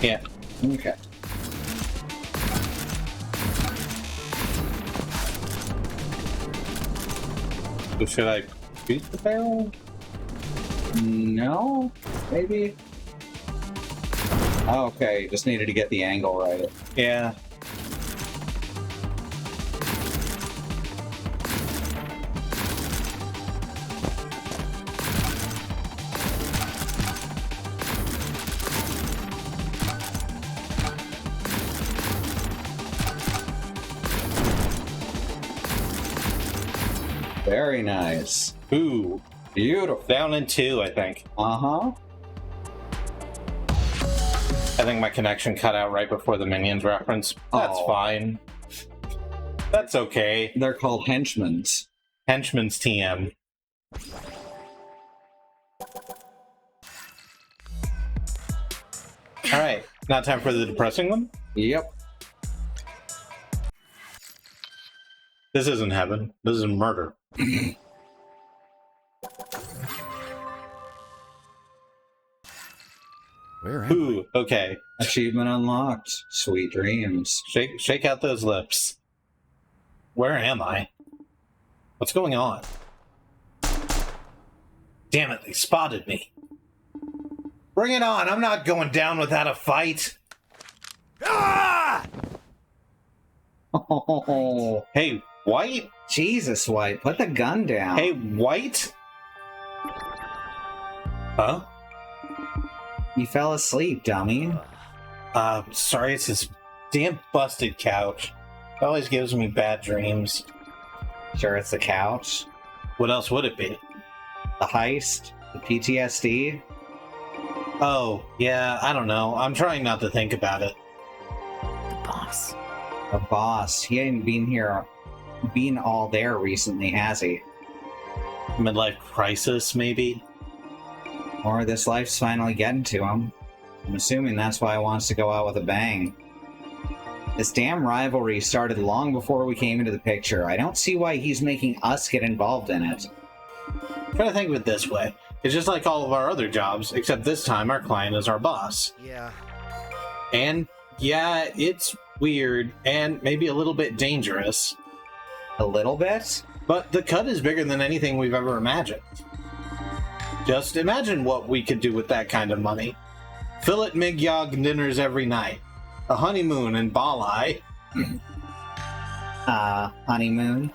Yeah. Okay. So should I shoot the barrel? No? Maybe? Oh, okay, just needed to get the angle right. Yeah. Very nice. Ooh. Beautiful. Down in 2, I think. Uh-huh. I think my connection cut out right before the Minions reference. That's Oh. fine. That's okay. They're called henchmen. Henchman's TM. Alright, now time for the depressing one? Yep. This isn't heaven. This is murder. Where am I? Ooh, okay. Achievement unlocked. Sweet dreams. Shake out those lips. Where am I? What's going on? Damn it, they spotted me. Bring it on, I'm not going down without a fight. Ah! Oh, Hey, White? Jesus, White, put the gun down. Hey, White? Huh? You fell asleep, dummy. Sorry, it's this damn busted couch. It always gives me bad dreams. Sure, it's the couch, What else would it be? the heist, the PTSD. Oh, yeah, I don't know. I'm trying not to think about it. The boss. The boss. He ain't been all there recently, has he? Midlife crisis, maybe? Or this life's finally getting to him. I'm assuming that's why he wants to go out with a bang. This damn rivalry started long before we came into the picture. I don't see why he's making us get involved in it. Try to think of it this way. It's just like all of our other jobs, except this time our client is our boss. Yeah. And, yeah, it's weird, and maybe a little bit dangerous. A little bit? But the cut is bigger than anything we've ever imagined. Just imagine what we could do with that kind of money. Fillet Migyog dinners every night. A honeymoon in Balai. Honeymoon?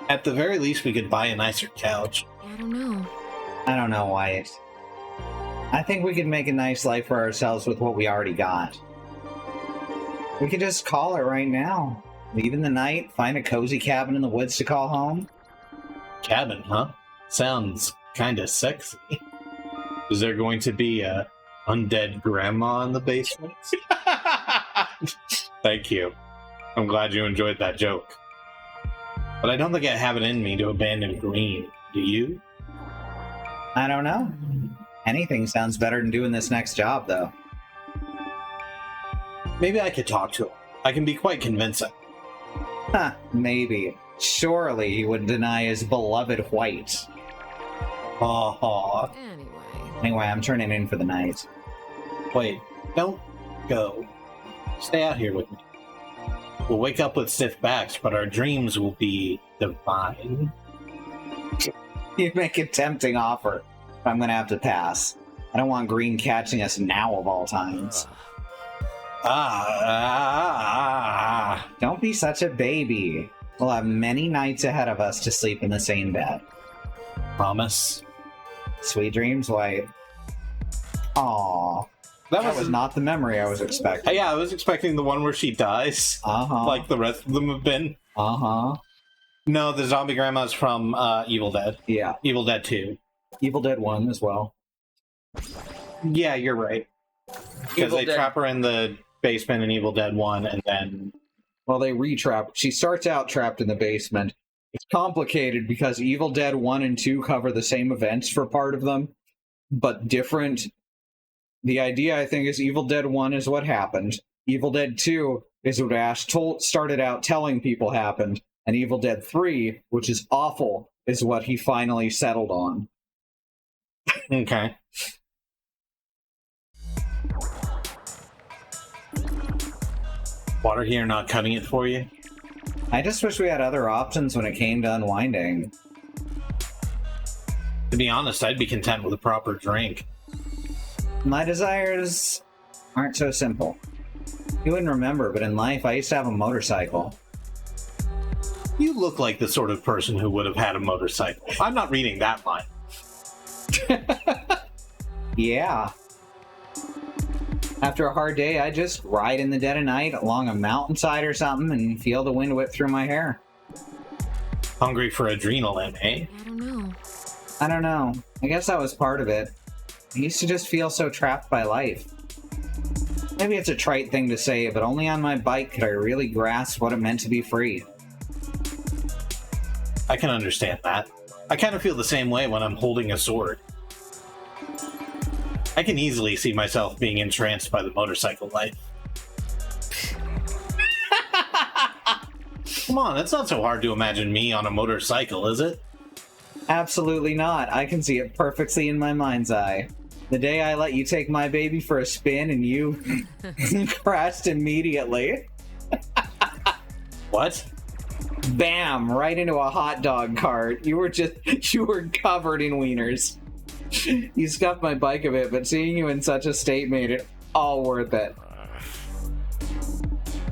At the very least, we could buy a nicer couch. I don't know. I don't know, Wyatt. I think we could make a nice life for ourselves with what we already got. We could just call it right now. Leave in the night, find a cozy cabin in the woods to call home. Cabin, huh? Sounds kinda sexy. Is there going to be a undead grandma in the basement? Thank you. I'm glad you enjoyed that joke. But I don't think I have it in me to abandon Green. Do you? I don't know. Anything sounds better than doing this next job, though. Maybe I could talk to him. I can be quite convincing. Huh, maybe. Surely he would deny his beloved White. Aw. Anyway, I'm turning in for the night. Wait, don't go. Stay out here with me. We'll wake up with stiff backs, but our dreams will be divine. You make a tempting offer. I'm gonna have to pass. I don't want Green catching us now of all times. Don't be such a baby. We'll have many nights ahead of us to sleep in the same bed. Promise. Sweet dreams, White. Aww. That was not the memory I was expecting. Yeah, I was expecting the one where she dies. Uh-huh. Like the rest of them have been. Uh-huh. No, the zombie grandma's from Evil Dead. Yeah. Evil Dead 2. Evil Dead 1 as well. Yeah, you're right. Because they trap her in the basement in Evil Dead 1, and then... Well, they re-trap. She starts out trapped in the basement. It's complicated because Evil Dead 1 and 2 cover the same events for part of them, but different. The idea, I think, is Evil Dead 1 is what happened. Evil Dead 2 is what Ash started out telling people happened. And Evil Dead 3, which is awful, is what he finally settled on. Okay. Water here not cutting it for you? I just wish we had other options when it came to unwinding. To be honest, I'd be content with a proper drink. My desires aren't so simple. You wouldn't remember, but in life, I used to have a motorcycle. You look like the sort of person who would have had a motorcycle. I'm not reading that line. Yeah. After a hard day, I just ride in the dead of night along a mountainside or something and feel the wind whip through my hair. Hungry for adrenaline, eh? I don't know. I guess that was part of it. I used to just feel so trapped by life. Maybe it's a trite thing to say, but only on my bike could I really grasp what it meant to be free. I can understand that. I kind of feel the same way when I'm holding a sword. I can easily see myself being entranced by the motorcycle life. Come on, it's not so hard to imagine me on a motorcycle, is it? Absolutely not. I can see it perfectly in my mind's eye. The day I let you take my baby for a spin and you crashed immediately. What? Bam! Right into a hot dog cart. You were covered in wieners. You scuffed my bike a bit, but seeing you in such a state made it all worth it.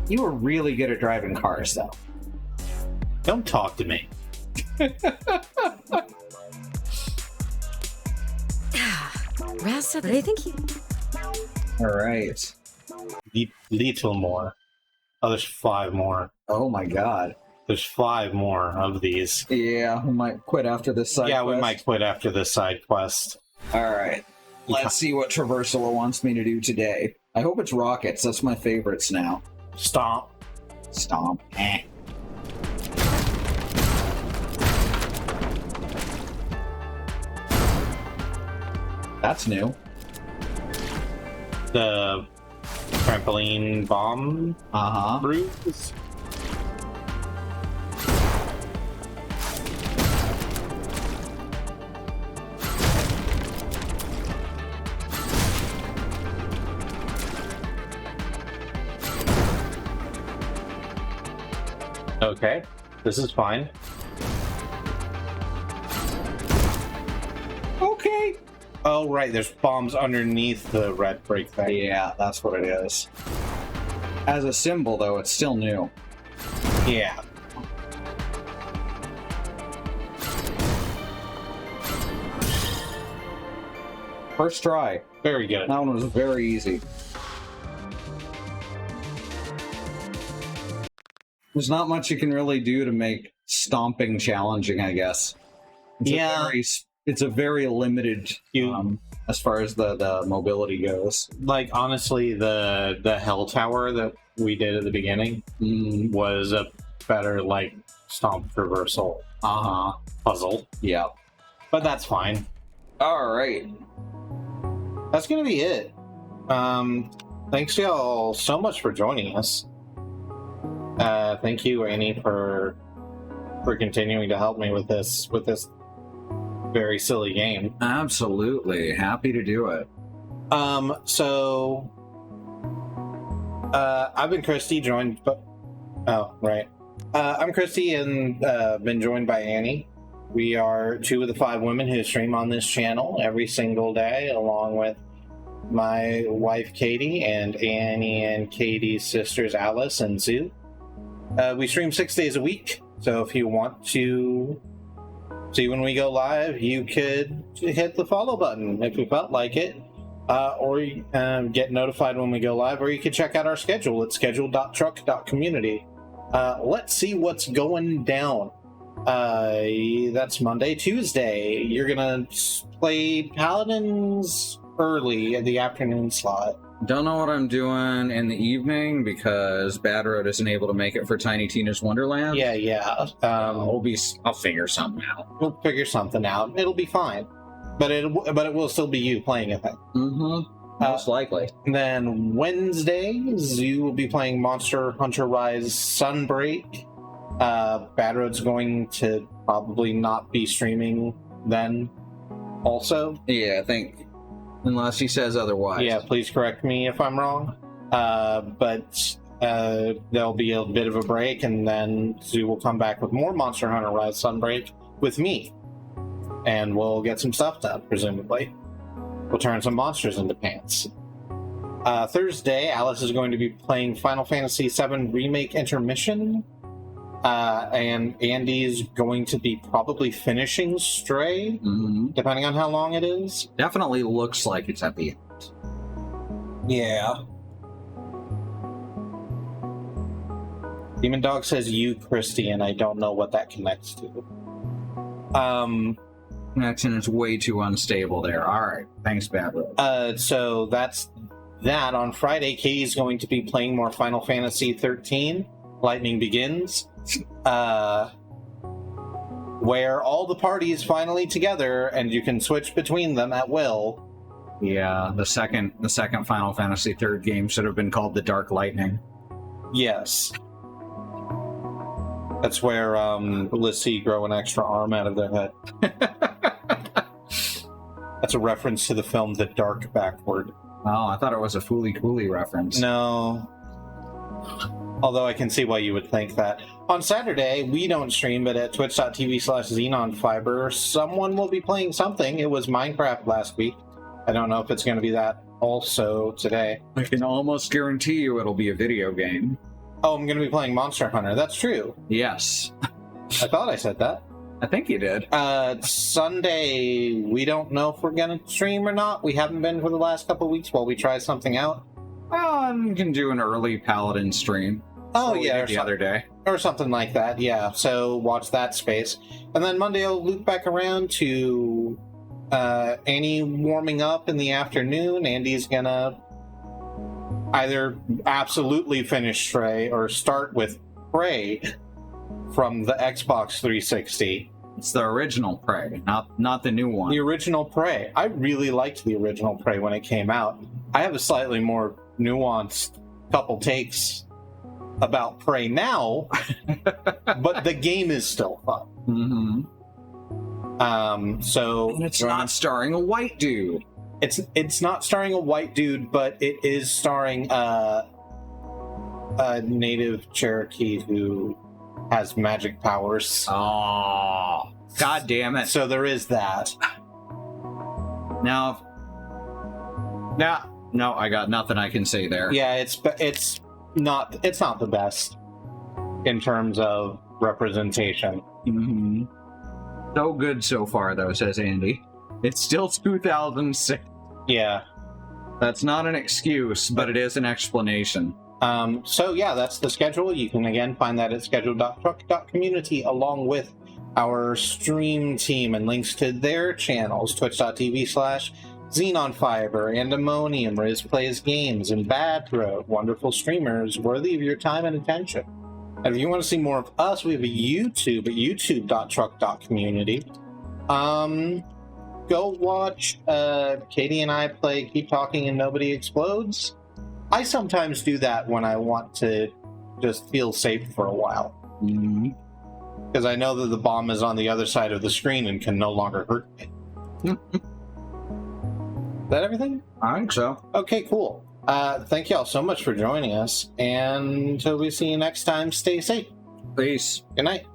You were really good at driving cars, though. Don't talk to me. Rasa, but I think he... Alright. Little more. Oh, there's 5 more. Oh my god. There's 5 more of these. Yeah, we might quit after this side quest. We might quit after this side quest. Alright. Let's see what Traversala wants me to do today. I hope it's rockets. That's my favorites now. Stomp. Stomp. Eh. That's new. The trampoline bomb bruise. Okay, this is fine. Okay. Oh, right, there's bombs underneath the red brick thing. Yeah, that's what it is. As a symbol, though, it's still new. Yeah. First try. Very good. That one was very easy. There's not much you can really do to make stomping challenging, I guess. It's a very limited, as far as the mobility goes. Like, honestly, the Hell Tower that we did at the beginning was a better, like, stomp traversal puzzle. Yeah. But that's fine. Alright. That's gonna be it. Thanks y'all so much for joining us. Thank you, Annie, for continuing to help me with this very silly game. Absolutely. Happy to do it. I've been Kristi, joined by... Oh, right. I'm Kristi and been joined by Annie. We are 2 of the 5 women who stream on this channel every single day, along with my wife, Katie, and Annie and Katie's sisters, Alice and Sue. We stream 6 days a week, so if you want to see when we go live, you could hit the follow button if you felt like it, or get notified when we go live, or you could check out our schedule at schedule.truck.community. Let's see what's going down. That's Monday. Tuesday, you're gonna play Paladins early in the afternoon slot. Don't know what I'm doing in the evening because Bad Road isn't able to make it for Tiny Tina's Wonderland. Yeah. I'll figure something out. We'll figure something out. It'll be fine, but it will still be you playing it. Most likely. Then Wednesdays, you will be playing Monster Hunter Rise Sunbreak. Bad Road's going to probably not be streaming then. Also, yeah, I think. Unless he says otherwise. Yeah, please correct me if I'm wrong. But there'll be a bit of a break, and then Zoo will come back with more Monster Hunter Rise Sunbreak with me. and we'll get some stuff done, presumably. We'll turn some monsters into pants. Thursday, Alice is going to be playing Final Fantasy VII Remake Intermission, and Andy's going to be probably finishing Stray, depending on how long it is. Definitely looks like it's at the end. Yeah. Demon Dog says you, Kristi, and I don't know what that connects to. Connection is way too unstable there. Alright, thanks, Bad Road. So that's that. On Friday, Katie's going to be playing more Final Fantasy 13, Lightning Begins, where all the parties finally together, and you can switch between them at will. Yeah, the second Final Fantasy third game should have been called the Dark Lightning. Yes. That's where Lissy grow an extra arm out of their head. That's a reference to the film The Dark Backward. Oh, I thought it was a Fooly Cooley reference. No. Although I can see why you would think that. On Saturday, we don't stream, but at twitch.tv/xenonfiber, someone will be playing something. It was Minecraft last week. I don't know if it's going to be that also today. I can almost guarantee you it'll be a video game. Oh, I'm going to be playing Monster Hunter. That's true. Yes. I thought I said that. I think you did. Sunday, we don't know if we're going to stream or not. We haven't been for the last couple of weeks while we try something out. You can do an early Paladin stream. Oh, so yeah. The other day. Or something like that, yeah. So watch that space. And then Monday, I'll loop back around to Annie warming up in the afternoon. Andy's going to either absolutely finish Stray or start with Prey from the Xbox 360. It's the original Prey, not the new one. The original Prey. I really liked the original Prey when it came out. I have a slightly more nuanced couple takes about Prey now, but the game is still fun. So and it's not starring a white dude. It's not starring a white dude, but it is starring a native Cherokee who has magic powers. Oh, god damn it! So there is that. No, I got nothing I can say there. Yeah, it's not the best in terms of representation. So good so far, though, says Andy. It's still 2006. Yeah. That's not an excuse, but it is an explanation. So yeah, that's the schedule. You can again find that at schedule.truck.community along with our stream team and links to their channels, twitch.tv/xenonfiber, Andemonium, Riz Plays Games, and Bad Road, wonderful streamers worthy of your time and attention. And if you want to see more of us, we have a YouTube at youtube.truck.community. Go watch Katie and I play Keep Talking and Nobody Explodes. I sometimes do that when I want to just feel safe for a while. Because I know that the bomb is on the other side of the screen and can no longer hurt me. Is that everything? I think so. Okay, cool. Thank you all so much for joining us, and until we see you next time, stay safe. Peace. Good night.